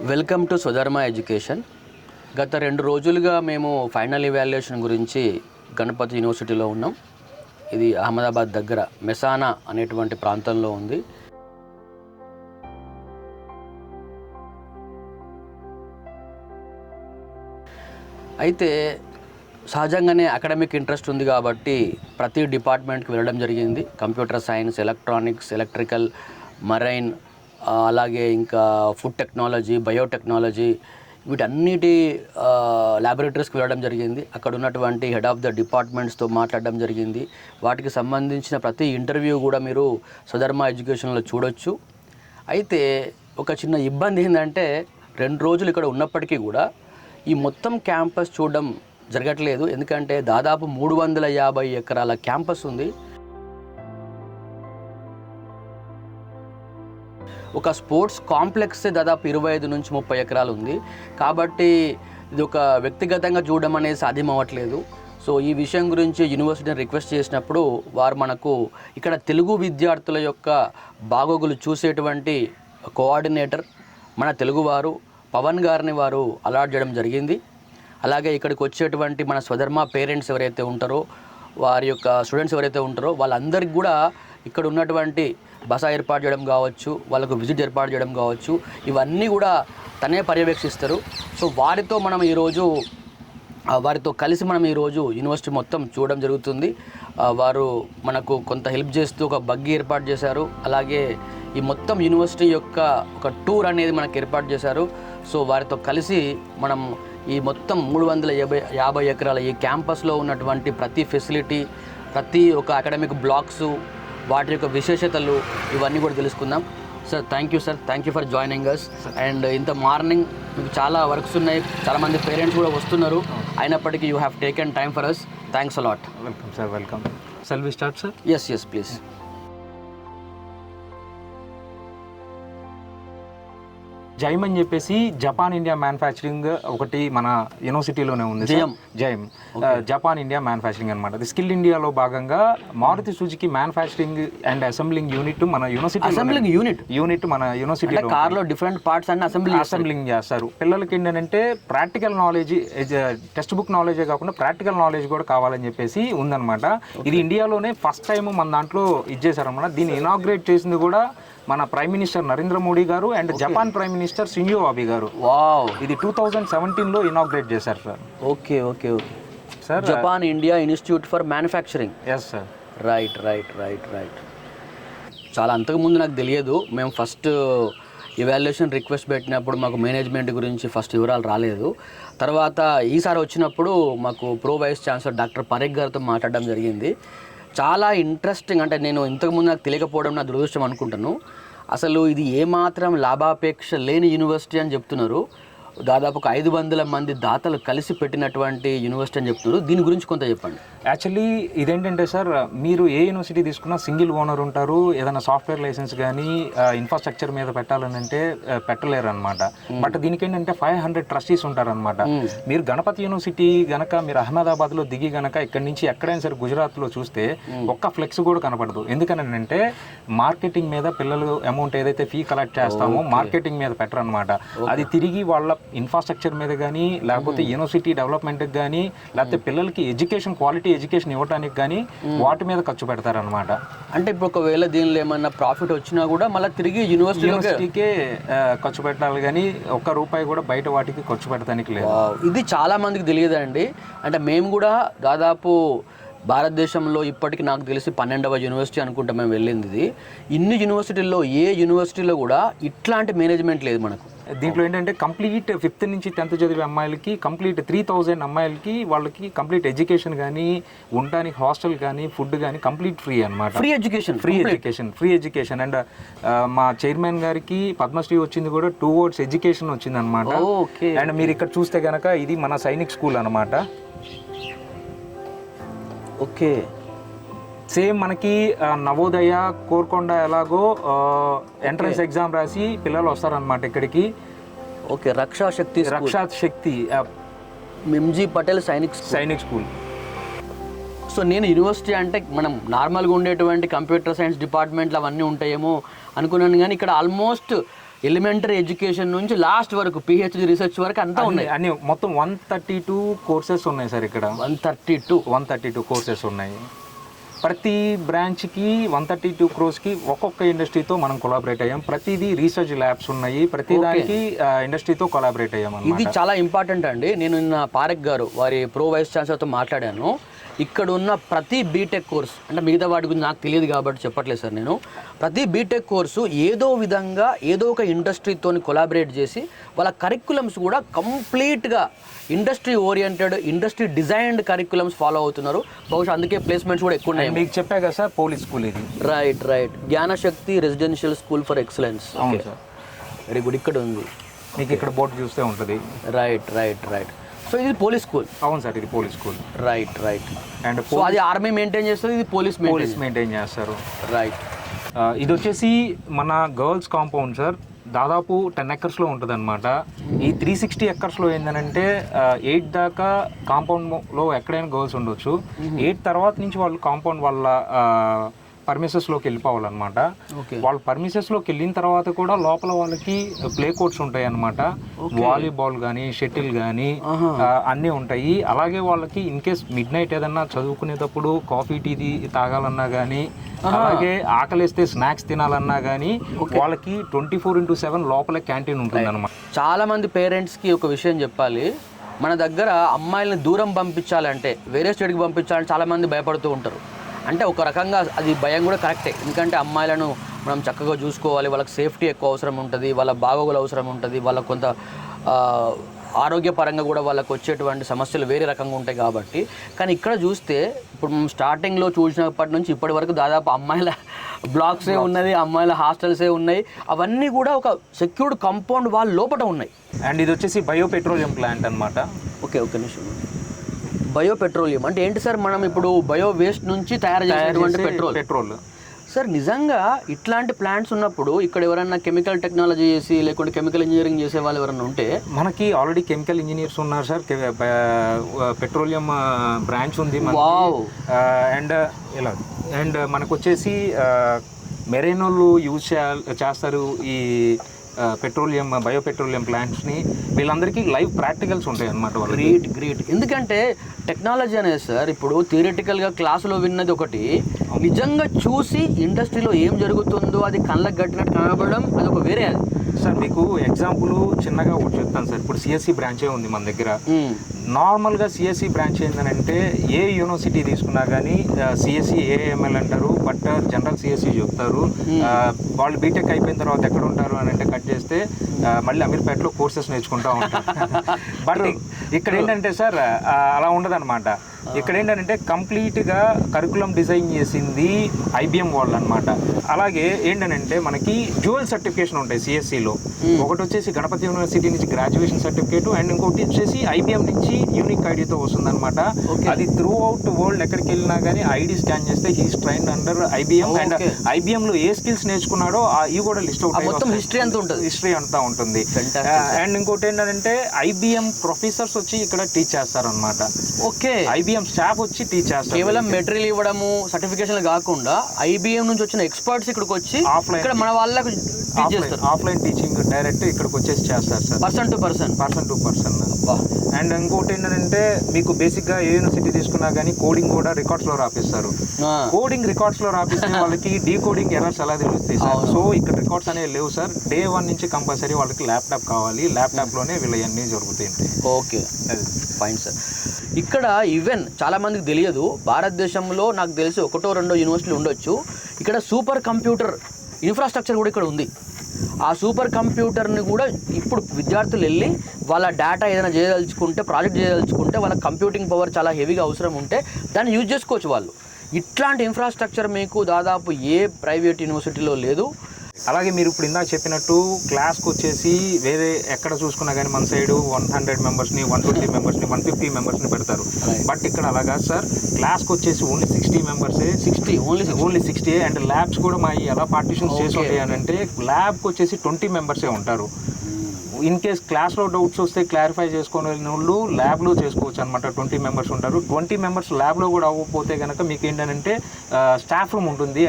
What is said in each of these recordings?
Welcome to స్వధర్మ education. గత 2 రోజులుగా మేము ఫైనల్ ఇవాల్యుయేషన్ గురించి గణపతి యూనివర్సిటీలో ఉన్నాం. ఇది అహ్మదాబాద్ దగ్గర మెసానా అనేటువంటి ప్రాంతంలో ఉంది. అయితే సహజంగానే అకాడమిక్ ఇంట్రెస్ట్ ఉంది కాబట్టి ప్రతి డిపార్ట్మెంట్కి వెళ్ళడం జరిగింది. Computer science, electronics, electrical, marine, అలాగే ఇంకా ఫుడ్ టెక్నాలజీ, బయోటెక్నాలజీ, వీటన్నిటి ల్యాబొరేటరీస్కి వెళ్ళడం జరిగింది. అక్కడ ఉన్నటువంటి హెడ్ ఆఫ్ ద డిపార్ట్మెంట్స్తో మాట్లాడడం జరిగింది. వాటికి సంబంధించిన ప్రతి ఇంటర్వ్యూ కూడా మీరు స్వధర్మ ఎడ్యుకేషన్లో చూడొచ్చు. అయితే ఒక చిన్న ఇబ్బంది ఏంటంటే 2 రోజులు ఇక్కడ ఉన్నప్పటికీ కూడా ఈ మొత్తం క్యాంపస్ చూడడం జరగట్లేదు. ఎందుకంటే దాదాపు 350 ఎకరాల క్యాంపస్ ఉంది. ఒక స్పోర్ట్స్ కాంప్లెక్సే దాదాపు 25 నుంచి 30 ఎకరాలు ఉంది. కాబట్టి ఇది ఒక వ్యక్తిగతంగా చూడడం అనేది సాధ్యం అవ్వట్లేదు. సో ఈ విషయం గురించి యూనివర్సిటీని రిక్వెస్ట్ చేసినప్పుడు వారు మనకు ఇక్కడ తెలుగు విద్యార్థుల యొక్క బాగోగులు చూసేటువంటి కోఆర్డినేటర్ మన తెలుగువారు పవన్ గారిని వారు అలాట్ చేయడం జరిగింది. అలాగే ఇక్కడికి వచ్చేటువంటి మన స్వధర్మ పేరెంట్స్ ఎవరైతే ఉంటారో, వారి యొక్క స్టూడెంట్స్ ఎవరైతే ఉంటారో వాళ్ళందరికీ కూడా ఇక్కడ ఉన్నటువంటి బస ఏర్పాటు చేయడం కావచ్చు, వాళ్ళకు విజిట్ ఏర్పాటు చేయడం కావచ్చు, ఇవన్నీ కూడా తనే పర్యవేక్షిస్తారు. సో వారితో కలిసి మనం ఈరోజు యూనివర్సిటీ మొత్తం చూడడం జరుగుతుంది. వారు మనకు కొంత హెల్ప్ చేస్తూ ఒక బగ్గీ ఏర్పాటు చేశారు. అలాగే ఈ మొత్తం యూనివర్సిటీ యొక్క ఒక టూర్ అనేది మనకు ఏర్పాటు చేశారు. సో వారితో కలిసి మనం ఈ మొత్తం 350 ఎకరాల ఈ క్యాంపస్లో ఉన్నటువంటి ప్రతి ఫెసిలిటీ, ప్రతి ఒక అకాడమిక్ బ్లాక్స్, వాటి యొక్క విశేషతలు ఇవన్నీ కూడా తెలుసుకుందాం. Sir thank you sir, thank you for joining us. And ఇంత మార్నింగ్ మీకు చాలా వర్క్స్ ఉన్నాయి, చాలామంది పేరెంట్స్ కూడా వస్తున్నారు, అయినప్పటికీ you have taken time for us. Thanks a lot. Welcome sir, welcome. Shall we start sir? Yes please. జైమ్ అని చెప్పేసి జపాన్ ఇండియా మ్యానుఫ్యాక్చరింగ్ ఒకటి మన యూనివర్సిటీలోనే ఉంది. జైమ్ జపాన్ ఇండియా మ్యానుఫ్యాక్చరింగ్ అనమాట. అది స్కిల్ ఇండియాలో భాగంగా Maruti Suzuki manufacturing and assembling unit మన యూనిట్ మన యూనివర్సిటీలో కార్లో డిఫరెంట్ పార్ట్స్ అన్ని అసెంబ్లింగ్ చేస్తారు. పిల్లలకి ఏంటంటే ప్రాక్టికల్ నాలెడ్జ్, టెక్స్ట్ బుక్ నాలెడ్జే కాకుండా ప్రాక్టికల్ నాలెడ్జ్ కూడా కావాలని చెప్పేసి ఉందన్నమాట. ఇది ఇండియాలోనే ఫస్ట్ టైం మన దాంట్లో ఇచ్చేసారన్నమాట. దీన్ని ఇనాగ్రేట్ చేసింది కూడా మన prime minister Narendra Modi garu and Japan prime minister Shinzo Abe garu. ఇది 2017లో ఇనాగ్రేట్ చేశారు sir. Okay sir. Japan India institute for manufacturing. Yes sir. Right. చాలా అంతకుముందు నాకు తెలియదు. మేము ఫస్ట్ ఇవాల్యుయేషన్ రిక్వెస్ట్ పెట్టినప్పుడు మాకు మేనేజ్మెంట్ గురించి ఫస్ట్ వివరాలు రాలేదు. తర్వాత ఈసారి వచ్చినప్పుడు మాకు pro vice chancellor doctor Parekh గారితో మాట్లాడడం జరిగింది. చాలా ఇంట్రెస్టింగ్. అంటే నేను ఇంతకుముందు నాకు తెలియకపోవడం నా దురదృష్టం అనుకుంటాను. అసలు ఇది ఏమాత్రం లాభాపేక్ష లేని యూనివర్సిటీ అని చెప్తున్నారు. దాదాపు ఒక 500 మంది దాతలు కలిసి పెట్టినటువంటి యూనివర్సిటీ అని చెప్తున్నారు. దీని గురించి కొంత చెప్పండి. యాక్చువల్లీ ఇదేంటంటే సార్, మీరు ఏ యూనివర్సిటీ తీసుకున్నా సింగిల్ ఓనర్ ఉంటారు. ఏదైనా సాఫ్ట్వేర్ లైసెన్స్ కానీ ఇన్ఫ్రాస్ట్రక్చర్ మీద పెట్టాలనంటే పెట్టలేరు అనమాట. బట్ దీనికి ఏంటంటే 500 ట్రస్టీస్ ఉంటారనమాట. మీరు గణపతి యూనివర్సిటీ గనక మీరు అహ్మదాబాద్లో దిగి గనక ఇక్కడి నుంచి ఎక్కడైనా సరే గుజరాత్లో చూస్తే ఒక్క ఫ్లెక్స్ కూడా కనపడదు. ఎందుకనంటే మార్కెటింగ్ మీద పిల్లలు అమౌంట్ ఏదైతే ఫీ కలెక్ట్ చేస్తామో మార్కెటింగ్ మీద పెట్టరు అనమాట. అది తిరిగి వాళ్ళ ఇన్ఫ్రాస్ట్రక్చర్ మీద కానీ, లేకపోతే యూనివర్సిటీ డెవలప్మెంట్కి కానీ, లేకపోతే పిల్లలకి ఎడ్యుకేషన్, క్వాలిటీ ఎడ్యుకేషన్ ఇవ్వడానికి కానీ వాటి మీద ఖర్చు పెడతారనమాట. అంటే ఇప్పుడు ఒకవేళ దీనిలో ఏమన్నా ప్రాఫిట్ వచ్చినా కూడా మళ్ళీ తిరిగి యూనివర్సిటీకే ఖర్చు పెట్టాలి, కానీ ఒక్క రూపాయి కూడా బయట వాటికి ఖర్చు పెట్టడానికి లేదు. ఇది చాలా మందికి తెలియదండి. అంటే మేము కూడా దాదాపు భారతదేశంలో ఇప్పటికి నాకు తెలిసి 12వ యూనివర్సిటీ అనుకుంటా మేము వెళ్ళింది. ఇది ఇన్ని యూనివర్సిటీల్లో ఏ యూనివర్సిటీలో కూడా ఇట్లాంటి మేనేజ్మెంట్ లేదు మనకు. దీంట్లో ఏంటంటే కంప్లీట్ 5th నుంచి 10th చదివే అమ్మాయిలకి కంప్లీట్ 3000 అమ్మాయిలకి వాళ్ళకి కంప్లీట్ ఎడ్యుకేషన్ కానీ, ఉండడానికి హాస్టల్ కానీ, ఫుడ్ కానీ కంప్లీట్ ఫ్రీ అనమాట. Free education. అండ్ మా చైర్మన్ గారికి పద్మశ్రీ వచ్చింది కూడా 2 awards ఎడ్యుకేషన్ వచ్చింది అనమాట. అండ్ మీరు ఇక్కడ చూస్తే కనుక ఇది మన సైనిక్ స్కూల్ అనమాట. ఓకే. సేమ్ మనకి నవోదయ, కోర్కొండ ఎలాగో ఎంట్రన్స్ ఎగ్జామ్ రాసి పిల్లలు వస్తారనమాట ఇక్కడికి. Okay. Raksha Shakti MG Patel Sainik school. So నేను యూనివర్సిటీ అంటే మనం నార్మల్గా ఉండేటువంటి కంప్యూటర్ సైన్స్ డిపార్ట్మెంట్లు అవన్నీ ఉంటాయేమో అనుకున్నాను, కానీ ఇక్కడ ఆల్మోస్ట్ ఎలిమెంటరీ ఎడ్యుకేషన్ నుంచి లాస్ట్ వరకు పిహెచ్డి రీసెర్చ్ వరకు అంతా ఉన్నాయి. అన్ని మొత్తం 132 కోర్సెస్ ఉన్నాయి సార్ ఇక్కడ. 132 కోర్సెస్ ఉన్నాయి. ప్రతి బ్రాంచ్కి 132 క్రోర్స్కి ఒక్కొక్క ఇండస్ట్రీతో మనం కొలాబరేట్ అయ్యాం. ప్రతిదీ రీసెర్చ్ ల్యాబ్స్ ఉన్నాయి, ప్రతి దానికి ఇండస్ట్రీతో కొలాబరేట్ అయ్యాం. ఇది చాలా ఇంపార్టెంట్ అండి. నేను నిన్న పారెక్ గారు వారి ప్రో వైస్ ఛాన్సలర్తో మాట్లాడాను. ఇక్కడ ఉన్న ప్రతి బీటెక్ కోర్స్, అంటే మిగతా వాటి గురించి నాకు తెలియదు కాబట్టి చెప్పట్లేదు సార్ నేను, ప్రతి బీటెక్ కోర్సు ఏదో విధంగా ఏదో ఒక ఇండస్ట్రీతో కొలాబరేట్ చేసి వాళ్ళ కరిక్యులమ్స్ కూడా కంప్లీట్గా industry oriented, industry designed curriculums follow అవుతున్నారు. బహుశా అందుకే ప్లేస్మెంట్స్ కూడా ఎక్కువ ఉన్నాయి. మీకు చెప్పా కదా సార్, పోలీస్ స్కూల్ ఇది. రైట్. జ్ఞానశక్తి రెసిడెన్షియల్ స్కూల్ ఫర్ ఎక్సలెన్స్. అవును సార్, వెరీ గుడ్. ఇక్కడ ఉంది, మీకు ఇక్కడ బోర్డు చూస్తే ఉంటుంది. రైట్. సో ఇది పోలీస్ స్కూల్. అవును సార్, ఇది police school. Right. And so అది ఆర్మీ మెయింటైన్ చేస్తుంది, ఇది పోలీస్ మెయింటైన్ చేస్తారు. రైట్. ఇది వచ్చేసి మన గర్ల్స్ కాంపౌండ్ సార్. దాదాపు 10 ఎకర్స్లో ఉంటుంది అనమాట. ఈ 360 ఎకర్స్లో ఏంటంటే 8 దాకా కాంపౌండ్లో ఎక్కడైనా గర్ల్స్ ఉండొచ్చు. 8 తర్వాత నుంచి వాళ్ళు కాంపౌండ్ వాళ్ళ పర్మిసెస్లోకి వెళ్ళిపోవాలన్నమాట. వాళ్ళ పర్మిసెస్లోకి వెళ్ళిన తర్వాత కూడా లోపల వాళ్ళకి ప్లే కోర్ట్స్ ఉంటాయి అన్నమాట. వాలీబాల్ కానీ, షటిల్ కానీ అన్నీ ఉంటాయి. అలాగే వాళ్ళకి ఇన్ కేస్ మిడ్ నైట్ ఏదన్నా చదువుకునేటప్పుడు కాఫీ టీ తాగాలన్నా కానీ, అలాగే ఆకలిస్తే స్నాక్స్ తినాలన్నా కానీ వాళ్ళకి 24/7 లోపల క్యాంటీన్ ఉంటుంది అనమాట. చాలా మంది పేరెంట్స్కి ఒక విషయం చెప్పాలి. మన దగ్గర అమ్మాయిలను దూరం పంపించాలంటే, వేరే స్టేట్కి పంపించాలంటే చాలా మంది భయపడుతూ ఉంటారు. అంటే ఒక రకంగా అది భయం కూడా కరెక్టే. ఎందుకంటే అమ్మాయిలను మనం చక్కగా చూసుకోవాలి, వాళ్ళకి సేఫ్టీ ఎక్కువ అవసరం ఉంటుంది, వాళ్ళ బాగోగులు అవసరం ఉంటుంది, వాళ్ళకు కొంత ఆరోగ్యపరంగా కూడా వాళ్ళకు వచ్చేటువంటి సమస్యలు వేరే రకంగా ఉంటాయి కాబట్టి. కానీ ఇక్కడ చూస్తే ఇప్పుడు మనం స్టార్టింగ్లో చూసినప్పటి నుంచి ఇప్పటి వరకు దాదాపు అమ్మాయిల బ్లాక్సే ఉన్నది, అమ్మాయిల హాస్టల్సే ఉన్నాయి. అవన్నీ కూడా ఒక సెక్యూర్డ్ కాంపౌండ్ వాళ్ళ లోపల ఉన్నాయి. అండ్ ఇది వచ్చేసి బయో పెట్రోలియం ప్లాంట్ అనమాట. ఓకే నిమిషం. బయో పెట్రోలియం అంటే ఏంటి సార్? మనం ఇప్పుడు బయో వేస్ట్ నుంచి తయారు చేసేటువంటి పెట్రోల్ సార్. నిజంగా ఇట్లాంటి ప్లాంట్స్ ఉన్నప్పుడు ఇక్కడ ఎవరైనా కెమికల్ టెక్నాలజీ చేసి లేకుంటే కెమికల్ ఇంజనీరింగ్ చేసే వాళ్ళు ఎవరైనా ఉంటే, మనకి ఆల్రెడీ కెమికల్ ఇంజనీర్స్ ఉన్నారు సార్. పెట్రోలియం బ్రాంచ్ ఉంది. అండ్ మనకు వచ్చేసి మెరైనోళ్ళు యూజ్ చేస్తారు ఈ పెట్రోలియం, బయో పెట్రోలియం ప్లాంట్స్ని. వీళ్ళందరికీ లైవ్ ప్రాక్టికల్స్ ఉంటాయి అన్నమాట. గ్రేట్. ఎందుకంటే టెక్నాలజీ అనేది సార్ ఇప్పుడు థియరిటికల్గా క్లాసులో విన్నది ఒకటి, నిజంగా చూసి ఇండస్ట్రీలో ఏం జరుగుతుందో అది కళ్ళకు కట్టినట్టు కనబడడం అది ఒక వేరే. అది సార్ మీకు ఎగ్జాంపుల్ చిన్నగా ఒకటి చెప్తాను సార్. ఇప్పుడు సిఎస్సి బ్రాంచే ఉంది మన దగ్గర. నార్మల్గా సిఎస్సి బ్రాంచ్ ఏంటంటే ఏ యూనివర్సిటీ తీసుకున్నా కానీ సిఎస్సి ఏఎంఎల్ అంటారు, బట్ జనరల్ సిఎస్సి చెప్తారు. వాళ్ళు బీటెక్ అయిపోయిన తర్వాత ఎక్కడ ఉంటారు అని అంటే కట్ చేస్తే మళ్ళీ అమీర్పేటలో కోర్సెస్ నేర్చుకుంటూ ఉంటారు. బట్ ఇక్కడ ఏంటంటే సార్ అలా ఉండదన్నమాట. ఇక్కడ ఏంటంటే కంప్లీట్గా కరికులం డిజైన్ చేసింది ఐబిఎం వాళ్ళు అనమాట. అలాగే ఏంటంటే మనకి డ్యూయల్ సర్టిఫికేషన్ ఉంటాయి సిఎస్సిలో. ఒకటి వచ్చేసి గణపతి యూనివర్సిటీ నుంచి గ్రాడ్యుయేషన్ సర్టిఫికేట్, అండ్ ఇంకోటి వచ్చేసి ఐబిఎం నుంచి యూనిక్ ఐడితో వస్తుందన్నమాట. అది త్రూ అవుట్ వరల్డ్ ఎక్కడికి వెళ్ళినా కానీ ఐడి స్కాన్ చేస్తే he's trained under IBM. And ఐబిఎంలో ఏ స్కిల్స్ నేర్చుకున్నాడో ఇవి కూడా లిస్ట్ అవుతాయి. హిస్టరీ అంతా ఉంటుంది. అండ్ ఇంకోటి ఏంటంటే ఐబిఎం ప్రొఫెసర్స్ వచ్చి ఇక్కడ టీచ్ చేస్తారనమాట. ఐబిఎం స్టాఫ్ వచ్చి టీచ్ చేస్తారు. కేవలం మెటీరియల్ ఇవ్వడము, సర్టిఫికేషన్ కాకుండా ఐబిఎం నుంచి వచ్చిన ఎక్స్పర్ట్స్ ఇక్కడికి వచ్చి ఇక్కడ మన వాళ్ళకి ఆఫ్లైన్ టీచింగ్ డైరెక్ట్ ఇక్కడికి వచ్చేసి చేస్తారు sir. Person to person. And ఇంకోటి ఏంటంటే మీకు బేసిక్గా ఏ యూనివర్సిటీ తీసుకున్నా కానీ కోడింగ్ కూడా రికార్డ్స్లో రాపిస్తారు. కోడింగ్ రికార్డ్స్లో రాపిస్తే వాళ్ళకి డీకోడింగ్ ఎర్రర్స్ ఎలా తెలుస్తాయి సార్? సో ఇక్కడ రికార్డ్స్ అనేవి లేవు సార్. Day 1 నుంచి కంపల్సరీ వాళ్ళకి ల్యాప్టాప్ కావాలి. ల్యాప్టాప్లోనే వీళ్ళవన్నీ జరుగుతాయి. Okay, fine sir. ఇక్కడ ఈవెన్ చాలామందికి తెలియదు, భారతదేశంలో నాకు తెలిసి 1-2 యూనివర్సిటీలు ఉండొచ్చు. ఇక్కడ సూపర్ కంప్యూటర్ ఇన్ఫ్రాస్ట్రక్చర్ కూడా ఇక్కడ ఉంది. ఆ సూపర్ కంప్యూటర్ని కూడా ఇప్పుడు విద్యార్థులు వెళ్ళి వాళ్ళ డేటా ఏదైనా చేయదలుచుకుంటే, ప్రాజెక్ట్ చేయదలుచుకుంటే, వాళ్ళ కంప్యూటింగ్ పవర్ చాలా హెవీగా అవసరం ఉంటే దాన్ని యూజ్ చేసుకోవచ్చు వాళ్ళు. ఇట్లాంటి ఇన్ఫ్రాస్ట్రక్చర్ మీకు దాదాపు ఏ ప్రైవేట్ యూనివర్సిటీలో లేదు. అలాగే మీరు ఇప్పుడు ఇందాక చెప్పినట్టు క్లాస్కి వచ్చేసి వేరే ఎక్కడ చూసుకున్నా కానీ మన సైడు 100 మెంబర్స్ని, 120 మెంబర్స్ని, 150 మెంబర్స్ని పెడతారు. బట్ ఇక్కడ అలాగా సార్, క్లాస్కి వచ్చేసి ఓన్లీ 60 మెంబర్సే. ఓన్లీ 60. అండ్ ల్యాబ్స్ కూడా మా ఎలా పార్టిషన్స్ చేసి ఉంటాయి అని అంటే ల్యాబ్కి వచ్చేసి 20 మెంబర్సే ఉంటారు. ఇన్ కేస్ క్లాస్లో డౌట్స్ వస్తే క్లారిఫై చేసుకునే వాళ్ళు ల్యాబ్లో చేసుకోవచ్చు అనమాట. 20 మెంబర్స్ ఉంటారు. 20 మెంబర్స్ ల్యాబ్లో కూడా అవ్వకపోతే కనుక మీకు ఏంటంటే స్టాఫ్ రూమ్ ఉంటుంది,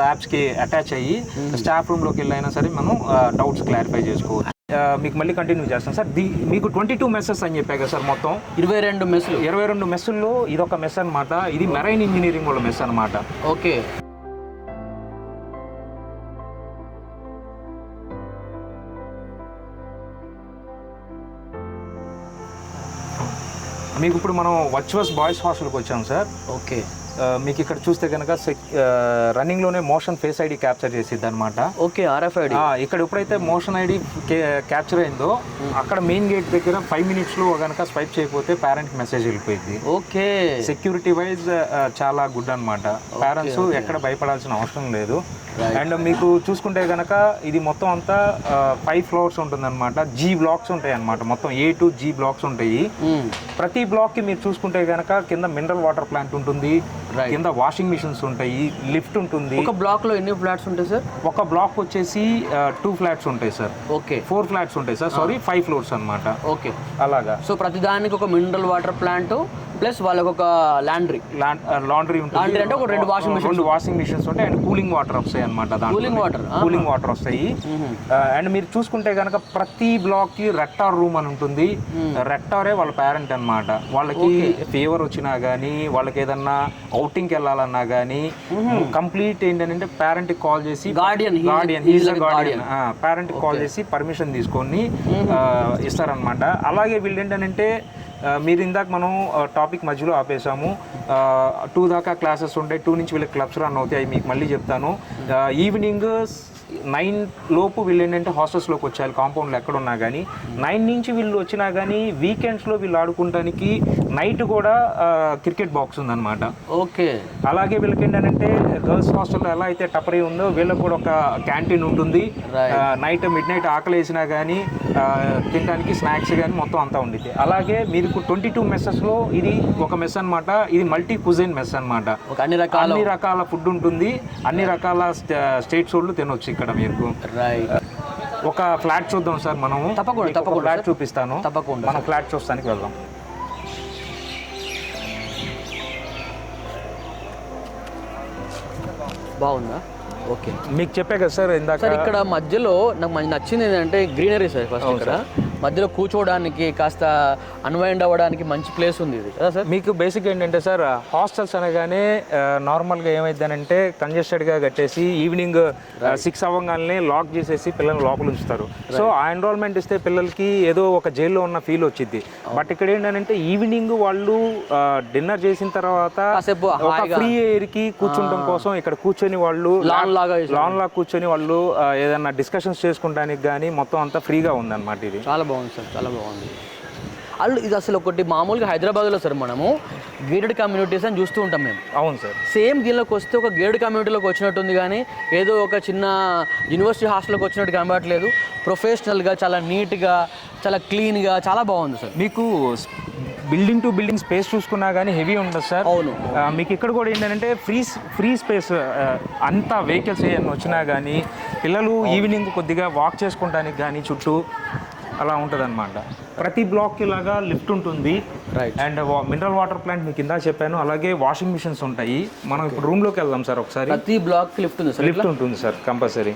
ల్యాబ్స్కి అటాచ్ అయ్యి స్టాఫ్ రూమ్లోకి వెళ్ళైనా సరే మనం డౌట్స్ క్లారిఫై చేసుకోవచ్చు. మీకు మళ్ళీ కంటిన్యూ చేస్తాం సార్. మీకు 22 మెస్సెస్ అని చెప్పాయి కదా సార్, మొత్తం 22 మెస్సుల్లో ఇదొక మెస్ అనమాట. ఇది మెరైన్ ఇంజనీరింగ్ వాళ్ళ మెస్ అనమాట. ఓకే. మీకు ఇప్పుడు మనం వర్చువస్ బాయ్స్ హాస్టల్కి వచ్చాం సార్. ఓకే. మీకు ఇక్కడ చూస్తే కనుక రన్నింగ్లోనే మోషన్ ఫేస్ ఐడి క్యాప్చర్ చేసిద్ది అనమాట. Okay, RFID. ఇక్కడ ఎప్పుడైతే మోషన్ ఐడి క్యాప్చర్ అయిందో అక్కడ మెయిన్ గేట్ దగ్గర 5 మినిట్స్లో కనుక స్వైప్ చేయకపోతే పేరెంట్కి మెసేజ్ వెళ్ళిపోయింది. ఓకే. సెక్యూరిటీ వైజ్ చాలా గుడ్ అనమాట. పేరెంట్స్ ఎక్కడ భయపడాల్సిన అవసరం లేదు. అండ్ మీకు చూసుకుంటే కనుక ఇది మొత్తం అంతా 5 ఫ్లోర్స్ ఉంటుందన్నమాట. G బ్లాక్స్ ఉంటాయి అనమాట. మొత్తం A to G బ్లాక్స్ ఉంటాయి. ప్రతి బ్లాక్కి మీరు చూసుకుంటే కనుక కింద మినరల్ వాటర్ ప్లాంట్ ఉంటుంది, కింద వాషింగ్ మిషన్స్ ఉంటాయి, లిఫ్ట్ ఉంటుంది. ఒక బ్లాక్లో ఎన్ని ఫ్లాట్స్ ఉంటాయి సార్? ఒక బ్లాక్ వచ్చేసి 2 ఫ్లాట్స్ ఉంటాయి సార్. ఓకే. 4 ఫ్లాట్స్ ఉంటాయి సార్. సారీ, 5 ఫ్లోర్స్ అనమాట. ఓకే, అలాగా. సో ప్రతి దానికి ఒక మినరల్ వాటర్ ప్లాంట్ ప్లస్ వాళ్ళకి ఒక లాండ్రీ ఉంటుంది. లాండ్రీ అంటే ఒక 2 వాషింగ్ మిషన్స్ ఉంటాయి. అండ్ కూలింగ్ వాటర్ వస్తాయి అనమాట. కూలింగ్ వాటర్ వస్తాయి. అండ్ మీరు చూసుకుంటే కనుక ప్రతి బ్లాక్ కి రెక్టార్ రూమ్ అని ఉంటుంది. రెక్టారే వాళ్ళ పేరెంట్ అనమాట. వాళ్ళకి ఫీవర్ వచ్చినా గానీ, వాళ్ళకి ఏదన్నా అవుటింగ్కి వెళ్ళాలన్నా కానీ కంప్లీట్ ఏంటంటే పేరెంట్ కి కాల్ చేసి గార్డియన్ పేరెంట్ కి కాల్ చేసి పర్మిషన్ తీసుకొని ఇస్తారనమాట. అలాగే వీళ్ళు ఏంటంటే మీరు ఇందాక మనం టాపిక్ మధ్యలో ఆపేసాము. 2 దాకా క్లాసెస్ ఉంటాయి. 2 నుంచి వీళ్ళకి క్లబ్స్ రన్ అవుతాయి. మీకు మళ్ళీ చెప్తాను. ఈవినింగ్ 9 లోపు వీళ్ళు ఏంటంటే హాస్టల్స్లోకి వచ్చారు. కాంపౌండ్లో ఎక్కడున్నా కానీ 9 నుంచి వీళ్ళు వచ్చినా కానీ వీకెండ్స్లో వీళ్ళు ఆడుకోవడానికి నైట్ కూడా క్రికెట్ బాక్స్ ఉందన్నమాట. ఓకే. అలాగే వీళ్ళకి ఏంటంటే గర్ల్స్ హాస్టల్లో ఎలా అయితే టపరీ ఉందో వీళ్ళకి కూడా ఒక క్యాంటీన్ ఉంటుంది. నైట్ మిడ్ నైట్ ఆకలి వేసినా కానీ తినడానికి స్నాక్స్ కానీ మొత్తం అంతా ఉండిద్ది. అలాగే మీకు 22 మెస్సెస్లో ఇది ఒక మెస్ అనమాట. ఇది మల్టీ కుజైన్ మెస్ అనమాట. అన్ని రకాల ఫుడ్ ఉంటుంది. అన్ని రకాల స్టేట్స్ వాళ్ళు తినొచ్చు ఇక్కడ మీకు. ఒక ఫ్లాట్ చూద్దాం సార్ మనము. తప్పకుండా ఫ్లాట్ చూపిస్తాను. తప్పకుండా మనం ఫ్లాట్ చూస్తానికి వెళ్దాం. బాగుందా? ఓకే. మీకు చెప్పే కదా సార్ ఇందాక. సార్ ఇక్కడ మధ్యలో నాకు నచ్చింది ఏంటంటే గ్రీనరీ సార్. ఫస్ట్ ఇక్కడ మధ్యలో కూర్చోవడానికి కాస్త అన్వైండ్ అవ్వడానికి మంచి ప్లేస్ ఉంది ఇది కదా సార్. మీకు బేసిక్ ఏంటంటే సార్ హాస్టల్స్ అనగానే నార్మల్గా ఏమైందనంటే కంజెస్టెడ్గా కట్టేసి ఈవినింగ్ 6 అవ్వగానే లాక్ చేసేసి పిల్లల్ని లోపల ఉంచుతారు. సో ఆ ఎన్రోల్మెంట్ ఇస్తే పిల్లలకి ఏదో ఒక జైల్లో ఉన్న ఫీల్ వచ్చింది. బట్ ఇక్కడ ఏంటంటే ఈవినింగ్ వాళ్ళు డిన్నర్ చేసిన తర్వాత ఒక ఫ్రీ ఎయిర్కి కూర్చుంటాం కోసం ఇక్కడ కూర్చొని వాళ్ళు లాన్ లాగా కూర్చొని వాళ్ళు ఏదైనా డిస్కషన్స్ చేసుకోవడానికి కానీ మొత్తం అంతా ఫ్రీగా ఉందన్నమాట. ఇది చాలా బాగుంది సార్, చాలా బాగుంది. అల్లు ఇది అసలు ఒకటి మామూలుగా హైదరాబాద్లో సార్ మనము గేటెడ్ కమ్యూనిటీస్ అని చూస్తూ ఉంటాం మేము. అవును సార్. సేమ్ దీనిలోకి వస్తే ఒక గేటెడ్ కమ్యూనిటీలోకి వచ్చినట్టుంది కానీ ఏదో ఒక చిన్న యూనివర్సిటీ హాస్టల్లోకి వచ్చినట్టు కనబడట్లేదు. ప్రొఫెషనల్గా చాలా నీట్గా చాలా క్లీన్గా చాలా బాగుంది సార్. మీకు బిల్డింగ్ టు బిల్డింగ్ స్పేస్ చూసుకున్నా కానీ హెవీ ఉంటుంది సార్. అవును. మీకు ఇక్కడ కూడా ఏంటంటే ఫ్రీ స్పేస్. అంతా వెహికల్స్ ఏమన్నా వచ్చినా కానీ పిల్లలు ఈవినింగ్ కొద్దిగా వాక్ చేసుకోవడానికి కానీ చుట్టూ అలా ఉంటుంది అనమాట. ప్రతి బ్లాక్కి ఇలాగా లిఫ్ట్ ఉంటుంది. అండ్ మినరల్ వాటర్ ప్లాంట్ మీకు ఇందా చెప్పాను. అలాగే వాషింగ్ మిషన్స్ ఉంటాయి. మనం ఇప్పుడు రూమ్లోకి వెళ్దాం సార్ ఒకసారి. ప్రతి బ్లాక్కి లిఫ్ట్ ఉంది సార్. లిఫ్ట్ ఉంటుంది సార్ కంపల్సరీ.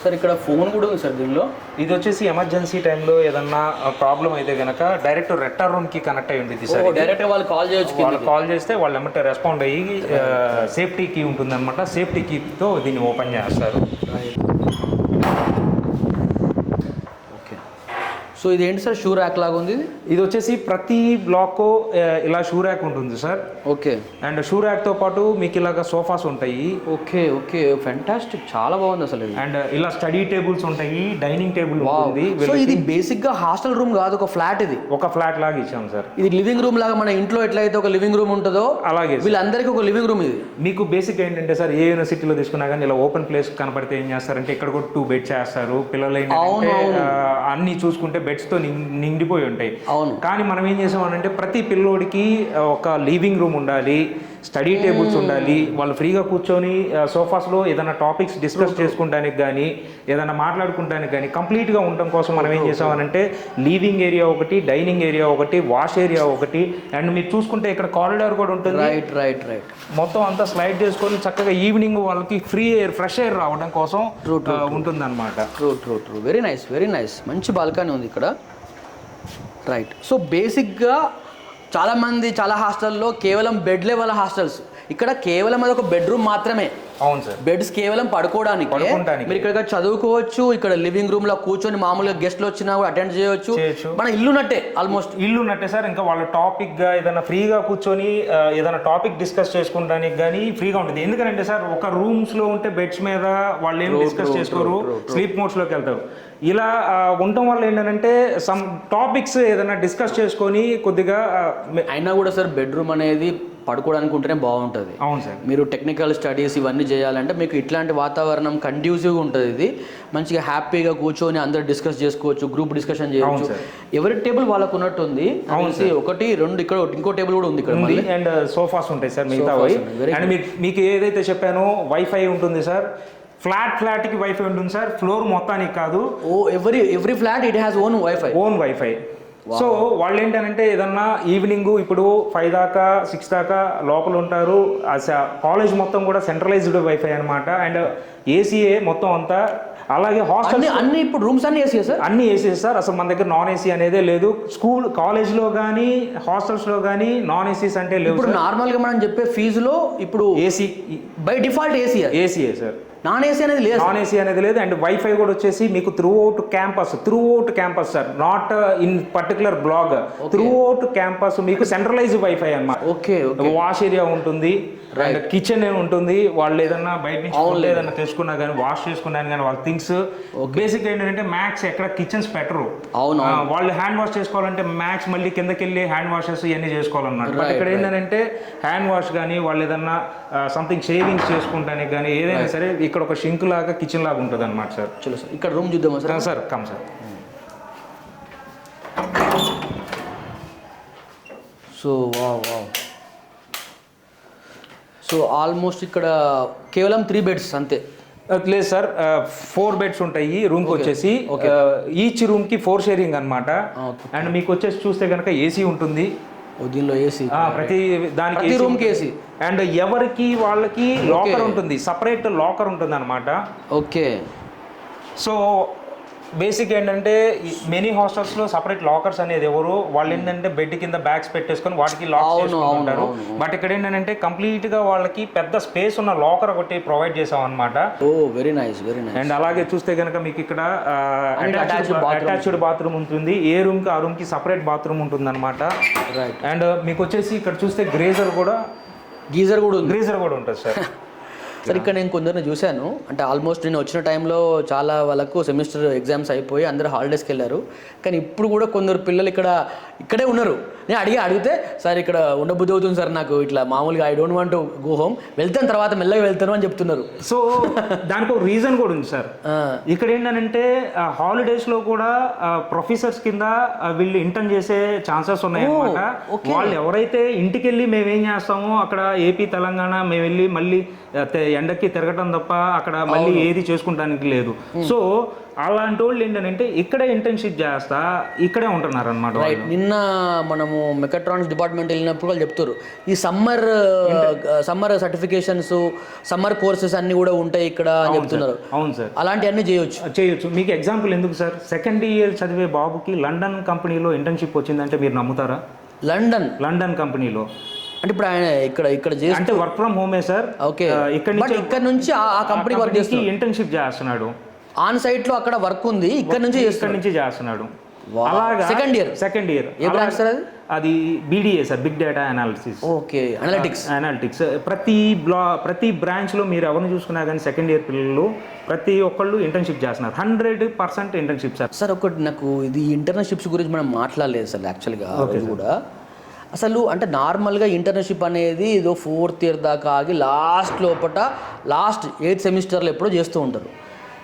సార్ ఇక్కడ ఫోన్ కూడా ఉంది సార్ దీనిలో. ఇది వచ్చేసి ఎమర్జెన్సీ టైంలో ఏదన్నా ప్రాబ్లం అయితే కనుక డైరెక్ట్ రెక్టార్ రూమ్కి కనెక్ట్ అయ్యి ఉంటుంది సార్. డైరెక్ట్ వాళ్ళు కాల్ చేయొచ్చు. వాళ్ళు కాల్ చేస్తే వాళ్ళు ఏమంటే రెస్పాండ్ అయ్యి సేఫ్టీ కీ ఉంటుందన్నమాట. సేఫ్టీ కీతో దీన్ని ఓపెన్ చేస్తారు. సో ఇది ఏంటి సార్, షూ ర్యాక్ లాగా ఉంది. ఇది వచ్చేసి ప్రతి బ్లాక్ ఇలా షూ ర్యాక్ ఉంటుంది సార్. ఓకే. అండ్ షూ ర్యాక్తో పాటు మీకు ఇలాగ సోఫాస్ ఉంటాయి. ఓకే ఓకే, ఫెంటాస్టిక్, చాలా బాగుంది అసలు. అండ్ ఇలా స్టడీ టేబుల్స్ ఉంటాయి, డైనింగ్ టేబుల్ ఉంటుంది. సో ఇది బేసిక్గా హాస్టల్ రూమ్ కాదు, ఒక ఫ్లాట్. ఇది ఒక ఫ్లాట్ లాగా ఇచ్చాం సార్. ఇది లివింగ్ రూమ్ లాగా మన ఇంట్లో ఎట్లయితే ఒక లివింగ్ రూమ్ ఉంటుందో అలాగే వీళ్ళందరికీ ఒక లివింగ్ రూమ్. ఇది మీకు బేసిక్ ఏంటంటే సార్ ఏ యూనివర్సిటీలో తీసుకున్నా కానీ ఇలా ఓపెన్ ప్లేస్ కనపడితే ఏం చేస్తారంటే ఇక్కడ కూడా 2 బెడ్స్ చేస్తారు. పిల్లలు అన్ని చూసుకుంటే బెడ్స్తో నిండిపోయి ఉంటాయి. అవును. కానీ మనం ఏం చేసామనంటే ప్రతి పిల్లోడికి ఒక లివింగ్ రూమ్ ఉండాలి, స్టడీ టేబుల్స్ ఉండాలి, వాళ్ళు ఫ్రీగా కూర్చొని సోఫాస్లో ఏదైనా టాపిక్స్ డిస్కస్ చేసుకుంటానికి కానీ ఏదైనా మాట్లాడుకుంటానికి కానీ కంప్లీట్గా ఉండడం కోసం మనం ఏం చేసామనంటే లివింగ్ ఏరియా ఒకటి, డైనింగ్ ఏరియా ఒకటి, వాష్ ఏరియా ఒకటి, అండ్ మీరు చూసుకుంటే ఇక్కడ కారిడార్ కూడా ఉంటుంది. రైట్ మొత్తం అంతా స్లైడ్ చేసుకొని చక్కగా ఈవినింగ్ వాళ్ళకి ఫ్రీ ఎయిర్, ఫ్రెష్ ఎయిర్ రావడం కోసం ఉంటుంది అనమాట. True very nice. మంచి బాల్కనీ ఉంది ఇక్కడ. రైట్. సో బేసిక్గా చాలా హాస్టల్లో కేవలం బెడ్ లెవెల్ హాస్టల్స్, ఇక్కడ కేవలం అది ఒక బెడ్రూమ్ మాత్రమే. అవును సార్. బెడ్స్ కేవలం పడుకోవడానికి. మీరు ఇక్కడ చదువుకోవచ్చు, ఇక్కడ లివింగ్ రూమ్ లో కూర్చొని మామూలుగా గెస్ట్లు వచ్చినా కూడా అటెండ్ చేయొచ్చు. మన ఇల్లున్నట్టే, ఆల్మోస్ట్ ఇల్లున్నట్టే సార్. ఇంకా వాళ్ళ టాపిక్ గా ఏదైనా ఫ్రీగా కూర్చొని ఏదైనా టాపిక్ డిస్కస్ చేసుకోవడానికి కానీ ఫ్రీగా ఉంటుంది. ఎందుకంటే సార్ ఒక రూమ్స్ లో ఉంటే బెడ్స్ మీద వాళ్ళు ఏం డిస్కస్ చేసుకోరు, స్లీప్ మోడ్స్ లోకి వెళ్తారు. ఇలా ఉండటం వల్ల ఏంటంటే సమ్ టాపిక్స్ ఏదైనా డిస్కస్ చేసుకొని కొద్దిగా అయినా కూడా సార్ బెడ్రూమ్ అనేది పడుకోవడానికి ఉంటేనే బాగుంటుంది. అవును సార్. మీరు టెక్నికల్ స్టడీస్ ఇవన్నీ చేయాలంటే మీకు ఇట్లాంటి వాతావరణం కండ్యూసివ్గా ఉంటుంది. ఇది మంచిగా హ్యాపీగా కూర్చొని అందరు డిస్కస్ చేసుకోవచ్చు, గ్రూప్ డిస్కషన్ చేయవచ్చు. ఎవరి టేబుల్ వాళ్ళకు ఉన్నట్టుంది. ఒకటి రెండు ఇక్కడ ఇంకో టేబుల్ కూడా ఉంది ఇక్కడ, అండ్ సోఫాస్ ఉంటాయి సార్ మిగతా. అండ్ మీకు ఏదైతే చెప్పానో వైఫై ఉంటుంది సార్. ఫ్లాట్ కి వైఫై ఉంటుంది సార్, ఫ్లోర్ మొత్తానికి కాదు. Every flat it has own wifi. So వాళ్ళు ఏంటంటే ఏదన్నా ఈవినింగ్ ఇప్పుడు 5 దాకా 6 దాకా లోపల ఉంటారు. కాలేజ్ మొత్తం కూడా సెంట్రలైజ్డ్ వైఫై అనమాట. అండ్ ఏసీఏ మొత్తం అంతా. అలాగే హాస్టల్ అన్ని ఇప్పుడు రూమ్స్ అన్ని ఏసీ సార్, అన్ని ఏసీ సార్. అసలు మన దగ్గర నాన్ ఏసీ అనేదే లేదు. కాలేజ్లో కానీ హాస్టల్స్లో కానీ నాన్ ఏసీస్ అంటే లేవు. ఇప్పుడు నార్మల్గా మనం చెప్పే ఫీజులో ఇప్పుడు ఏసీ బై డిఫాల్ట్ ఏసీయే సార్, నాన్ ఏసీ అనేది లేదు. అండ్ వైఫై కూడా వచ్చేసి మీకు throughout campus sir, not in particular block, throughout campus మీకు సెంట్రలైజ్ వైఫై అన్నమాట. ఓకే. వాష్ ఏరియా ఉంటుంది, అండ్ కిచెన్ ఉంటుంది. వాళ్ళు ఏదన్నా బయట నుంచి ఏదైనా తెచ్చుకున్నా కానీ వాష్ చేసుకున్నాను కానీ వాళ్ళ థింగ్స్ బేసిక్ ఏంటంటే మ్యాక్స్ ఎక్కడ కిచెన్స్ పెట్టరు. అవును. వాళ్ళు హ్యాండ్ వాష్ చేసుకోవాలంటే మ్యాక్స్ మళ్ళీ కిందకి వెళ్ళి హ్యాండ్ వాషెస్ ఇవన్నీ చేసుకోవాలన్నమాట. బట్ ఇక్కడ ఏంటంటే హ్యాండ్ వాష్ కానీ వాళ్ళు ఏదన్నా సంథింగ్ షేవింగ్స్ చేసుకుంటానికి కానీ ఏదైనా సరే ఇక్కడ ఒక షింక్ లాగా కిచెన్ లాగా ఉంటుంది అనమాట సార్. చలో సార్ ఇక్కడ రూమ్ చూద్దామా sir? Sir come sir. So almost ఇక్కడ కేవలం 3 బెడ్స్ అంతే. లేదు సార్, 4 బెడ్స్ ఉంటాయి రూమ్కి వచ్చేసి. ఈచ్ రూమ్కి 4 షేరింగ్ అనమాట. అండ్ మీకు వచ్చేసి చూస్తే కనుక ఏసీ ఉంటుంది దీనిలో. ఏసీ ప్రతి దానికి రూమ్కి ఏసీ. అండ్ ఎవరికి వాళ్ళకి లాకర్ ఉంటుంది, సపరేట్ లాకర్ ఉంటుంది అనమాట. ఓకే. సో బేసిక్ ఏంటంటే మెనీ హాస్టల్స్లో సపరేట్ లాకర్స్ అనేది ఎవరు వాళ్ళు ఏంటంటే బెడ్ కింద బ్యాగ్స్ పెట్టేసుకొని వాటికి లాక్ చేసుకుంటారు. బట్ ఇక్కడ ఏంటంటే కంప్లీట్గా వాళ్ళకి పెద్ద స్పేస్ ఉన్న లాకర్ ఒకటి ప్రొవైడ్ చేసాం అనమాట. Very nice. అండ్ అలాగే చూస్తే కనుక మీకు ఇక్కడ అటాచ్డ్ బాత్రూమ్ ఉంటుంది. ఏ రూమ్కి ఆ రూమ్కి సపరేట్ బాత్రూమ్ ఉంటుంది అనమాట. అండ్ మీకు వచ్చేసి ఇక్కడ చూస్తే గీజర్ కూడా ఉంటుంది సార్. సార్ ఇక్కడ నేను కొందరిని చూశాను, అంటే ఆల్మోస్ట్ నేను వచ్చిన టైంలో చాలా వాళ్ళకు సెమిస్టర్ ఎగ్జామ్స్ అయిపోయి అందరూ హాలిడేస్కి వెళ్ళారు. కానీ ఇప్పుడు కూడా కొందరు పిల్లలు ఇక్కడే ఉన్నారు. నేను అడిగితే సార్ ఇక్కడ ఉండబుద్ధి అవుతుంది సార్ నాకు, ఇట్లా మామూలుగా I don't want to go home, వెళ్తాను తర్వాత మెల్లగా వెళ్తాను అని చెప్తున్నారు. సో దానికి ఒక రీజన్ కూడా ఉంది సార్. ఇక్కడ ఏంటంటే హాలిడేస్లో కూడా ప్రొఫెసర్స్ కింద వీళ్ళు ఇంటర్న్ చేసే ఛాన్సెస్ ఉన్నాయన్నమాట. వాళ్ళు ఎవరైతే ఇంటికి వెళ్ళి మేమేం చేస్తామో అక్కడ ఏపీ తెలంగాణ మేము వెళ్ళి మళ్ళీ ఎండకి తిరగటం తప్ప అక్కడ మళ్ళీ ఏది చేసుకుంటానికి లేదు. సో అలాంటి వాళ్ళు ఏంటంటే ఇక్కడే ఇంటర్న్షిప్ చేస్తా ఇక్కడే ఉంటున్నారు అనమాట. నిన్న మనము మెకాట్రానిక్స్ డిపార్ట్మెంట్ వెళ్ళినప్పుడు వాళ్ళు చెప్తారు ఈ సమ్మర్ సర్టిఫికేషన్స్, సమ్మర్ కోర్సెస్ అన్ని కూడా ఉంటాయి ఇక్కడ అని చెప్తున్నారు. అవును సార్, అలాంటివన్నీ చేయొచ్చు. మీకు ఎగ్జాంపుల్ ఎందుకు సార్, సెకండ్ ఇయర్ చదివే బాబుకి లండన్ కంపెనీలో ఇంటర్న్షిప్ వచ్చిందంటే మీరు నమ్ముతారా? లండన్ కంపెనీలో అంటే ఇప్పుడు ఆయన ఇక్కడ అంటే వర్క్ ఫ్రమ్ హోమే సార్. ఓకే. ఇక్కడ నుంచి ఆ కంపెనీ వర్క్ చేసి ఇంటర్న్షిప్ చేస్తున్నాడు. ఆన్ సైట్ లో అక్కడ వర్క్ ఉంది, ఇక్కడ నుంచి చేస్తున్నాడు. అలాగా సెకండ్ ఇయర్ ఏ బ్రాంచ్ సార్ అది BDA sir, big data analysis. Okay. Analytics ప్రతి బ్రాంచ్ లో మీరు ఎవరిని చూసుకున్నా కానీ సెకండ్ ఇయర్ పిల్లలు ప్రతి ఒక్కళ్ళు ఇంటర్న్షిప్ చేస్తున్నారు. 100% ఇంటర్న్షిప్ సార్. ఒకటి నాకు ఇది ఇంటర్న్షిప్స్ గురించి మనం మాట్లాడలేదు సార్ యాక్చువల్గా కూడా. అసలు అంటే నార్మల్గా ఇంటర్న్షిప్ అనేది ఏదో 4th ఇయర్ దాకా ఆగి లాస్ట్ 8th సెమిస్టర్లో ఎప్పుడో చేస్తూ ఉంటారు.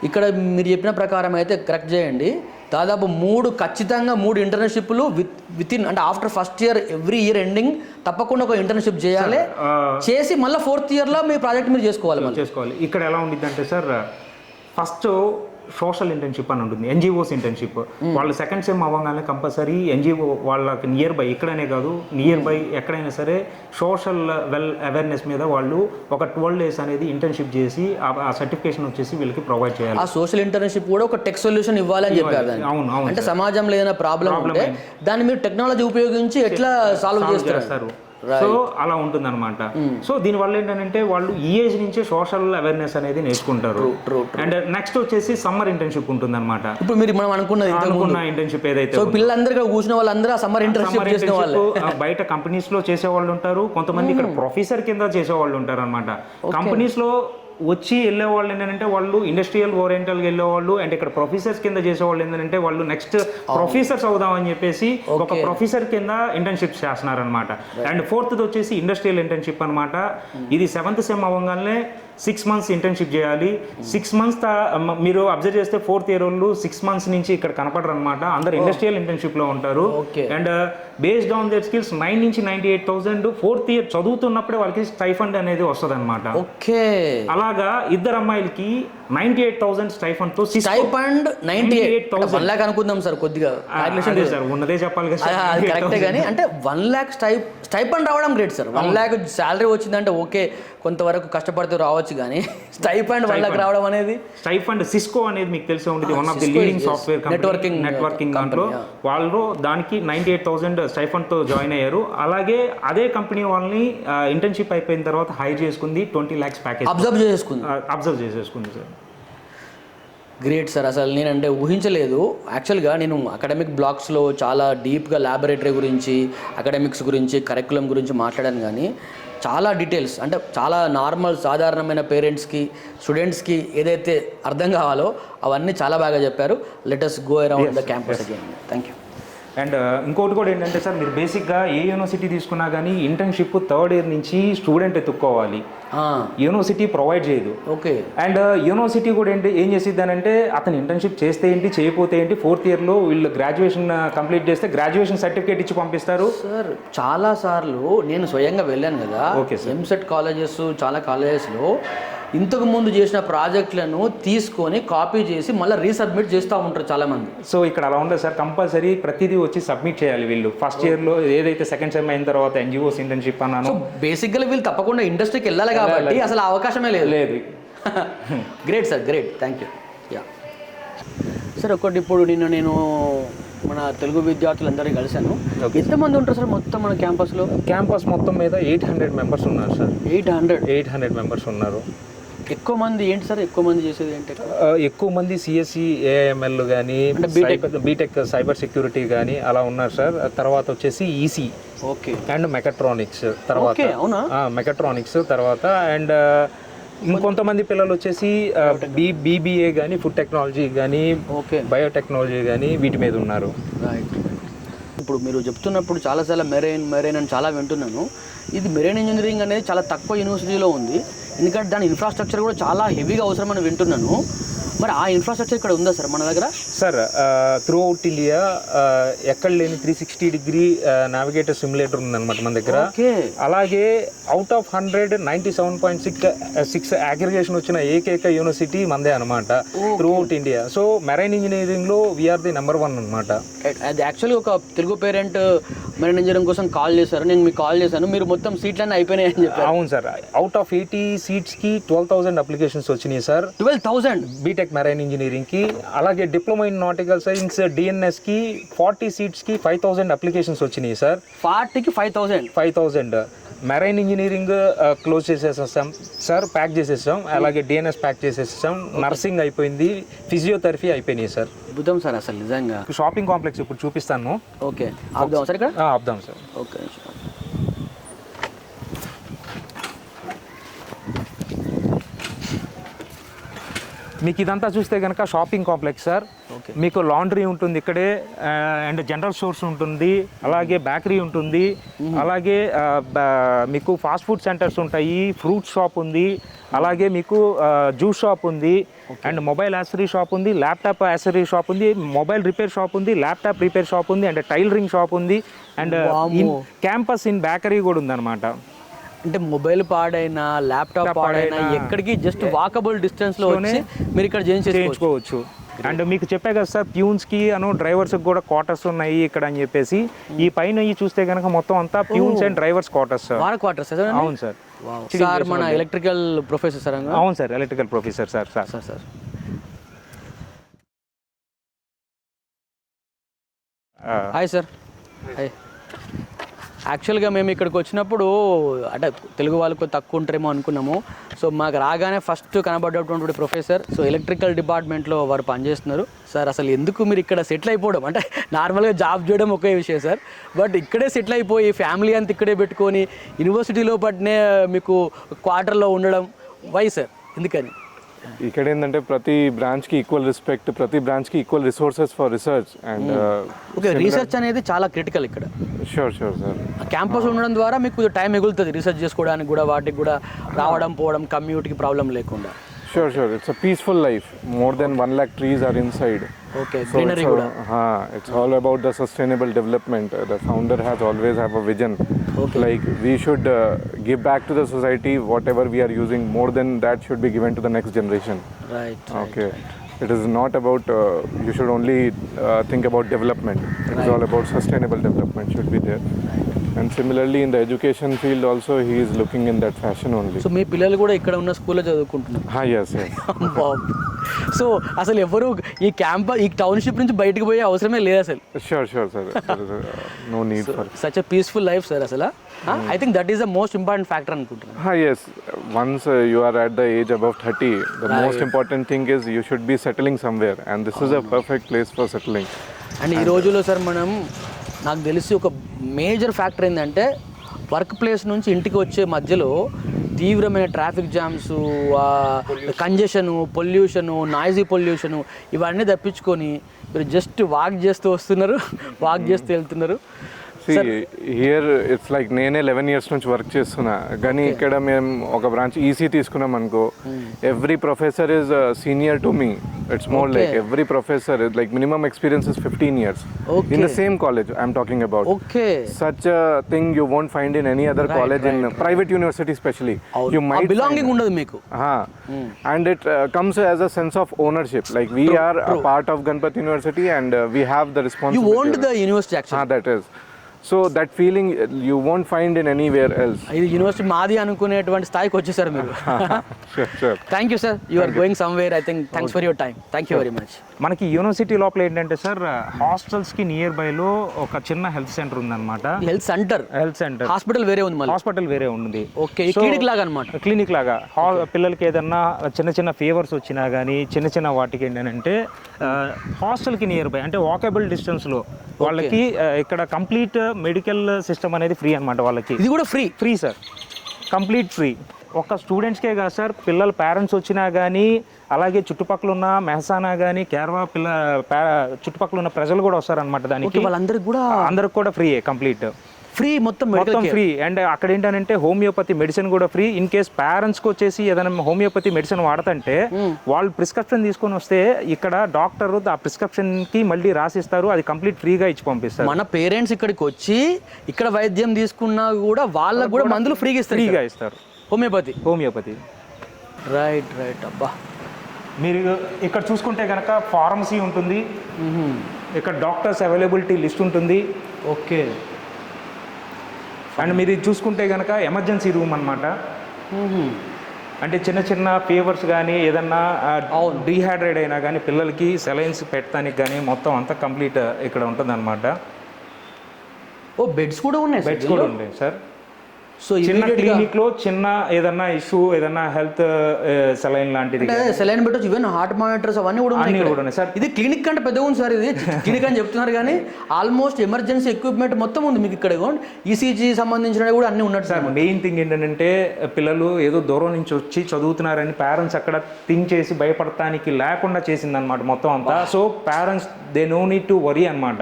ఇక్కడ మీరు చెప్పిన ప్రకారం అయితే కరెక్ట్ చేయండి, దాదాపు 3 ఖచ్చితంగా 3 ఇంటర్న్షిప్లు విత్ ఇన్ అంటే after first year every year ending తప్పకుండా ఒక ఇంటర్న్షిప్ చేయాలి. చేసి మళ్ళీ 4th ఇయర్లో మీ ప్రాజెక్ట్ మీరు చేసుకోవాలి. ఇక్కడ ఎలా ఉండిద్ది అంటే సార్, ఫస్ట్ సోషల్ ఇంటర్న్షిప్ అని ఉంటుంది, ఎన్జిఓస్ ఇంటర్న్షిప్. వాళ్ళు సెకండ్ సెమ్ అవ్వగానే కంపల్సరీ ఎన్జిఓ వాళ్ళకి నియర్ బై, ఇక్కడనే కాదు నియర్ బై ఎక్కడైనా సరే సోషల్ వెల్ అవేర్నెస్ మీద వాళ్ళు ఒక 12 days అనేది ఇంటర్న్షిప్ చేసి ఆ సర్టిఫికేషన్ వచ్చేసి వీళ్ళకి ప్రొవైడ్ చేయాలి. ఆ సోషల్ ఇంటర్న్షిప్ కూడా ఒక టెక్ సొల్యూషన్ ఇవ్వాలని చెప్పారు. అవును, అంటే సమాజంలో ఏదైనా ప్రాబ్లం ఉంటే దాన్ని మీరు టెక్నాలజీ ఉపయోగించి ఎట్లా సాల్వ్ చేస్తారు. సో అలా ఉంటుంది అనమాట. సో దీనివల్ల ఏంటంటే వాళ్ళు ఈ ఏజ్ నుంచే సోషల్ అవేర్నెస్ అనేది నేర్చుకుంటారు. అండ్ నెక్స్ట్ వచ్చేసి సమ్మర్ ఇంటర్న్షిప్ ఉంటుంది అనమాట. ఇప్పుడు మీరు మనం అనుకున్న ఇంటర్న్షిప్ ఏదైతే పిల్లలందరూ కూర్చున్న వాళ్ళందరూ సమ్మర్ ఇంటర్న్షిప్ చేసిన వాళ్ళు బయట కంపెనీస్ లో చేసే వాళ్ళు ఉంటారు, కొంతమంది ఇక్కడ ప్రొఫెసర్ కింద చేసే వాళ్ళు ఉంటారు అనమాట. కంపెనీస్ లో వచ్చి వెళ్ళే వాళ్ళు ఏంటంటే వాళ్ళు ఇండస్ట్రియల్ ఓరియంటల్గా వెళ్ళేవాళ్ళు, అండ్ ఇక్కడ ప్రొఫెసర్స్ కింద చేసేవాళ్ళు ఏంటంటే వాళ్ళు నెక్స్ట్ ప్రొఫెసర్స్ అవుదామని చెప్పేసి ఒక ప్రొఫెసర్ కింద ఇంటర్న్షిప్ చేస్తున్నారనమాట. అండ్ 4th వచ్చేసి ఇండస్ట్రియల్ ఇంటర్న్షిప్ అనమాట. ఇది 7th సెమ్ అవ్వగానే 6 months ఇంటర్న్షిప్ చేయాలి. 6 months మీరు అబ్జర్వ్ చేస్తే 4th ఇయర్ వాళ్ళు 6 months నుంచి ఇక్కడ కనపడరు అనమాట. అందరు ఇండస్ట్రియల్ ఇంటర్న్షిప్ లో ఉంటారు. And based on their skills 9 నుంచి 98,000 4th ఇయర్ చదువుతున్నప్పుడే వాళ్ళకి స్టైఫండ్ అనేది వస్తుంది అనమాట. అలాగా ఇద్దరు అమ్మాయిలకి 98,000 స్టైఫండ్ తో స్టైఫండ్ 98,000 1 lakh అనుకుందాం సార్. కొద్దిగా సార్ ఉన్నదే చెప్పాలి కదా, కరెక్టే. కానీ అంటే 1 lakh స్టైఫండ్ రావడం గ్రేట్ సార్. 1 lakh శాలరీ వచ్చిందంటే ఓకే, కొంతవరకు కష్టపడితే రావచ్చు, కానీ స్టైఫండ్ 1 lakh రావడం అనేది. స్టైఫండ్ సిస్కో అనేది మీకు తెలిసే ఉంటుంది, one of the leading software networking దాంట్లో వాళ్ళు దానికి 98,000 స్టైఫండ్ తో జాయిన్ అయ్యారు. అలాగే అదే కంపెనీ వాళ్ళని ఇంటర్న్షిప్ అయిపోయిన తర్వాత హైర్ చేసుకుంది, 20 lakhs ప్యాకేజ్ అబ్జర్వ్ చేసేసుకుంది సార్. Great sir. అసలు నేనంటే ఊహించలేదు. యాక్చువల్గా నేను అకాడమిక్ బ్లాగ్స్లో చాలా డీప్గా ల్యాబొరేటరీ గురించి, అకాడమిక్స్ గురించి, కరికులం గురించి మాట్లాడాను, కానీ చాలా డీటెయిల్స్ అంటే చాలా నార్మల్ సాధారణమైన పేరెంట్స్కి, స్టూడెంట్స్కి ఏదైతే అర్థం కావాలో అవన్నీ చాలా బాగా చెప్పారు. Let us go around the campus again. Thank you. And ఇంకోటి కూడా ఏంటంటే సార్, మీరు బేసిక్గా ఏ యూనివర్సిటీ తీసుకున్నా కానీ ఇంటర్న్షిప్ 3rd ఇయర్ నుంచి స్టూడెంట్ ఎత్తుక్కోవాలి, యూనివర్సిటీ ప్రొవైడ్ చేయదు. ఓకే. అండ్ యూనివర్సిటీ కూడా ఏం చేసిద్ది అంటే అతను ఇంటర్న్షిప్ చేస్తే ఏంటి, చేయకపోతే ఏంటి, 4th ఇయర్లో వీళ్ళు గ్రాడ్యుయేషన్ కంప్లీట్ చేస్తే గ్రాడ్యుయేషన్ సర్టిఫికేట్ ఇచ్చి పంపిస్తారు. సార్ చాలా సార్లు నేను స్వయంగా వెళ్ళాను కదా. Okay sir. ఎంసెట్ కాలేజెస్ చాలా కాలేజెస్లో ఇంతకు ముందు చేసిన ప్రాజెక్టులను తీసుకొని కాపీ చేసి మళ్ళీ రీసబ్మిట్ చేస్తూ ఉంటారు చాలామంది. సో ఇక్కడ అలా ఉండదు సార్, కంపల్సరీ ప్రతిదీ వచ్చి సబ్మిట్ చేయాలి వీళ్ళు. ఫస్ట్ ఇయర్లో ఏదైతే సెకండ్ సెమ్ అయిన తర్వాత ఎన్జిఓస్ ఇంటర్న్షిప్ అన్నాను, బేసిక్గా వీళ్ళు తప్పకుండా ఇండస్ట్రీకి వెళ్ళాలి కాబట్టి అసలు అవకాశమే లేదు. Great sir, great. Thank you. Yeah sir, ఒకటి ఇప్పుడు నేను మన తెలుగు విద్యార్థులందరినీ కలిశాను. ఎంతమంది ఉంటారు సార్ మొత్తం మన క్యాంపస్లో? క్యాంపస్ మొత్తం మీద 800 members ఉన్నారు సార్. 800 members ఉన్నారు. ఎక్కువ మంది ఏంటి సార్, ఎక్కువ మంది చేసేది ఏంటి? ఎక్కువ మంది సిఎస్సి, ఏఎంఎల్ కానీ బీటెక్ సైబర్ సెక్యూరిటీ కానీ అలా ఉన్నారు సార్. తర్వాత వచ్చేసి ఈసీ, ఓకే, అండ్ మెకాట్రానిక్స్ తర్వాత, మెకాట్రానిక్స్ తర్వాత, అండ్ ఇంకొంతమంది పిల్లలు వచ్చేసి బీబీఏ కానీ, ఫుడ్ టెక్నాలజీ కానీ, బయోటెక్నాలజీ కానీ వీటి మీద ఉన్నారు. ఇప్పుడు మీరు చెప్తున్నప్పుడు చాలా మెరైన్ అని చాలా వింటున్నాను. ఇది మెరైన్ ఇంజనీరింగ్ అనేది చాలా తక్కువ యూనివర్సిటీలో ఉంది, ఎందుకంటే దాని ఇన్ఫ్రాస్ట్రక్చర్ కూడా చాలా హెవీగా అవసరమని వింటున్నాను. మరి ఆ ఇన్ఫ్రాస్ట్రక్చర్ ఇక్కడ ఉందా సార్ మన దగ్గర? సార్ త్రూ అవుట్ ఇండియా ఎక్కడ లేని 360-degree నావిగేటర్ సిమ్యులేటర్ ఉందన్నమాట మన దగ్గర. అలాగే అవుట్ ఆఫ్ 100 97.6 అగ్రిగేషన్ వచ్చిన ఏకైక యూనివర్సిటీ మందే అనమాట through out India. So marine ఇంజనీరింగ్లో వీఆర్ ది నెంబర్ 1 అనమాట. అది యాక్చువల్లీ ఒక తెలుగు పేరెంట్ మెరైన్ ఇంజనీరింగ్ కోసం కాల్ చేశారు, నేను మీకు కాల్ చేశాను, మీరు మొత్తం సీట్లన్నీ అయిపోయినాయి అని చెప్పారు. అవును సార్, అవుట్ ఆఫ్ 80 seatsకి 12,000 అప్లికేషన్స్ వచ్చినాయి సార్. 12,000 బీటెక్ మెరైన్ ఇంజనీరింగ్కి. అలాగే డిప్లొమా ఇన్ నాటికల్ సైన్స్ డిఎన్ఎస్కి 40 seatsకి 5,000 అప్లికేషన్స్ వచ్చినాయి సార్. 40కి 5,000 మెరైన్ ఇంజనీరింగ్ క్లోజ్ చేసేసాం సార్, ప్యాక్ చేసేసాం. అలాగే డిఎన్ఎస్ ప్యాక్ చేసేసాం, నర్సింగ్ అయిపోయింది, ఫిజియోథెరపీ అయిపోయినాయి సార్. అద్భుతం సార్, అసలు నిజంగా. షాపింగ్ కాంప్లెక్స్ ఇప్పుడు చూపిస్తాను. ఓకే, ఆపుదాం సార్ ఇక్కడ? ఆపుదాం సార్. ఓకే. మీకు ఇదంతా చూస్తే కనుక షాపింగ్ కాంప్లెక్స్ సార్. Okay. మీకు లాండ్రీ ఉంటుంది ఇక్కడే, అండ్ జనరల్ స్టోర్స్ ఉంటుంది, అలాగే బేకరీ ఉంటుంది, అలాగే మీకు ఫాస్ట్ ఫుడ్ సెంటర్స్ ఉంటాయి, ఫ్రూట్ షాప్ ఉంది, అలాగే మీకు జ్యూస్ షాప్ ఉంది, అండ్ మొబైల్ యాక్సరీ షాప్ ఉంది, ల్యాప్టాప్ యాక్సరీ షాప్ ఉంది, మొబైల్ రిపేర్ షాప్ ఉంది, ల్యాప్టాప్ రిపేర్ షాప్ ఉంది, అండ్ టైలరింగ్ షాప్ ఉంది, అండ్ క్యాంపస్ ఇన్ బేకరీ కూడా ఉందన్నమాట. అంటే మొబైల్ పాడైనా ల్యాప్టాప్ పాడైనా ఎక్కడికి జస్ట్ వాకబుల్ డిస్టెన్స్ లో వచ్చి మీరు ఇక్కడ చేయించుకోవచ్చు. అండ్ మీకు చెప్పే కదా సార్, ప్యూన్స్కి డ్రైవర్స్కి కూడా క్వార్టర్స్ ఉన్నాయి ఇక్కడ అని చెప్పేసి. ఈ పైన చూస్తే కనుక మొత్తం అంతా peons and drivers quarters. Quarters అవును సార్. సార్ మన ఎలక్ట్రికల్ ప్రొఫెసర్ సార్. అవును sir, electrical professor sir. Hi sir. Hi. యాక్చువల్గా మేము ఇక్కడికి వచ్చినప్పుడు అంటే తెలుగు వాళ్ళకు తక్కువ ఉంటారేమో అనుకున్నాము. సో మాకు రాగానే ఫస్ట్ కనబడ్డటువంటి ప్రొఫెసర్, సో ఎలక్ట్రికల్ డిపార్ట్మెంట్లో వారు పనిచేస్తున్నారు. సార్ అసలు ఎందుకు మీరు ఇక్కడ సెటిల్ అయిపోవడం, అంటే నార్మల్గా జాబ్ చేయడం ఒకే విషయం సార్, బట్ ఇక్కడే సెటిల్ అయిపోయి ఫ్యామిలీ అంతా ఇక్కడే పెట్టుకొని యూనివర్సిటీలో పట్టినే మీకు క్వార్టర్లో ఉండడం, వై సార్, ఎందుకని? ఇక్కడ ఏంటంటే ప్రతి బ్రాంచ్కి ఈక్వల్ రెస్పెక్ట్, ప్రతి బ్రాంచ్కి equal resources for research and okay. Research అనేది చాలా క్రిటికల్ ఇక్కడ. Sure sir. క్యాంపస్ ఉండడం ద్వారా మీకు టైం మిగులుతుంది రీసెర్చ్ చేసుకోవడానికి కూడా, వాటికి కూడా రావడం పోవడం, కమ్యూట్కి ప్రాబ్లం లేకుండా. Sure. It's a peaceful life. More than 1 lakh trees are inside. Okay, greenery kuda. It's all about the sustainable development. The founder has always have a vision. Okay. Like we should give back to the society whatever we are using. More than that should be given to the next generation. Right. Okay. It is not about you should only think about development. It is all about sustainable development should be there. And similarly in the education field also he is looking in that fashion only. So మీ పిల్లలు కూడా ఇక్కడ ఉన్న స్కూల్లో చదువుకుంటున్నారు? Yes. So అసలు ఎవరు ఈ township నుంచి బయటకు పోయే అవసరమే లేదు అసలు. Sure sir. There is no need for such a peaceful life sir అసలు. I think that is the most important factor అనుకుంటున్నాను. Yes. Once you are at the age above 30, the most important thing is you should be settling somewhere, and this is a perfect place for settling. And ఈ రోజుల్లో sir మనం, నాకు తెలిసి ఒక major factor ఏంటంటే work place నుంచి ఇంటికి వచ్చే మధ్యలో తీవ్రమైన traffic jams, congestion, pollution, noise pollution, ఇవన్నీ తప్పించుకొని మీరు జస్ట్ వాక్ చేస్తూ వస్తున్నారు, వాక్ చేస్తూ వెళ్తున్నారు. See, here it's like నేను 11 years నుంచి వర్క్ చేస్తున్నా, కానీ ఇక్కడ మేము ఒక బ్రాంచ్ ఈసీ తీసుకున్నాం అనుకో, every professor is senior to me. It's more like every professor is like minimum experience is 15 years in the same college I'm talking about. Such a thing you won't find in any other college in private university especially. You might belonging undadu meeku. And it comes as a sense of ownership, like we are a part of Ganpati University and we have the responsibility. You owned the university actually. That is. So that feeling you won't find in anywhere else. ఇది university మాది అనుకునేటువంటి స్థాయికి వచ్చేసారు మీరు. Sure. Thank you sir. You are going somewhere. I think thanks for your time. Thank you very much. మనకి university లోపల ఏంటంటే sir, హాస్టల్స్కి నియర్ బైలో ఒక చిన్న హెల్త్ సెంటర్ ఉందన్నమాట. హెల్త్ సెంటర్ హాస్పిటల్ వేరే ఉంది, హాస్పిటల్ వేరే ఉంది. ఓకే, క్లినిక్ లాగా అనమాట. క్లినిక్ లాగా పిల్లలకి ఏదన్నా చిన్న ఫీవర్స్ వచ్చినా కానీ చిన్న వాటికి ఏంటంటే హాస్టల్కి నియర్ బై, అంటే వాకబుల్ డిస్టెన్స్లో వాళ్ళకి ఇక్కడ కంప్లీట్ మెడికల్ సిస్టమ్ అనేది ఫ్రీ అనమాట వాళ్ళకి. ఇది కూడా ఫ్రీ సార్, కంప్లీట్ ఫ్రీ. ఒక్క స్టూడెంట్స్కే కాదు సార్, పిల్లల పేరెంట్స్ వచ్చినా కానీ, అలాగే చుట్టుపక్కల ఉన్న మెహసానా కానీ కేరళ చుట్టుపక్కల ఉన్న ప్రజలు కూడా వస్తారనమాట. దానికి అందరికి కూడా ఫ్రీ, కంప్లీట్ మొత్తం ఫ్రీ. అండ్ అక్కడ ఏంటంటే హోమియోపతి మెడిసిన్ కూడా ఫ్రీ. ఇన్ కేస్ పేరెంట్స్కి వచ్చేసి ఏదైనా హోమియోపతి మెడిసిన్ వాడుతుంటే వాళ్ళు ప్రిస్క్రిప్షన్ తీసుకొని వస్తే ఇక్కడ డాక్టర్ ఆ ప్రిస్క్రిప్షన్కి మళ్ళీ రాసిస్తారు, అది కంప్లీట్ ఫ్రీగా ఇచ్చి పంపిస్తారు. మన పేరెంట్స్ ఇక్కడికి వచ్చి ఇక్కడ వైద్యం తీసుకున్నా కూడా వాళ్ళకు కూడా మందులు ఫ్రీగా ఇస్తారు. Homeopathy right. అబ్బా, మీరు ఇక్కడ చూసుకుంటే కనుక ఫార్మసీ ఉంటుంది, ఇక్కడ డాక్టర్స్ అవైలబిలిటీ లిస్ట్ ఉంటుంది. ఓకే. అండ్ మీరు చూసుకుంటే కనుక ఎమర్జెన్సీ రూమ్ అనమాట. అంటే చిన్న ఫీవర్స్ కానీ ఏదన్నా డీహైడ్రేట్ అయినా కానీ పిల్లలకి సెలైన్స్ పెట్టడానికి కానీ మొత్తం అంతా కంప్లీట్ ఇక్కడ ఉంటుంది అనమాట. బెడ్స్ కూడా ఉన్నాయి సార్. సో చిన్న క్లినిక్లో చిన్న ఏదన్నా ఇష్యూ ఏదన్నా హెల్త్ సెలైన్ లాంటిది సెలైన్ పెట్టచ్చు, ఈవెన్ హార్ట్ మానిటర్స్ అవన్నీ కూడా ఉన్నాయి సార్. ఇది క్లినిక్ అంటే పెద్దగా ఉంది సార్, ఇది క్లినిక్ అని చెప్తున్నారు కానీ ఆల్మోస్ట్ ఎమర్జెన్సీ ఎక్విప్మెంట్ మొత్తం ఉంది మీకు ఇక్కడ. ఈసీజీ సంబంధించినవి కూడా అన్ని ఉన్నట్టు సార్. మెయిన్ థింగ్ ఏంటంటే పిల్లలు ఏదో దూరం నుంచి వచ్చి చదువుతున్నారని పేరెంట్స్ అక్కడ థింక్ చేసి భయపడటానికి లేకుండా చేసిందనమాట మొత్తం అంతా. So parents they know need to worry అనమాట.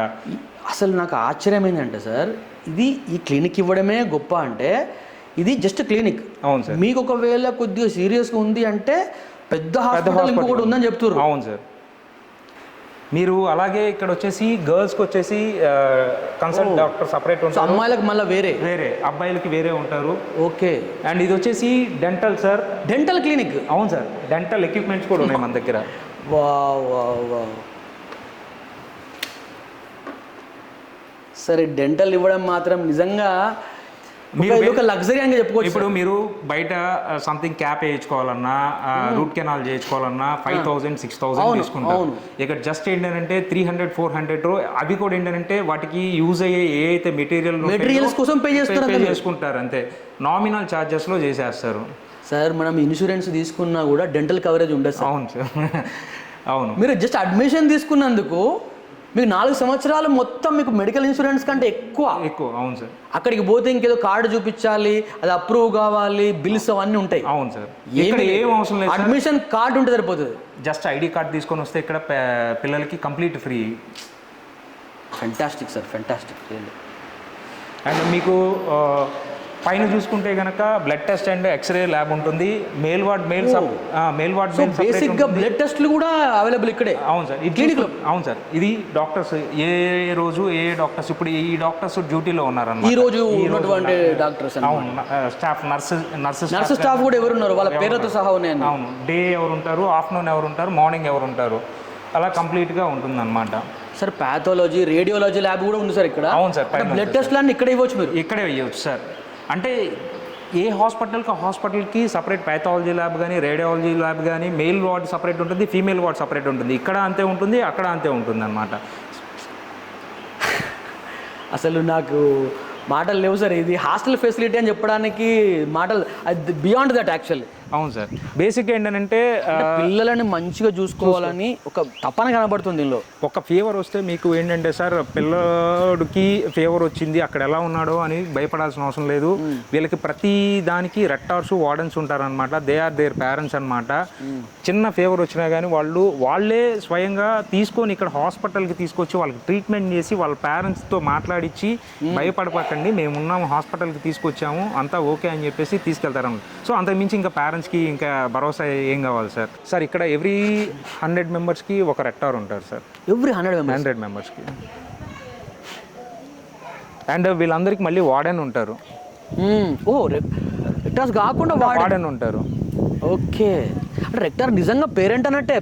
అసలు నాకు ఆశ్చర్యం ఏంటంటే సార్, ఇది ఈ క్లినిక్ ఇవ్వడమే గొప్ప అంటే ఇది జస్ట్ క్లినిక్. అవును సార్. మీకు ఒకవేళ కొద్దిగా సీరియస్గా ఉంది అంటే పెద్ద హాస్పిటల్ ఇంకొకటి ఉందని చెప్తున్నారు. అవును సార్. మీరు అలాగే ఇక్కడ వచ్చేసి గర్ల్స్కి వచ్చేసి కన్సల్ట్ డాక్టర్ సపరేట్ ఉంటారు, అమ్మాయిలకు మళ్ళీ వేరే అబ్బాయిలకి వేరే ఉంటారు. ఓకే. అండ్ ఇది వచ్చేసి డెంటల్ సార్, డెంటల్ క్లినిక్. అవును సార్. డెంటల్ ఎక్విప్మెంట్స్ కూడా ఉన్నాయి మన దగ్గర. సరే, డెంటల్ ఇవ్వడం మాత్రం నిజంగా మీరు ఒక లగ్జరీ అని చెప్పుకోవచ్చు. ఇప్పుడు మీరు బయట సంథింగ్ క్యాప్ వేయించుకోవాలన్నా, రూట్ కెనాల్ చేయించుకోవాలన్నా 5,000 6,000 తీసుకుంటారు. ఇక్కడ జస్ట్ ఏంటంటే 300 400 అవి కూడా ఏంటంటే వాటికి యూజ్ అయ్యే ఏ అయితే మెటీరియల్స్ కోసం పే చేసుకుంటారు అంతే. నామినల్ ఛార్జెస్లో చేసేస్తారు సార్. మనం ఇన్సూరెన్స్ తీసుకున్నా కూడా డెంటల్ కవరేజ్ ఉండదు సార్. అవును సార్. అవును. మీరు జస్ట్ అడ్మిషన్ తీసుకున్నందుకు మీకు 4 సంవత్సరాలు మొత్తం మీకు మెడికల్ ఇన్సూరెన్స్ కంటే ఎక్కువ. అవును సార్. అక్కడికి పోతే ఇంకేదో కార్డు చూపించాలి, అది అప్రూవ్ కావాలి, బిల్స్ అవన్నీ ఉంటాయి. అవును సార్. ఏం అవసరం లేదు, అడ్మిషన్ కార్డు ఉంటే సరిపోతుంది. జస్ట్ ఐడి కార్డు తీసుకొని వస్తే ఇక్కడ పిల్లలకి complete free. Fantastic sir, fantastic. And మీకు పైన చూసుకుంటే కనుక blood test and x-ray lab ఉంటుంది. మేల్ వార్డ్ బేసిక్గా బ్లడ్ టెస్ట్లు కూడా అవైలబుల్ ఇక్కడే. అవును సార్. ఈ క్లినిక్లో. అవును సార్. ఇది డాక్టర్స్ ఏ రోజు ఏ డాక్టర్స్, ఇప్పుడు ఈ డాక్టర్స్ డ్యూటీలో ఉన్నారన్నమాట. ఈ రోజు ఉన్నటువంటి డాక్టర్స్. అవును. స్టాఫ్ నర్సెస్ స్టాఫ్ కూడా ఎవరు ఉన్నారు, వాళ్ళ పేరుతో సహా ఉన్నాయండి. అవును. డే ఎవరు ఉంటారు, ఆఫ్టర్నూన్ ఎవరు ఉంటారు, మార్నింగ్ ఎవరు ఉంటారు, అలా కంప్లీట్గా ఉంటుందన్నమాట. సార్ ప్యాథాలజీ, రేడియాలజీ ల్యాబ్ కూడా ఉంది సార్ ఇక్కడ. అవును సార్. బ్లడ్ టెస్ట్ అన్ని ఇక్కడే ఇవ్వచ్చు, మీరు ఇక్కడే ఇవ్వచ్చు సార్. అంటే ఏ హాస్పిటల్కి సపరేట్ ప్యాథాలజీ ల్యాబ్ కానీ, రేడియాలజీ ల్యాబ్ కానీ, మెయిల్ వార్డ్ సపరేట్ ఉంటుంది, ఫీమేల్ వార్డ్ సపరేట్ ఉంటుంది. ఇక్కడ అంతే ఉంటుంది, అక్కడ అంతే ఉంటుంది అన్నమాట. అసలు నాకు మాటలు లేవు సార్. ఇది హాస్టల్ ఫెసిలిటీ అని చెప్పడానికి మాటలు బియాండ్ దట్ యాక్చువల్లీ. అవును సార్. బేసిక్గా ఏంటంటే పిల్లలని మంచిగా చూసుకోవాలని ఒక తపన కనబడుతుంది దీనిలో. ఒక ఫీవర్ వస్తే మీకు ఏంటంటే సార్, పిల్లడికి ఫీవర్ వచ్చింది అక్కడ ఎలా ఉన్నాడో అని భయపడాల్సిన అవసరం లేదు. వీళ్ళకి ప్రతి దానికి రెక్టార్స్, వార్డెన్స్ ఉంటారనమాట. దే ఆర్ దేర్ పేరెంట్స్ అనమాట. చిన్న ఫీవర్ వచ్చినా కానీ వాళ్ళే స్వయంగా తీసుకొని ఇక్కడ హాస్పిటల్కి తీసుకొచ్చి వాళ్ళకి ట్రీట్మెంట్ చేసి వాళ్ళ పేరెంట్స్తో మాట్లాడించి భయపడపకండి, మేము ఉన్నాము, హాస్పిటల్కి తీసుకొచ్చాము, అంతా ఓకే అని చెప్పేసి తీసుకెళ్తారన్నమాట. సో అంతకుమించి ఇంకా పేరెంట్స్కి ఇంకా భరోసా ఏం కావాలి సార్? సార్ ఇక్కడ ఎవ్రీ 100 మెంబర్స్కి ఒక రెక్టార్ ఉంటారు సార్. ఎవ్రీ 100 మెంబర్స్కి. అండ్ వీళ్ళందరికీ మళ్ళీ వార్డెన్ ఉంటారు. రెక్టార్స్ కాకుండా వార్డెన్ ఉంటారు. ఓకే. అంటే రెక్టార్ నిజంగా పేరెంట్ అన్నట్టే,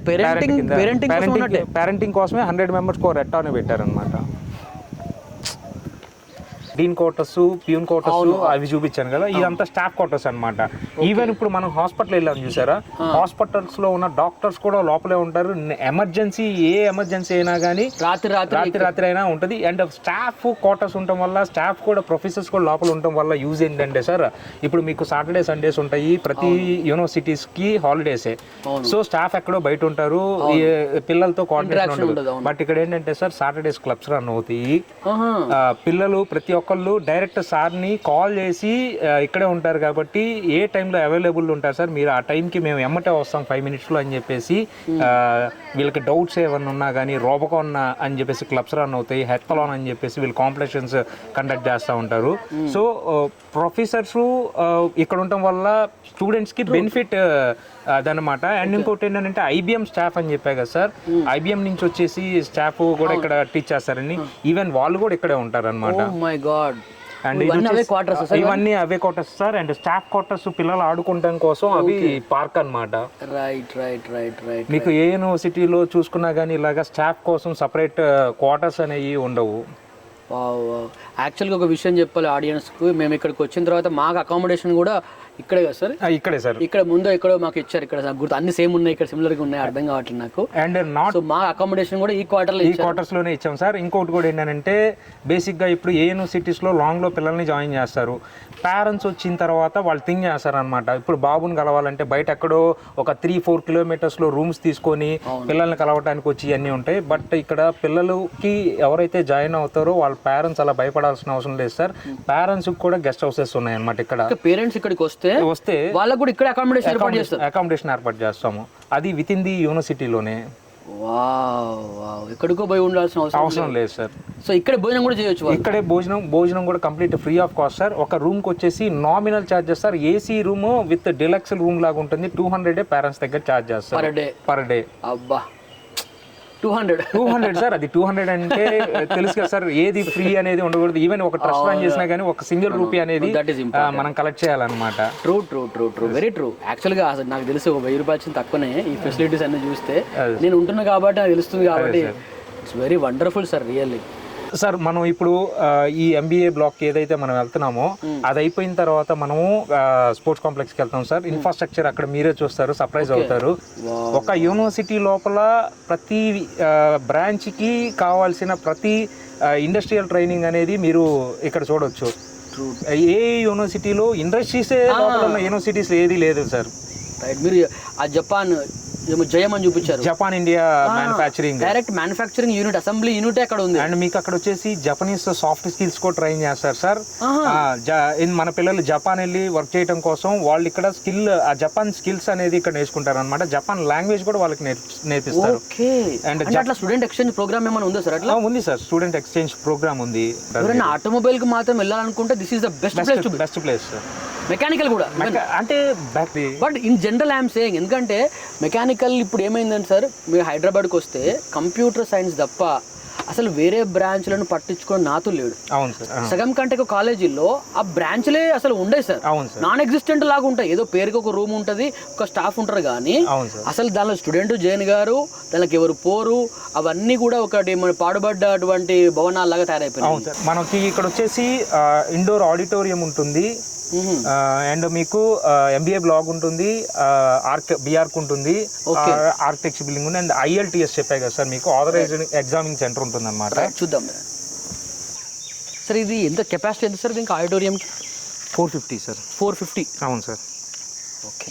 పేరెంటింగ్ కోసమే 100 మెంబర్స్కి ఒక రెక్టార్ని పెట్టారనమాట. డీన్ క్వార్టర్స్, ప్యూన్ క్వార్టర్స్ అవి చూపించాను కదా, ఇదంతా స్టాఫ్ క్వార్టర్స్ అనమాట. ఈవెన్ ఇప్పుడు మనం హాస్పిటల్ వెళ్ళాం చూసారా, హాస్పిటల్స్ లో ఉన్న డాక్టర్స్ కూడా లోపలే ఉంటారు. ఎమర్జెన్సీ అయినా కానీ రాత్రి అయినా ఉంటుంది. అండ్ స్టాఫ్ క్వార్టర్స్ ఉండటం వల్ల, స్టాఫ్ కూడా ప్రొఫెసర్స్ కూడా లోపల ఉండటం వల్ల యూజ్ ఏంటంటే సార్, ఇప్పుడు మీకు సాటర్డే సండేస్ ఉంటాయి, ప్రతి యూనివర్సిటీస్ కి హాలిడేసే. సో స్టాఫ్ ఎక్కడో బయట ఉంటారు, పిల్లలతో కోఆర్డినేషన్ ఉండదు. బట్ ఇక్కడ ఏంటంటే సార్, సాటర్డేస్ క్లబ్స్ రన్ అవుతాయి. పిల్లలు ప్రతి ఒక్కళ్ళు డైరెక్ట్ సార్ని కాల్ చేసి ఇక్కడే ఉంటారు కాబట్టి ఏ టైంలో అవైలబుల్ ఉంటారు సార్, మీరు ఆ టైంకి మేము ఎమ్మటే వస్తాం 5 minutesలో అని చెప్పేసి, వీళ్ళకి డౌట్స్ ఏమన్నా ఉన్నా కానీ, రోబోకాన్ అని చెప్పేసి క్లబ్స్ రన్ అవుతాయి, హెత్లాన్ అని చెప్పేసి వీళ్ళు కాంపిటీషన్స్ కండక్ట్ చేస్తూ ఉంటారు. సో ప్రొఫెసర్స్ ఇక్కడ ఉండటం వల్ల స్టూడెంట్స్కి బెనిఫిట్ అదనమాట. అండ్ ఇంకోటి ఏంటంటే ఐబిఎం స్టాఫ్ అని చెప్పా కదా సార్, ఐబిఎం నుంచి వచ్చేసి స్టాఫ్ కూడా ఇక్కడ టీచ్ చేస్తారని, ఈవెన్ వాళ్ళు కూడా ఇక్కడే ఉంటారనమాట. అండ్ ఇవన్నీ అవే quarters sir. And staff quarters పిల్లలు ఆడుకోవడం కోసం అవి పార్క్ అనమాట. మీకు ఏ యూనివర్సిటీలో చూసుకున్నా కానీ ఇలాగా స్టాఫ్ కోసం సపరేట్ క్వార్టర్స్ అనేవి ఉండవు. యాక్చువల్గా ఒక విషయం చెప్పాలి ఆడియన్స్కి, మేము ఇక్కడికి వచ్చిన తర్వాత మాకు అకామిడేషన్ కూడా ఇక్కడే కదా సార్? ఇక్కడే సార్. ఇక్కడ ముందు ఎక్కడో మాకు ఇచ్చారు, ఇక్కడ నాకు గుర్తు అన్ని సేమ్ ఉన్నాయి, ఇక్కడ సిమిలర్ గా ఉన్నాయి, అర్థం కావట్లేదు నాకు. అండ్ నాట్ సో మా అకామిడేషన్ కూడా ఈ క్వార్టర్లో ఈ క్వార్టర్స్ లోనే ఇచ్చాం సార్. ఇంకోటి కూడా ఏంటంటే బేసిక్ గా ఇప్పుడు ఏ యూనివర్సిటీస్ లో లాంగ్ లో పిల్లల్ని జాయిన్ చేస్తారు, పేరెంట్స్ వచ్చిన తర్వాత వాళ్ళు థింక్ చేస్తారు అనమాట. ఇప్పుడు బాబుని కలవాలంటే బయట ఎక్కడో ఒక 3-4 కిలోమీటర్స్ లో రూమ్స్ తీసుకొని పిల్లల్ని కలవటానికి వచ్చి ఇవన్నీ ఉంటాయి. బట్ ఇక్కడ పిల్లలకి ఎవరైతే జాయిన్ అవుతారో వాళ్ళ పేరెంట్స్ అలా భయపడాల్సిన అవసరం లేదు సార్. పేరెంట్స్ కూడా గెస్ట్ హౌసెస్ ఉన్నాయి అనమాట. ఇక్కడ పేరెంట్స్ ఇక్కడికి వస్తే వాళ్ళకు కూడా ఇక్కడ అకామిడేషన్ ఏర్పాటు చేస్తాము. అది విత్ ఇన్ ది యూనివర్సిటీలోనే. ఎక్కడికో పోయి ఉండాల్సిన అవసరం లేదు సార్. సో ఇక్కడ భోజనం కూడా చేయొచ్చు. ఇక్కడే భోజనం కూడా complete free of cost sir. ఒక రూమ్ కి వచ్చేసి nominal charges sir. AC room with deluxe room లాగా ఉంటుంది. 200 పేరెంట్స్ దగ్గర చార్జ్ చేస్తారు పర్ డే. అబ్బా 200 సార్. అది 200 అంటే తెలుసు కదా సార్, ఏది ఫ్రీ అనేది ఉండకూడదు. ఈవెన్ ఒక ట్రస్ట్ రన్ చేసినా కానీ ఒక సింగిల్ రూపీ అనేది మనం కలెక్ట్ చేయాలన్నమాట. True very true. యాక్చువల్గా అసలు నాకు తెలిసి ఒక 1000 రూపాయలు తక్కువనే ఈ ఫెసిలిటీస్ అన్ని చూస్తే. నేను ఉంటున్నా కాబట్టి నాకు తెలుస్తుంది కాబట్టి it's very wonderful sir really. Sir మనం ఇప్పుడు ఈ MBA బ్లాక్ ఏదైతే మనం వెళ్తున్నామో అది అయిపోయిన తర్వాత మనము స్పోర్ట్స్ కాంప్లెక్స్కి వెళ్తాం సార్. ఇన్ఫ్రాస్ట్రక్చర్ అక్కడ మీరే చూస్తారు, సర్ప్రైజ్ అవుతారు. ఒక యూనివర్సిటీ లోపల ప్రతి బ్రాంచ్కి కావాల్సిన ప్రతి ఇండస్ట్రియల్ ట్రైనింగ్ అనేది మీరు ఇక్కడ చూడవచ్చు. ఏ యూనివర్సిటీలో ఇండస్ట్రీసే లోపల ఉన్న యూనివర్సిటీస్ ఏది లేదు సార్. మీరు ఆ జపాన్ జయం అని చూపించారు, Japan India manufacturing direct manufacturing unit, assembly unit అక్కడ ఉంది. అండ్ మీకు అక్కడ వచ్చేసి జపనీస్ సాఫ్ట్ స్కిల్స్ కూడా ట్రైన్ చేస్తారు సార్. మన పిల్లలు జపాన్ వెళ్ళి వర్క్ చేయడం కోసం వాళ్ళు ఇక్కడ ఆ జపాన్ స్కిల్స్ అనేది ఇక్కడ నేర్చుకుంటారు అనమాట. జపాన్ లాంగ్వేజ్ కూడా వాళ్ళకి నేర్పిస్తారు. అండ్ అట్లా స్టూడెంట్ ఎక్స్చేంజ్ ప్రోగ్రామ్ ఏమైనా ఉందా సార్? అట్లా ఉంది సార్, స్టూడెంట్ ఎక్స్చేంజ్ ప్రోగ్రామ్ ఉంది. ఎవరైనా ఆటోమొబైల్ కి మాత్రం వెళ్ళాలనుకుంటే this is the best place. Mechanical కూడా అంటే but in general I'm saying, ఎందుకంటే మెకానికల్ ఇప్పుడు ఏమైందంటే సార్, మీరు హైదరాబాద్కి వస్తే కంప్యూటర్ సైన్స్ తప్ప అసలు వేరే బ్రాంచ్లను పట్టించుకొని నాతో లేడు. అవును సార్. సగం కంటే ఒక కాలేజీలో ఆ బ్రాంచ్లే అసలు ఉండే సార్, నాన్ ఎగ్జిస్టెంట్ లాగా ఉంటాయి. ఏదో పేరుకి ఒక రూమ్ ఉంటుంది, ఒక స్టాఫ్ ఉంటారు, కానీ అసలు దానిలో స్టూడెంట్ జైన్ గారు దానికి ఎవరు పోరు, అవన్నీ కూడా ఒకటి పాడుబడ్డ అటువంటి భవనాల్లాగా తయారైపోయింది. మనకి ఇక్కడ వచ్చేసి ఇండోర్ ఆడిటోరియం ఉంటుంది. అండ్ మీకు MBA బ్లాక్ ఉంటుంది, BArch ఉంటుంది, ఆర్కిటెక్చర్ బిల్డింగ్ ఉంది, అండ్ ILTS చెప్పాయి కదా సార్ మీకు, ఆథరైజ్డ్ ఎగ్జామింగ్ సెంటర్ ఉంటుంది అనమాట. చూద్దాం సార్. ఇది ఎంత కెపాసిటీ ఎంత సార్ దీనికి ఆడిటోరియంకి? 450 సార్. 450? అవును సార్. ఓకే.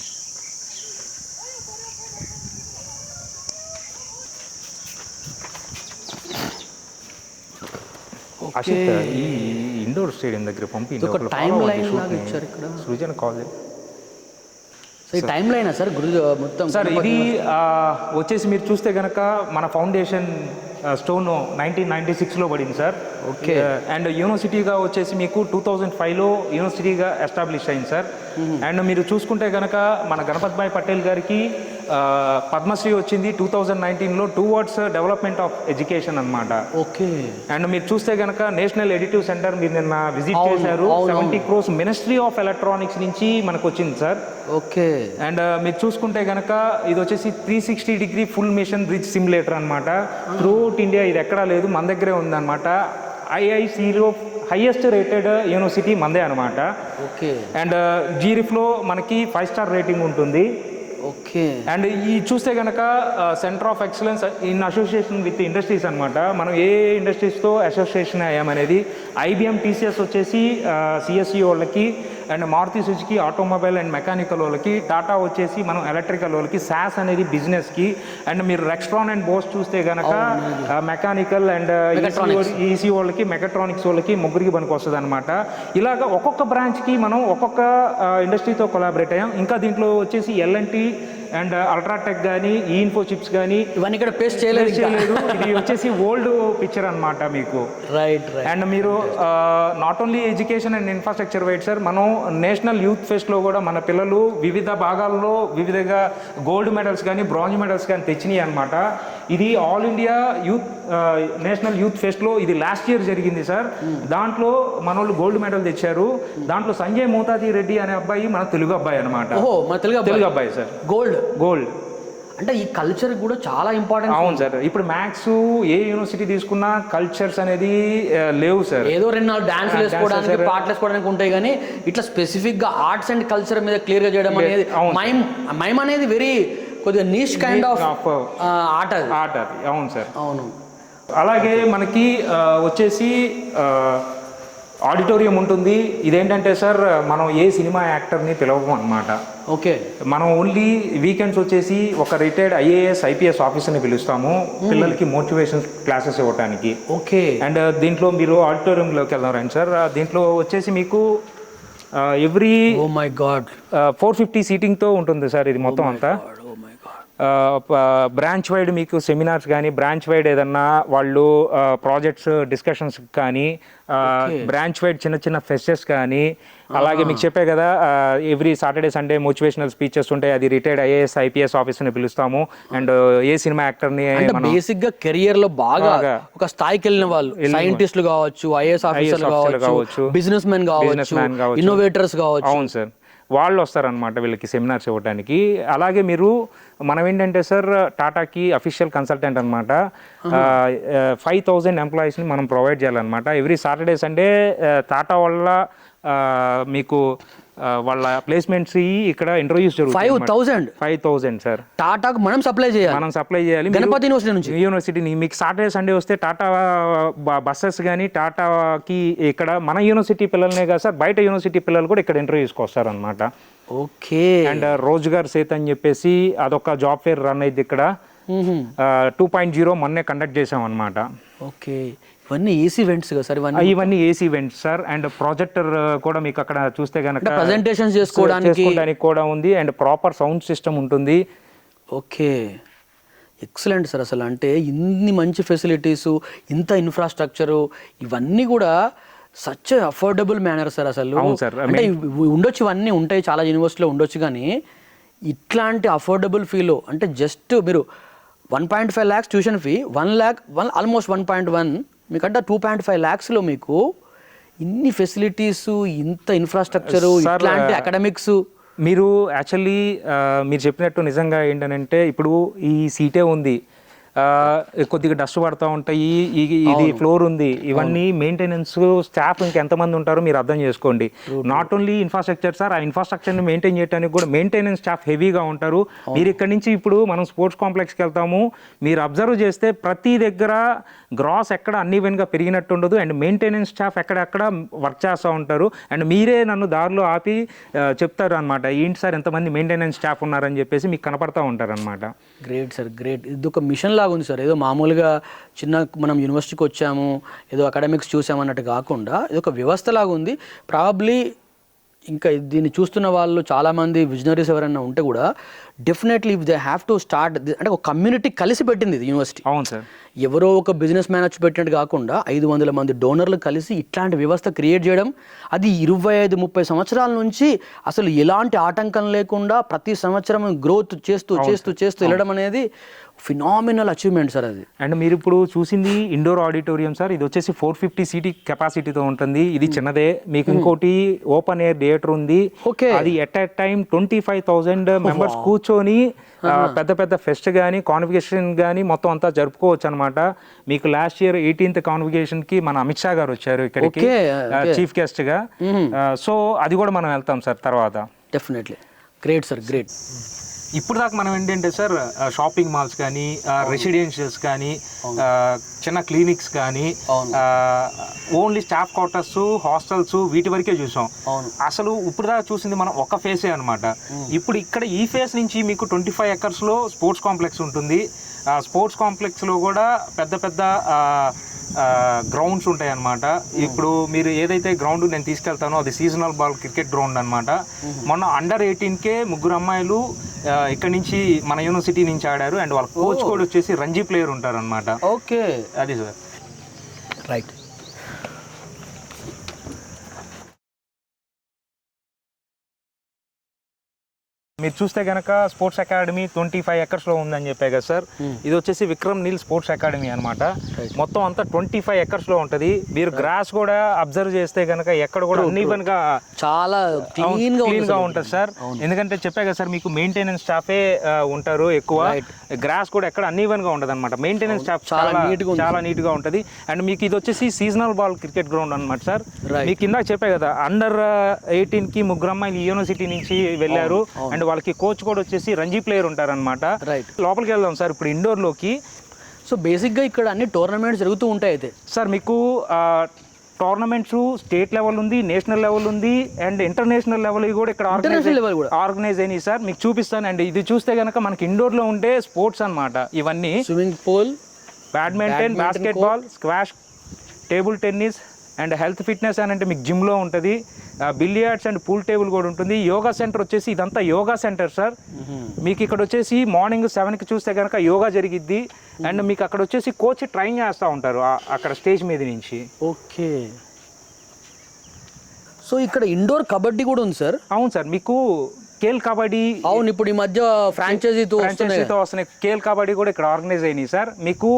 ఈ ఇండోర్ స్టేడియం దగ్గర పంపి టైం లైన్ లాగా ఇచ్చారు ఇక్కడ. సృజన కాలేజ్ ఈ టైం లైనా సార్ మొత్తం సార్? ఇది వచ్చేసి మీరు చూస్తే కనుక మన ఫౌండేషన్ స్టోన్ 1996లో పడింది సార్. ఓకే. అండ్ యూనివర్సిటీగా వచ్చేసి మీకు 2005లో యూనివర్సిటీగా ఎస్టాబ్లిష్ అయింది సార్. అండ్ మీరు చూసుకుంటే కనుక మన గణపత్ భాయ్ పటేల్ గారికి పద్మశ్రీ వచ్చింది 2019లో టువర్డ్స్ డెవలప్మెంట్ ఆఫ్ ఎడ్యుకేషన్ అనమాట. ఓకే. అండ్ మీరు చూస్తే కనుక నేషనల్ ఎడిటివ్ సెంటర్ మీరు నిన్న విజిట్ చేశారు, 70 crores మినిస్ట్రీ ఆఫ్ ఎలక్ట్రానిక్స్ నుంచి మనకు వచ్చింది సార్. ఓకే. అండ్ మీరు చూసుకుంటే కనుక ఇది వచ్చేసి 360 ఫుల్ మిషన్ బ్రిడ్జ్ సిమ్యులేటర్ అనమాట. త్రూఅవుట్ ఇండియా ఇది ఎక్కడా లేదు, మన దగ్గరే ఉందన్నమాట. IICలో హైయెస్ట్ రేటెడ్ యూనివర్సిటీ మందే అనమాట. ఓకే. అండ్ GRIFలో మనకి 5 స్టార్ రేటింగ్ ఉంటుంది. ఓకే. అండ్ ఈ చూస్తే కనుక centre of excellence in association with industries అనమాట. మనం ఏ ఇండస్ట్రీస్తో అసోసియేషన్ అయ్యామనేది, IBM TCS వచ్చేసి CSE వాళ్ళకి, and Maruti Suzuki automobile and mechanical వాళ్ళకి, టాటా వచ్చేసి మనం ఎలక్ట్రికల్ వాళ్ళకి, SAS అనేది బిజినెస్కి, అండ్ మీరు రెక్స్ట్రాన్ అండ్ బోస్ చూస్తే కనుక మెకానికల్ అండ్ EC వాళ్ళకి, మెకాట్రానిక్స్ వాళ్ళకి, ముగ్గురికి పనికి వస్తుంది అనమాట. ఇలాగ ఒక్కొక్క బ్రాంచ్కి మనం ఒక్కొక్క ఇండస్ట్రీతో కొలాబరేట్ అయ్యాం. ఇంకా దీంట్లో వచ్చేసి L&T అండ్ అల్ట్రాటెక్ కానీ, ఇన్ఫో చిప్స్ కానీ ఇవన్నీ ఇక్కడ పేస్ట్ చేయలేదు. ఇది వచ్చేసి ఓల్డ్ పిక్చర్ అనమాట మీకు. రైట్. అండ్ మీరు not only education and infrastructure wide sir, మనం నేషనల్ యూత్ ఫెస్ట్లో కూడా మన పిల్లలు వివిధ భాగాల్లో వివిధగా గోల్డ్ మెడల్స్ కానీ బ్రాంజ్ మెడల్స్ కానీ తెచ్చినాయి అనమాట. ఇది ఆల్ ఇండియా నేషనల్ యూత్ ఫెస్ట్లో ఇది లాస్ట్ ఇయర్ జరిగింది సార్. దాంట్లో మన వాళ్ళు గోల్డ్ మెడల్ తెచ్చారు. దాంట్లో సంజయ్ మోతాది రెడ్డి అనే అబ్బాయి మన తెలుగు అబ్బాయి అనమాట. తెలుగు అబ్బాయి సార్. గోల్డ్. అంటే ఈ కల్చర్ కూడా చాలా ఇంపార్టెంట్. అవును సార్, ఇప్పుడు మ్యాథ్స్ ఏ యూనివర్సిటీ తీసుకున్నా కల్చర్స్ అనేది లేవు సార్. ఏదో 2-4 డాన్సులు వేసుకోవడానికి, పాటలు వేసుకోవడానికి ఉంటాయి, కానీ ఇట్లా స్పెసిఫిక్గా ఆర్ట్స్ అండ్ కల్చర్ మీద క్లియర్గా చేయడం అనేది, మైమ్ అనేది వెరీ కొద్దిగా నీష్ కైండ్ ఆఫ్ ఆర్ట్ అది. అవును సార్, అవును. అలాగే మనకి వచ్చేసి ఆడిటోరియం ఉంటుంది. ఇదేంటంటే సార్, మనం ఏ సినిమా యాక్టర్ని పిలవము అనమాట. ఓకే. మనం ఓన్లీ వీకెండ్స్ వచ్చేసి ఒక రిటైర్డ్ ఐఏఎస్ ఐపీఎస్ ఆఫీసర్ని పిలుస్తాము పిల్లలకి మోటివేషన్ క్లాసెస్ ఇవ్వడానికి. ఓకే. అండ్ దీంట్లో మీరు ఆడిటోరియంలోకి వెళ్దాం రండి సార్. దీంట్లో వచ్చేసి మీకు ఎవ్రీ 450 సీటింగ్తో ఉంటుంది సార్ ఇది మొత్తం అంతా. బ్రాంచ్ వైడ్ మీకు సెమినార్స్ కానీ, బ్రాంచ్ వైడ్ ఏదన్నా వాళ్ళు ప్రాజెక్ట్స్ డిస్కషన్స్ కానీ, బ్రాంచ్ వైడ్ చిన్న చిన్న ఫెస్టెస్ కానీ, అలాగే మీకు చెప్పే కదా every Saturday Sunday motivational speeches ఉంటాయి. అది రిటైర్డ్ ఐఏఎస్ ఐపీఎస్ ఆఫీసర్ని పిలుస్తాము. అండ్ ఏ సినిమా యాక్టర్ని, బేసిక్ గా కెరియర్ లో బాగా ఒక స్థాయికి వెళ్ళిన వాళ్ళు, సైంటిస్టులు కావచ్చు, ఐఏఎస్ ఆఫీసర్లు కావచ్చు, బిజినెస్ మెన్ కావచ్చు, ఇన్నోవేటర్స్ కావచ్చు. అవును సార్, వాళ్ళు వస్తారనమాట వీళ్ళకి సెమినార్స్ ఇవ్వడానికి. అలాగే మనం ఏంటంటే సార్, టాటాకి అఫీషియల్ కన్సల్టెంట్ అనమాట. 5,000 ఎంప్లాయీస్ని మనం ప్రొవైడ్ చేయాలన్నమాట. ఎవ్రీ సాటర్డే సండే టాటా వల్ల మీకు వాళ్ళ ప్లేస్మెంట్స్ ఇక్కడ ఇంటర్వ్యూస్ జరుగుతాయి. 5,000 సార్ టాటాకు మనం సప్లై చేయాలి. గణపతి యూనివర్సిటీ మీకు సాటర్డే సండే వస్తే టాటా బస్సెస్ కానీ, టాటాకి ఇక్కడ మన యూనివర్సిటీ పిల్లలనే కాదు సార్, బయట యూనివర్సిటీ పిల్లలు కూడా ఇక్కడ ఇంటర్వ్యూస్కి వస్తారనమాట. ఓకే. అండ్ రోజ్గార్ సేత్ అని చెప్పేసి అదొక జాబ్ ఫేర్ రన్ అయింది ఇక్కడ. 2.0 మొన్నే కండక్ట్ చేసాం అనమాట. ఓకే. ఇవన్నీ ఏసీ ఈవెంట్స్ కదా సార్? ఇవన్నీ AC events sir. And projector కూడా మీకు అక్కడ చూస్తే కనుక ప్రెజెంటేషన్ చేసుకోవడానికి కూడా ఉంది. అండ్ ప్రాపర్ సౌండ్ సిస్టమ్ ఉంటుంది. Okay, excellent sir. అసలు అంటే ఇన్ని మంచి ఫెసిలిటీస్, ఇంత ఇన్ఫ్రాస్ట్రక్చరు, ఇవన్నీ కూడా సచ్ అఫోర్డబుల్ మేనర్ సార్. అసలు అంటే ఉండొచ్చు, ఇవన్నీ ఉంటాయి చాలా యూనివర్సిటీలో ఉండొచ్చు, కానీ ఇట్లాంటి అఫోర్డబుల్ ఫీలో అంటే జస్ట్ మీరు 1.5 lakhs tuition fee, 1 lakh almost 1.1, మీకంటే 2.5 lakhsలో మీకు ఇన్ని ఫెసిలిటీస్, ఇంత ఇన్ఫ్రాస్ట్రక్చరు, ఇట్లాంటి అకాడమిక్స్. మీరు యాక్చువల్లీ మీరు చెప్పినట్టు నిజంగా ఏంటంటే, ఇప్పుడు ఈ సీటే ఉంది, కొద్దిగా డస్ట్ పడుతూ ఉంటాయి, ఇది ఫ్లోర్ ఉంది, ఇవన్నీ మెయింటెనెన్స్ స్టాఫ్ ఇంకెంతమంది ఉంటారో మీరు అర్థం చేసుకోండి. నాట్ ఓన్లీ ఇన్ఫ్రాస్ట్రక్చర్ సార్, ఆ ఇన్ఫ్రాస్ట్రక్చర్ని మెయింటైన్ చేయడానికి కూడా మెయింటెనెన్స్ స్టాఫ్ హెవీగా ఉంటారు. మీరు ఇక్కడ నుంచి ఇప్పుడు మనం స్పోర్ట్స్ కాంప్లెక్స్కి వెళ్తాము, మీరు అబ్జర్వ్ చేస్తే ప్రతి దగ్గర గ్రాస్ ఎక్కడ అన్ఈవెన్గా పెరిగినట్టు ఉండదు. అండ్ మెయింటెనెన్స్ స్టాఫ్ ఎక్కడెక్కడ వర్క్ చేస్తూ ఉంటారు. అండ్ మీరే నన్ను దారిలో ఆపి చెప్తారు అనమాట, ఏంటి సార్ ఎంతమంది మెయింటెనెన్స్ స్టాఫ్ ఉన్నారని చెప్పేసి మీకు కనపడతా ఉంటారు అనమాట. Great sir, great. ఇది ఒక మిషన్ లాగా ఉంది సార్. ఏదో మామూలుగా మనం యూనివర్సిటీకి వచ్చాము, ఏదో అకాడమిక్స్ చూసామన్నట్టు కాకుండా ఇది ఒక వ్యవస్థ లాగా ఉంది. ప్రాబబ్లీ ఇంకా దీన్ని చూస్తున్న వాళ్ళు చాలామంది విజనరీస్ ఎవరైనా ఉంటే కూడా definitely they have to start. అంటే ఒక కమ్యూనిటీ కలిసి పెట్టింది ఇది యూనివర్సిటీ. అవును సార్. ఎవరో ఒక బిజినెస్ మ్యాన్ వచ్చి పెట్టినట్టు కాకుండా 500 మంది డోనర్లు కలిసి ఇట్లాంటి వ్యవస్థ క్రియేట్ చేయడం, అది 25-30 సంవత్సరాల నుంచి అసలు ఎలాంటి ఆటంకం లేకుండా ప్రతి సంవత్సరం గ్రోత్ చేస్తూ వెళ్ళడం అనేది ఫినామినల్ అచీవ్మెంట్ సార్ అది. అండ్ మీరు ఇప్పుడు చూసింది ఇండోర్ ఆడిటోరియం సార్. ఇది వచ్చేసి 450 సీటీ కెపాసిటీతో ఉంటుంది. ఇది చిన్నదే. మీకు ఇంకోటి ఓపెన్ ఎయిర్ థియేటర్ ఉంది. అది ఎట్ ఎ టైం 25,000 మెంబర్స్ కూర్చొని పెద్ద పెద్ద ఫెస్ట్ కానీ, కాన్వికేషన్ కానీ మొత్తం అంతా జరుపుకోవచ్చు అనమాట. మీకు లాస్ట్ ఇయర్ 18th కాన్వికేషన్కి మన అమిత్ షా గారు వచ్చారు ఇక్కడికి చీఫ్ గెస్ట్గా. సో అది కూడా మనం వెళ్తాం సార్ తర్వాత. డెఫినెట్లీ. Great sir, great. ఇప్పుడు దాకా మనం ఏంటంటే సార్, షాపింగ్ మాల్స్ కానీ, రెసిడెన్షియల్స్ కానీ, చిన్న క్లినిక్స్ కానీ, ఓన్లీ స్టాఫ్ క్వార్టర్స్, హాస్టల్స్, వీటి వరకే చూసాం. అసలు ఇప్పుడు దాకా చూసింది మనం ఒక ఫేసే అనమాట. ఇప్పుడు ఇక్కడ ఈ ఫేస్ నుంచి మీకు 25 acresలో స్పోర్ట్స్ కాంప్లెక్స్ ఉంటుంది. స్పోర్ట్స్ కాంప్లెక్స్లో కూడా పెద్ద పెద్ద గ్రౌండ్స్ ఉంటాయి అన్నమాట. ఇప్పుడు మీరు ఏదైతే గ్రౌండ్ నేను తీసుకెళ్తానో అది సీజనల్ బాల్ క్రికెట్ గ్రౌండ్ అనమాట. మొన్న అండర్ 18కే 3 అమ్మాయిలు ఇక్కడ నుంచి మన యూనివర్సిటీ నుంచి ఆడారు. అండ్ వాళ్ళ కోచ్ కూడా వచ్చేసి రంజీ ప్లేయర్ ఉంటారనమాట. ఓకే, అది సార్. రైట్. మీరు చూస్తే కనుక స్పోర్ట్స్ అకాడమీ 25 ఎకర్స్లో ఉందని చెప్పే కదా సార్. ఇది వచ్చేసి విక్రమ్ నీల్ స్పోర్ట్స్ అకాడమీ అనమాట. మొత్తం అంతా 25 ఎకర్స్లో ఉంటుంది. మీరు గ్రాస్ కూడా అబ్జర్వ్ చేస్తే కనుక ఎక్కడ కూడా అన్ఈవెన్ గా చాలా క్లీన్ గా ఉంటుంది సార్. ఎందుకంటే చెప్పే కదా సార్ మీకు మెయింటెనెన్స్ స్టాఫే ఉంటారు ఎక్కువ. గ్రాస్ కూడా ఎక్కడ అన్ఈవెన్ గా ఉండదు అనమాట. మెయింటెనెన్స్ స్టాఫ్ చాలా నీట్ గా ఉంటుంది. అండ్ మీకు ఇది వచ్చేసి సీజనల్ బాల్ క్రికెట్ గ్రౌండ్ అనమాట సార్. మీకు కింద చెప్పే కదా అండర్ 18 కి ముగ్గురు అమ్మాయిలు యూనివర్సిటీ నుంచి వెళ్ళారు. అండ్ వాళ్ళకి కోచ్ కూడా వచ్చేసి రంజీ ప్లేయర్ ఉంటారనమాట. లోపలికి వెళ్దాం సార్ ఇప్పుడు ఇండోర్ లోకి. సో బేసిక్గా ఇక్కడ అన్ని టోర్నమెంట్స్ జరుగుతూ ఉంటాయి అయితే సార్. మీకు టోర్నమెంట్స్ స్టేట్ లెవెల్ ఉంది, నేషనల్ లెవెల్ ఉంది, అండ్ ఇంటర్నేషనల్ లెవెల్ కూడా ఇక్కడ ఆర్గనైజ్ అయినాయి సార్. మీకు చూపిస్తాను. అండ్ ఇది చూస్తే కనుక మనకి ఇండోర్ లో ఉండే స్పోర్ట్స్ అనమాట ఇవన్నీ. Swimming pool, badminton, basketball, squash, table tennis and health fitness అని అంటే మీకు జిమ్లో ఉంటుంది. బిలియర్డ్స్ అండ్ పూల్ టేబుల్ కూడా ఉంటుంది. యోగా సెంటర్ వచ్చేసి ఇదంతా యోగా సెంటర్ సార్. మీకు ఇక్కడ వచ్చేసి మార్నింగ్ 7కి చూస్తే కనుక యోగా జరిగిద్ది. అండ్ మీకు అక్కడ వచ్చేసి కోచ్ ట్రైన్ చేస్తూ ఉంటారు అక్కడ స్టేజ్ మీద నుంచి. ఓకే. సో ఇక్కడ ఇండోర్ కబడ్డీ కూడా ఉంది సార్? అవును సార్. మీకు కేల్ కబడ్డీ, అవును ఇప్పుడు ఈ మధ్య ఫ్రాంచైజీతో వస్తున్నాయి. కేల్ కబడ్డీ కూడా ఇక్కడ ఆర్గనైజ్ అయినాయి సార్. మీకు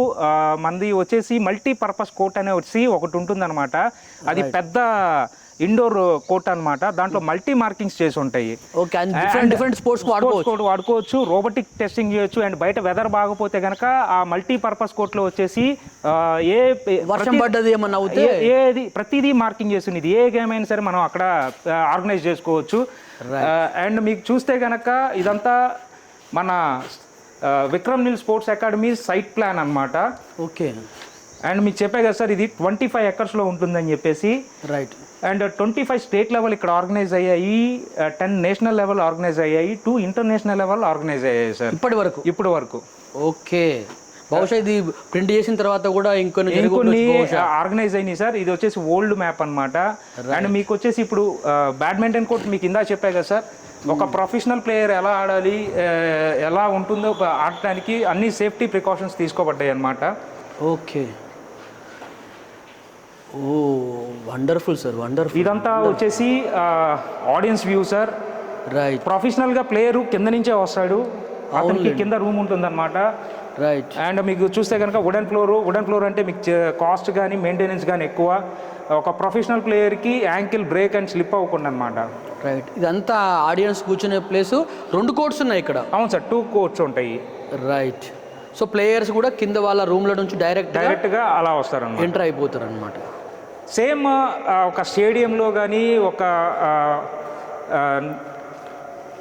మనది వచ్చేసి మల్టీపర్పస్ కోర్ట్ అనే వచ్చి ఒకటి ఉంటుంది అనమాట. అది పెద్ద ఇండోర్ కోర్ట్ అనమాట. దాంట్లో మల్టీ మార్కింగ్స్ చేసి ఉంటాయి. డిఫరెంట్ స్పోర్ట్స్ వాడుకోవచ్చు. రోబోటిక్ టెస్టింగ్ చేయొచ్చు. అండ్ బయట వెదర్ బాగపోతే కనుక ఆ మల్టీపర్పస్ కోర్ట్లో వచ్చేసి వర్షం పడ్డది ఏమన్నా ఏది ప్రతిదీ మార్కింగ్ చేస్తుంది. ఏ గేమ్ అయినా సరే మనం అక్కడ ఆర్గనైజ్ చేసుకోవచ్చు. అండ్ మీకు చూస్తే కనుక ఇదంతా మన Vikram Neel sports academy site plan అనమాట. ఓకే. అండ్ మీకు చెప్పే కదా సార్ ఇది 25 ఎకర్స్లో ఉంటుందని చెప్పేసి. రైట్. అండ్ 25 స్టేట్ లెవెల్ ఇక్కడ ఆర్గనైజ్ అయ్యాయి, 10 నేషనల్ లెవెల్ ఆర్గనైజ్ అయ్యాయి, 2 ఇంటర్నేషనల్ లెవెల్ ఆర్గనైజ్ అయ్యాయి సార్ ఇప్పటి వరకు. ఓకే. బహుశా ఇది ప్రింట్ చేసిన తర్వాత కూడా ఇంకొన్ని ఆర్గనైజ్ అయినాయి సార్. ఇది వచ్చేసి ఓల్డ్ మ్యాప్ అనమాట. అండ్ మీకు వచ్చేసి ఇప్పుడు బ్యాడ్మింటన్ కోర్ట్ మీకు ఇందా చెప్పా కదా సార్. ఒక ప్రొఫెషనల్ ప్లేయర్ ఎలా ఆడాలి, ఎలా ఉంటుందో ఆడటానికి అన్ని సేఫ్టీ ప్రికాషన్స్ తీసుకోబడ్డాయి అనమాట. ఓకే. ఓ వండర్ఫుల్ సార్, వండర్ఫుల్. ఇదంతా వచ్చేసి ఆడియన్స్ వ్యూ సార్. రైట్. ప్రొఫెషనల్గా ప్లేయరు కింద నుంచే వస్తాడు, అతనికి కింద రూమ్ ఉంటుందన్నమాట. రైట్. అండ్ మీకు చూస్తే కనుక వుడెన్ ఫ్లోర్ అంటే మీకు కాస్ట్ కానీ మెయింటెనెన్స్ కానీ ఎక్కువ. ఒక ప్రొఫెషనల్ ప్లేయర్కి యాంకిల్ బ్రేక్ అండ్ స్లిప్ అవ్వకుండా అనమాట. రైట్. ఇదంతా ఆడియన్స్ కూర్చునే ప్లేస్. 2 కోర్ట్స్ ఉన్నాయి ఇక్కడ. అవును సార్, 2 కోర్ట్స్ ఉంటాయి. రైట్. సో ప్లేయర్స్ కూడా కింద వాళ్ళ రూమ్ల నుంచి డైరెక్ట్గా అలా వస్తారు, ఎంటర్ అయిపోతారు అనమాట. సేమ్ ఒక స్టేడియంలో కానీ ఒక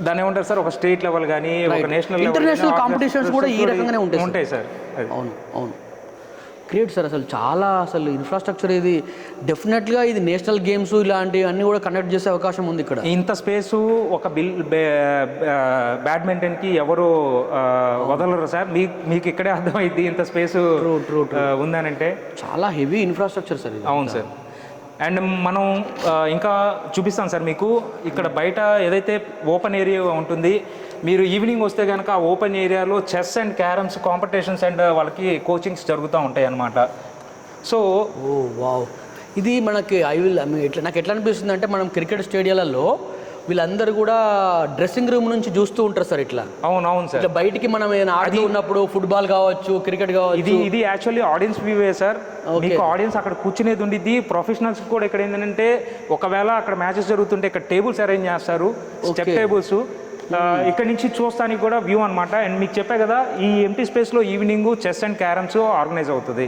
దాని ఏమంటారు సార్, ఒక స్టేట్ లెవెల్ కానీ ఒక నేషనల్ ఇంటర్నేషనల్ కాంపిటీషన్స్ కూడా ఈ రకంగానే ఉంటాయి సార్. అవును అవును. Great sir. అసలు ఇన్ఫ్రాస్ట్రక్చర్ ఇది డెఫినెట్గా ఇది నేషనల్ గేమ్స్ ఇలాంటివి అన్నీ కూడా కండక్ట్ చేసే అవకాశం ఉంది ఇక్కడ. ఇంత స్పేసు ఒక బ్యాడ్మింటన్కి ఎవరు వదలరు సార్. మీకు ఇక్కడే అర్థమైంది ఇంత స్పేసు ఉందనంటే. చాలా హెవీ ఇన్ఫ్రాస్ట్రక్చర్ సార్. అవును సార్. అండ్ మనం ఇంకా చూపిస్తాం సార్ మీకు. ఇక్కడ బయట ఏదైతే ఓపెన్ ఏరియా ఉంటుంది, మీరు ఈవినింగ్ వస్తే కనుక ఆ ఓపెన్ ఏరియాలో chess and carroms competitions and వాళ్ళకి కోచింగ్స్ జరుగుతూ ఉంటాయి అన్నమాట. So wow. ఇది మనకి నాకు ఎట్లా అనిపిస్తుంది అంటే, మనం క్రికెట్ స్టేడియాలలో వీళ్ళందరూ కూడా డ్రెస్సింగ్ రూమ్ నుంచి చూస్తూ ఉంటారు సార్ ఇట్లా. అవును సార్. ఇట్లా బయటికి మనం ఏదైనా ఆడుతూ ఉన్నప్పుడు ఫుట్బాల్ కావచ్చు, క్రికెట్ కావచ్చు. ఇది యాక్చువల్లీ ఆడియన్స్ వ్యూవే సార్. మీకు ఆడియన్స్ అక్కడ కూర్చునేది ఉండిద్ది. ప్రొఫెషనల్స్ కూడా ఇక్కడ ఏంటంటే ఒకవేళ అక్కడ మ్యాచెస్ జరుగుతుంటే ఇక్కడ టేబుల్స్ అరేంజ్ చేస్తారు, స్టెప్ టేబుల్స్. ఇక్కడ నుంచి చూస్తానికి కూడా వ్యూ అనమాట. అండ్ మీకు చెప్పే కదా ఈ ఎంటీ స్పేస్లో evening chess and carroms organise అవుతుంది.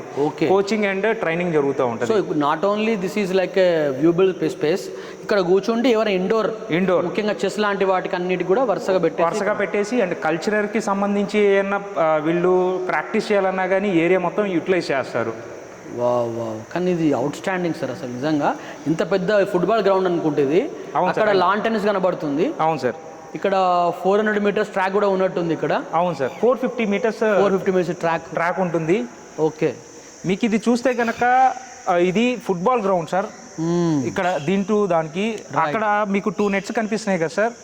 కోచింగ్ అండ్ ట్రైనింగ్ జరుగుతూ ఉంటుంది. So not only this is like viewable space. ఇక్కడ కూర్చుంటే ఎవరైనా ఇండోర్ ముఖ్యంగా చెస్ లాంటి వాటికి అన్నిటి కూడా వరుసగా పెట్టేసి అండ్ కల్చరల్కి సంబంధించి ఏమన్నా వీళ్ళు ప్రాక్టీస్ చేయాలన్నా కానీ ఏరియా మొత్తం యూటిలైజ్ చేస్తారు. వావ్. కానీ ఇది అవుట్ స్టాండింగ్ సార్. అసలు నిజంగా ఇంత పెద్ద ఫుట్బాల్ గ్రౌండ్ అనుకుంటేది. అక్కడ లాన్ టెన్నిస్ కనబడుతుంది. అవును సార్. ఇక్కడ 400 మీటర్స్ ట్రాక్ కూడా ఉన్నట్టుంది ఇక్కడ. అవును సార్. 450 మీటర్స్ ట్రాక్ ఉంటుంది. ఓకే. మీకు ఇది చూస్తే కనుక ఇది ఫుట్బాల్ గ్రౌండ్ సార్. ఇక్కడ దానికి అక్కడ మీకు 2 నెట్స్ కనిపిస్తున్నాయి కదా సార్.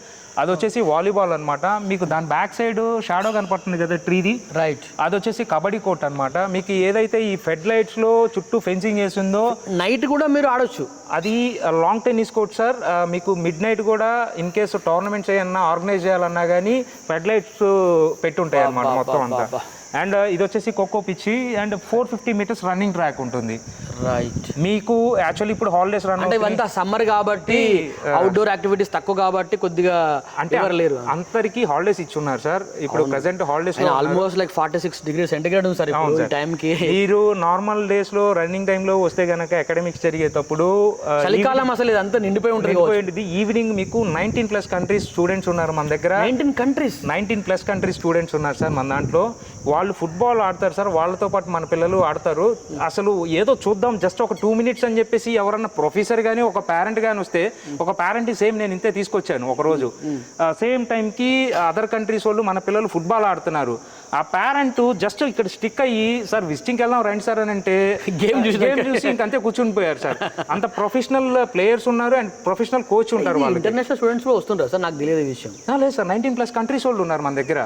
అది వచ్చేసి వాలీబాల్ అనమాట. మీకు దాని బ్యాక్ సైడ్ షాడో కనపడుతుంది కదా ట్రీది, రైట్. అది వచ్చేసి కబడ్డీ కోర్ట్ అనమాట. మీకు ఏదైతే ఈ ఫెడ్ లైట్స్లో చుట్టూ ఫెన్సింగ్ చేసిందో నైట్ కూడా మీరు ఆడొచ్చు. అది లాంగ్ టెన్నిస్ కోర్ట్ సార్. మీకు మిడ్ నైట్ కూడా ఇన్ కేసు టోర్నమెంట్స్ ఏమన్నా ఆర్గనైజ్ చేయాలన్నా కానీ ఫెడ్ లైట్స్ పెట్టి ఉంటాయి అన్నమాట మొత్తం అంతా. అండ్ ఇది వచ్చేసి ఖోఖో పిచ్చి అండ్ 450 మీటర్స్ రన్నింగ్ ట్రాక్ ఉంటుంది. రైట్. మీకు యాక్చువల్లీ ఇప్పుడు హాలిడేస్ రన్ అంటే ఇవంతా సమ్మర్ కాబట్టి అవుట్డోర్ యాక్టివిటీస్ తక్కువ కాబట్టి కొద్దిగా అంటే లేరు. అందరికి హాలిడేస్ ఇచ్చున్నారు సార్. ఇప్పుడు present holidays almost like 46 degrees centigrade ఉంది సార్ ఇప్పుడు ఈ టైం కి. మీరు నార్మల్ డేస్ లో రన్నింగ్ టైమ్ లో వస్తే గనక అకాడమిక్స్ జరిగేటప్పుడు చలికాలం అసలు ఇదంతా నిండిపోయి ఉంటుంది. ఈవినింగ్ మీకు 19+ కంట్రీస్ స్టూడెంట్స్ ఉన్నారు మన దగ్గర. 19+ కంట్రీస్ స్టూడెంట్స్ ఉన్నారు సార్ మన దాంట్లో. వాళ్ళు ఫుట్బాల్ ఆడతారు సార్, వాళ్ళతో పాటు మన పిల్లలు ఆడతారు. అసలు ఏదో చూద్దాం జస్ట్ ఒక 2 minutes అని చెప్పేసి ఎవరన్నా ప్రొఫెసర్ కానీ ఒక పేరెంట్ కానీ వస్తే, ఒక పేరెంట్ సేమ్ నేను ఇంతే తీసుకొచ్చాను ఒకరోజు. సేమ్ టైంకి అదర్ కంట్రీస్ వాళ్ళు మన పిల్లలు ఫుట్బాల్ ఆడుతున్నారు. ఆ పేరెంట్ జస్ట్ ఇక్కడ స్టిక్ అయ్యి సార్ విజిటింగ్కి వెళ్దాం రండి సార్ అని అంటే గేమ్ చూసి ఇంకంతే కూర్చుని పోయారు సార్. అంత ప్రొఫెషనల్ ప్లేయర్స్ ఉన్నారు అండ్ ప్రొఫెషనల్ కోచ్ ఉంటారు. వాళ్ళు ఇంటర్నేషనల్ స్టూడెంట్స్ వస్తుంటారు సార్, నాకు తెలియదు ఈ విషయం. లేదు సార్, 19+ కంట్రీస్ వాళ్ళు ఉన్నారు మన దగ్గర.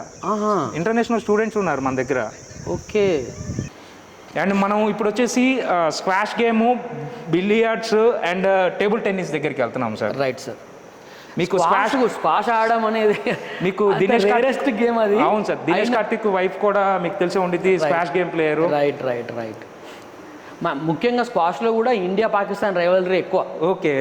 ఇంటర్నేషనల్ స్టూడెంట్స్ ఉన్నారు మన దగ్గర. ఓకే. అండ్ మనం ఇప్పుడు వచ్చేసి squash game, billiards and table tennis దగ్గరికి వెళ్తున్నాం సార్. Right sir. మీకు స్క్వాష్ ఆడడం అనేది మీకు దినేష్ గేమ్ అది. అవును సార్, దినేష్ కార్తిక్ వైఫ్ కూడా మీకు తెలిసి ఉండిద్ది స్క్వాష్ గేమ్ ప్లేయర్. రైట్. ముఖ్యంగా స్క్వాష్ లో కూడా ఇండియా పాకిస్తాన్ రైవలరీ ఎక్కువ. ఓకే.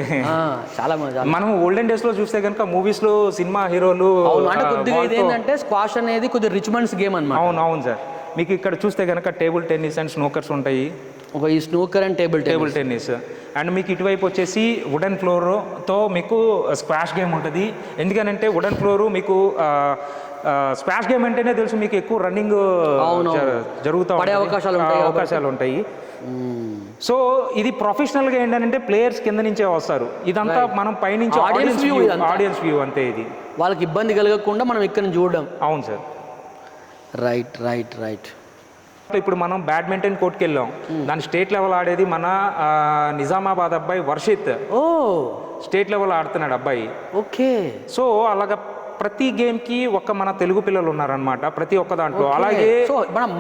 చాలా మనం ఓల్డెన్ డేస్ లో చూస్తే కనుక మూవీస్ లో సినిమా హీరోలు అంటే కొద్దిగా ఇదేంటంటే స్క్వాష్ అనేది కొద్దిగా రిచ్ మన్స్ గేమ్ అన్నమాట. అవును సార్. మీకు ఇక్కడ చూస్తే కనుక టేబుల్ టెన్నిస్ అండ్ స్నూకర్స్ ఉంటాయి. ఈ snooker and table tennis. And మీకు ఇటువైపు వచ్చేసి వుడెన్ ఫ్లోర్తో మీకు స్క్వాష్ గేమ్ ఉంటుంది. ఎందుకనంటే వుడెన్ ఫ్లోరు మీకు స్క్వాష్ గేమ్ అంటేనే తెలుసు మీకు ఎక్కువ రన్నింగ్ జరుగుతూ అవకాశాలు ఉంటాయి. సో ఇది ప్రొఫెషనల్గా ఏంటంటే ప్లేయర్స్ కింద నుంచే వస్తారు. ఇదంతా మనం పైనుంచి ఆడియన్స్ వ్యూ అంతే. ఇది వాళ్ళకి ఇబ్బంది కలగకుండా మనం ఇక్కడ నుంచి చూడడం. అవును సార్. రైట్. ఇప్పుడు మనం బ్యాడ్మింటన్ కోర్ట్కి వెళ్ళాం. దాని స్టేట్ లెవెల్ ఆడేది మన నిజామాబాద్ అబ్బాయి వర్షిత్. స్టేట్ లెవెల్ ఆడుతున్నాడు అబ్బాయి. ఓకే. సో అలాగా ప్రతి గేమ్కి ఒక మన తెలుగు పిల్లలు ఉన్నారనమాట ప్రతి ఒక్క దాంట్లో. అలాగే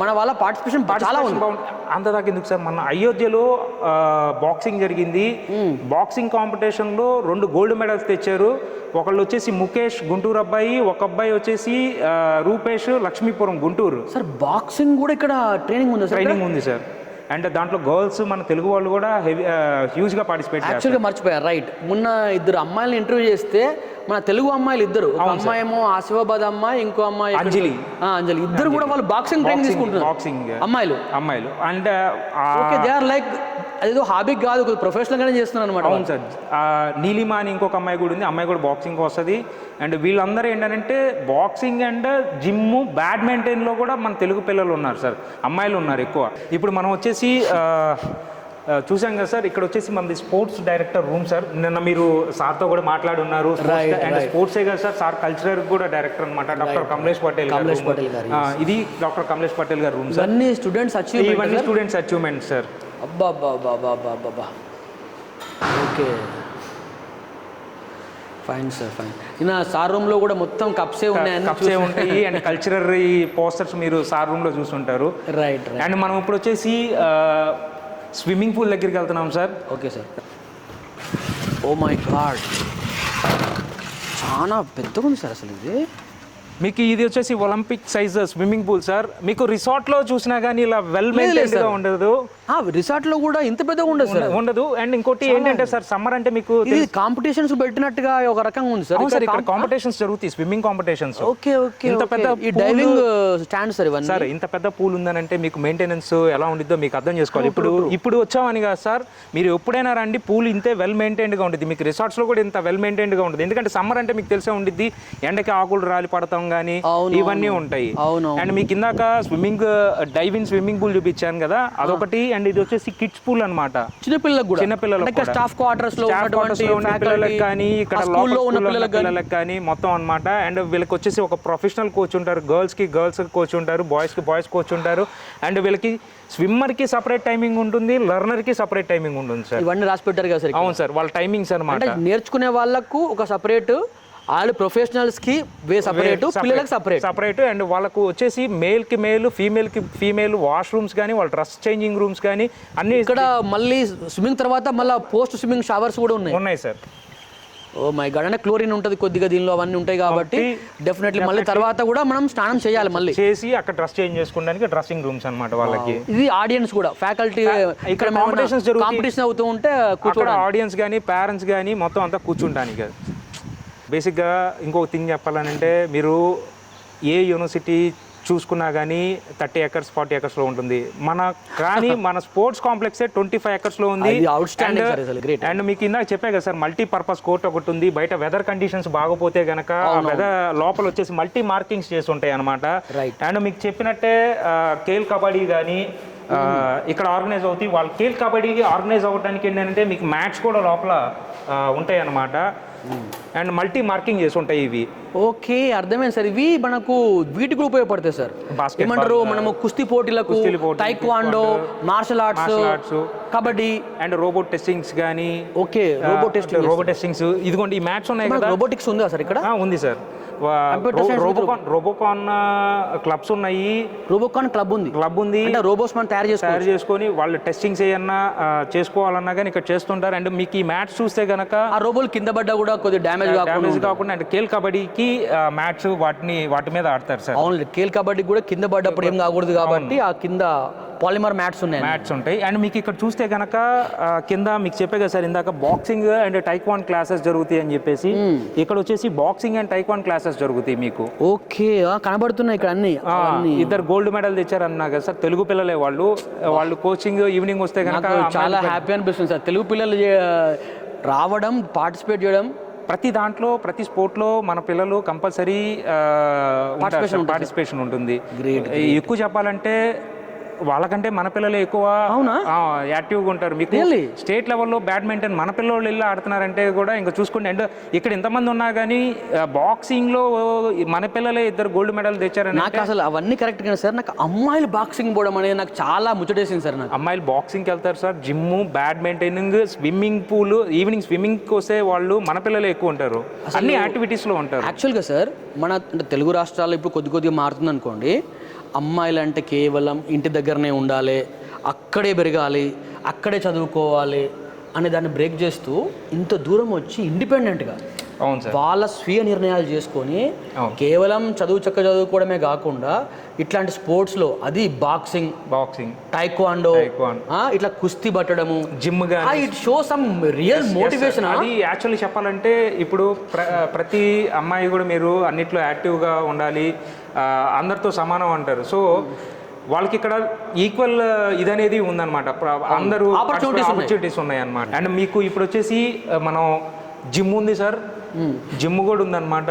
మన వాళ్ళ పార్టిసిపేషన్ చాలా ఉంది. అంతదాకా ఎందుకు సార్, మన అయోధ్యలో బాక్సింగ్ జరిగింది. బాక్సింగ్ కాంపిటీషన్లో 2 గోల్డ్ మెడల్స్ తెచ్చారు. ఒకళ్ళు వచ్చేసి ముఖేష్ గుంటూరు అబ్బాయి, ఒక అబ్బాయి వచ్చేసి రూపేష్ లక్ష్మీపురం గుంటూరు. సార్ బాక్సింగ్ కూడా ఇక్కడ ట్రైనింగ్ ఉంది సార్. అండ్ దాంట్లో గర్ల్స్ మన తెలుగు వాళ్ళు కూడా హ్యూజ్గా పార్టిసిపేట్ చేస్తారు. యాక్చువల్గా మర్చిపోయారు. రైట్. మొన్న 2 అమ్మాయిలను ఇంటర్వ్యూ చేస్తే మన తెలుగు అమ్మాయిలు 2, ఒక అమ్మాయి ఏమో ఆసిఫాబాద్ అమ్మాయి, ఇంకో అమ్మాయి అంజలి, ఇద్దరు కూడా వాళ్ళు బాక్సింగ్ ట్రైనింగ్ తీసుకుంటున్నారు. బాక్సింగ్ అమ్మాయిలు and okay, they are like అదేదో హాబీ కాదు, ప్రొఫెషనల్ గానే చేస్తున్నారు అనమాట. అవును సార్. నీలిమా అని ఇంకొక అమ్మాయి కూడా ఉంది. అమ్మాయి కూడా బాక్సింగ్ వస్తుంది. అండ్ వీళ్ళందరూ ఏంటంటే బాక్సింగ్ అండ్ జిమ్, బ్యాడ్మింటన్లో కూడా మన తెలుగు పిల్లలు ఉన్నారు సార్, అమ్మాయిలు ఉన్నారు ఎక్కువ. ఇప్పుడు మనం వచ్చేసి చూసాం కదా సార్, ఇక్కడ వచ్చేసి మనది స్పోర్ట్స్ డైరెక్టర్ రూమ్ సార్. నిన్న మీరు సార్తో కూడా మాట్లాడి ఉన్నారు. అండ్ స్పోర్ట్సే కదా సార్ కల్చరల్ కూడా డైరెక్టర్ అనమాట, డాక్టర్ కమలేష్ పటేల్ గారు. ఇది డాక్టర్ కమలేష్ పటేల్ గారు రూమ్ సార్. ఇవన్నీ స్టూడెంట్స్ అచీవ్మెంట్ సార్. అబ్బా. Okay, fine sir, fine. నా సార్ రూమ్లో కూడా మొత్తం కప్సే ఉంటాయి అండ్ కల్చరల్ పోస్టర్స్ మీరు సార్ రూమ్లో చూసుంటారు. రైట్. అండ్ మనం ఇప్పుడు వచ్చేసి స్విమ్మింగ్ పూల్ దగ్గరికి వెళ్తున్నాం sir. Okay sir. Oh my god, చాలా పెద్దగా ఉంది సార్ అసలు ఇది. మీకు ఇది వచ్చేసి Olympic size swimming pool sir. మీకు రిసార్ట్లో చూసినా కానీ ఇలా వెల్ మెయింటైన్డ్గా ఉండదు. రిసార్ట్లో కూడా ఇంత పెద్దగా ఉండదు. అండ్ ఇంకోటి ఏంటంటే సార్, సమ్మర్ అంటే మీకు కాంపిటీషన్స్ పెట్టినట్టుగా ఒక రకంగా ఉంది సార్. ఇక్కడ కాంపిటీషన్స్ జరుగుతాయి, స్విమ్మింగ్ కాంపిటీషన్స్. ఓకే. ఇంత పెద్ద డైవింగ్ స్టాండ్ సార్ ఇవన్నీ. సార్ ఇంత పెద్ద పూల్ ఉందనంటే మీకు మెయింటెనెన్స్ ఎలా ఉండిద్దో మీకు అర్థం చేసుకోవాలి. ఇప్పుడు వచ్చామని కాదు సార్, మీరు ఎప్పుడైనా రండి, పూల్ ఇంతే వెల్ మెయింటైన్డ్గా ఉంటుంది. మీకు రిసార్ట్స్లో కూడా ఇంత వెల్ మెయింటైన్డ్గా ఉంటుంది. ఎందుకంటే సమ్మర్ అంటే మీకు తెలిసే ఉండిద్ది, ఎండకి ఆకులు రాలి పడతాం కానీ ఇవన్నీ ఉంటాయి. అండ్ మీకు ఇందాక స్విమ్మింగ్ పూల్ చూపించాను కదా, అదొకటి. అండ్ ఇది వచ్చేసి కిడ్స్ పూల్ అనమాట, చిన్నపిల్లలకు స్టాఫ్ క్వార్టర్స్ లో ఉన్న పిల్లలకు కానీ ఇక్కడ పిల్లలకు కానీ మొత్తం అనమాట. అండ్ వీళ్ళకి వచ్చేసి ఒక ప్రొఫెషనల్ కోచ్ ఉంటారు. గర్ల్స్ కోచ్ ఉంటారు, బాయ్స్ కోచ్ ఉంటారు. అండ్ వీళ్ళకి స్విమ్మర్ కి సపరేట్ టైమింగ్ ఉంటుంది, లర్నర్ కి సపరేట్ టైమింగ్ ఉంటుంది సార్. ఇవన్నీ రాసి పెట్టారు కదా సార్. అవును సార్, వాళ్ళ టైమింగ్స్ అనమాట. నేర్చుకునే వాళ్ళకు ఒక సపరేట్, వాళ్ళు ప్రొఫెషనల్స్కి సపరేట్, పిల్లలకి సపరేట్. అండ్ వాళ్ళకు వచ్చేసి మేల్కి మేల్, ఫీమేల్కి ఫీమేల్ వాష్రూమ్స్ కానీ, వాళ్ళ డ్రెస్ చేంజింగ్ రూమ్స్ కానీ అన్ని ఇక్కడ మళ్ళీ స్విమ్మింగ్ తర్వాత మళ్ళీ పోస్ట్ స్విమ్మింగ్ షవర్స్ కూడా ఉన్నాయి సార్. ఓ మై గాడ్, అంటే క్లోరిన్ ఉంటుంది కొద్దిగా దీనిలో, అవన్నీ ఉంటాయి కాబట్టి డెఫినెట్లీ మళ్ళీ తర్వాత కూడా మనం స్నానం చేయాలి, మళ్ళీ చేసి అక్కడ డ్రెస్ చేంజ్ చేసుకోవడానికి డ్రెస్సింగ్ రూమ్స్ అన్నమాట వాళ్ళకి. ఇది ఆడియన్స్ కూడా, ఫ్యాకల్టీ ఇక్కడ కాంపిటీషన్ అవుతూ ఉంటే కూర్చోండి, ఆడియన్స్ కానీ పేరెంట్స్ కానీ మొత్తం అంతా కూర్చుంటానికి. బేసిక్గా ఇంకొక థింగ్ చెప్పాలంటే, మీరు ఏ యూనివర్సిటీ చూసుకున్నా కానీ 30 acres 40 acresలో ఉంటుంది. మన స్పోర్ట్స్ కాంప్లెక్సే 25 acresలో ఉంది. అండ్ మీకు ఇందాక చెప్పే కదా సార్, మల్టీపర్పస్ కోర్ట్ ఒకటి ఉంది. బయట వెదర్ కండిషన్స్ బాగపోతే గనక వెదర్ లోపల వచ్చేసి మల్టీ మార్కింగ్స్ చేసి ఉంటాయి అనమాట. అండ్ మీకు చెప్పినట్టే కేల్ కబడ్డీ కానీ ఇక్కడ ఆర్గనైజ్ అవుతాయి. వాళ్ళు కేల్ కబడ్డీకి ఆర్గనైజ్ అవ్వడానికి ఏంటంటే మీకు మ్యాచ్ కూడా లోపల ఉంటాయి అన్నమాట. అండ్ మల్టీ మార్కింగ్ చేసి ఉంటాయి ఇవి. ఓకే, అర్థమైంది సార్. ఇవి మనకు వీటికి కూడా ఉపయోగపడతాయి సార్. ఏమంటారు, మనము కుస్తీ పోటీలకు, taekwondo, martial arts, kabaddi and robot testings కానీ. Okay, robot testings. ఇదిగోండి ఈ మ్యాట్స్ ఉన్నాయి కదా. రోబోటిక్స్ ఉందా సార్ ఇక్కడ? ఉంది సార్. రోబోకాన్ క్లబ్స్ ఉన్నాయి. రోబోకాన్ క్లబ్ ఉంది. అంటే రోబోస్ మనం తయారు చేసుకొని వాళ్ళు టెస్టింగ్స్ ఏమన్నా చేసుకోవాలన్నా కానీ ఇక్కడ చేస్తుంటారు. అండ్ మీకు ఈ మ్యాట్స్ చూస్తే గనక ఆ రోబోలు కింద పడ్డా కూడా కొద్దిగా డ్యామేజ్ కాకుండా అండ్ కేల్ కబడ్డీకి మ్యాట్స్ వాటి మీద ఆడతారు సార్. అవును, కేల్ కబడ్డీ కూడా కింద పడ్డప్పుడు ఏం కాకూడదు కాబట్టి ఆ కింద పాలిమర్ మ్యాట్స్ ఉంటాయి. అండ్ మీకు ఇక్కడ చూస్తే కనుక కింద మీకు చెప్పే కదా సార్ ఇందాక, బాక్సింగ్ అండ్ టైక్వాండ్ క్లాసెస్ జరుగుతాయి అని చెప్పేసి. ఇక్కడ వచ్చేసి బాక్సింగ్ అండ్ టైక్వాండ్ క్లాసెస్ జరుగుతాయి మీకు. ఓకే, కనబడుతున్నాయి ఇక్కడ అన్ని. 2 గోల్డ్ మెడల్ తెచ్చారన్నా కదా సార్, తెలుగు పిల్లలే వాళ్ళు కోచింగ్ ఈవినింగ్ వస్తే కనుక చాలా హ్యాపీ అనిపిస్తుంది సార్. తెలుగు పిల్లలు రావడం, పార్టిసిపేట్ చేయడం, ప్రతి దాంట్లో ప్రతి స్పోర్ట్లో మన పిల్లలు కంపల్సరీ పార్టిసిపేషన్ ఉంటుంది. ఎక్కువ చెప్పాలంటే వాళ్ళకంటే మన పిల్లలు ఎక్కువ యాక్టివ్గా ఉంటారు. మీకు స్టేట్ లెవెల్లో బ్యాడ్మింటన్ మన పిల్లలు వెళ్ళి ఆడుతున్నారంటే కూడా ఇంకా చూసుకోండి. అండ్ ఇక్కడ ఎంతమంది ఉన్నా కానీ బాక్సింగ్లో మన పిల్లలే 2 గోల్డ్ మెడల్ తెచ్చారని. నాకు అసలు అవన్నీ కరెక్ట్ కానీ సార్, నాకు అమ్మాయిలు బాక్సింగ్ పోవడం అనేది నాకు చాలా ముచ్చటేసింది సార్. నాకు అమ్మాయిలు బాక్సింగ్కి వెళ్తారు sir, gym, badminton, swimming pool, evening స్విమ్మింగ్కి వస్తే వాళ్ళు మన పిల్లలే ఎక్కువ ఉంటారు, అన్ని యాక్టివిటీస్లో ఉంటారు. యాక్చువల్గా సార్ మన తెలుగు రాష్ట్రాల్లో ఇప్పుడు కొద్దిగా మారుతుంది అనుకోండి. అమ్మాయిలు అంటే కేవలం ఇంటి దగ్గరనే ఉండాలి, అక్కడే పెరగాలి, అక్కడే చదువుకోవాలి అనే దాన్ని బ్రేక్ చేస్తూ ఇంత దూరం వచ్చి ఇండిపెండెంట్గా వాళ్ళ స్వీయ నిర్ణయాలు చేసుకొని కేవలం చదువుకోవడమే కాకుండా ఇట్లాంటి స్పోర్ట్స్లో, అది బాక్సింగ్, టైక్వాండో, ఇట్లా కుస్తీ పట్టడము, gym, it show some real motivation. అది యాక్చువల్లీ చెప్పాలంటే ఇప్పుడు ప్రతి అమ్మాయి కూడా మీరు అన్నిట్లో యాక్టివ్గా ఉండాలి, అందరితో సమానం అంటారు. సో వాళ్ళకి ఇక్కడ ఈక్వల్ ఇదనేది ఉందన్నమాట. అందరూ ఆపర్చునిటీస్ ఉన్నాయి అన్నమాట. అండ్ మీకు ఇప్పుడు వచ్చేసి మనం జిమ్ ఉంది సార్, జిమ్ కూడా ఉందన్నమాట.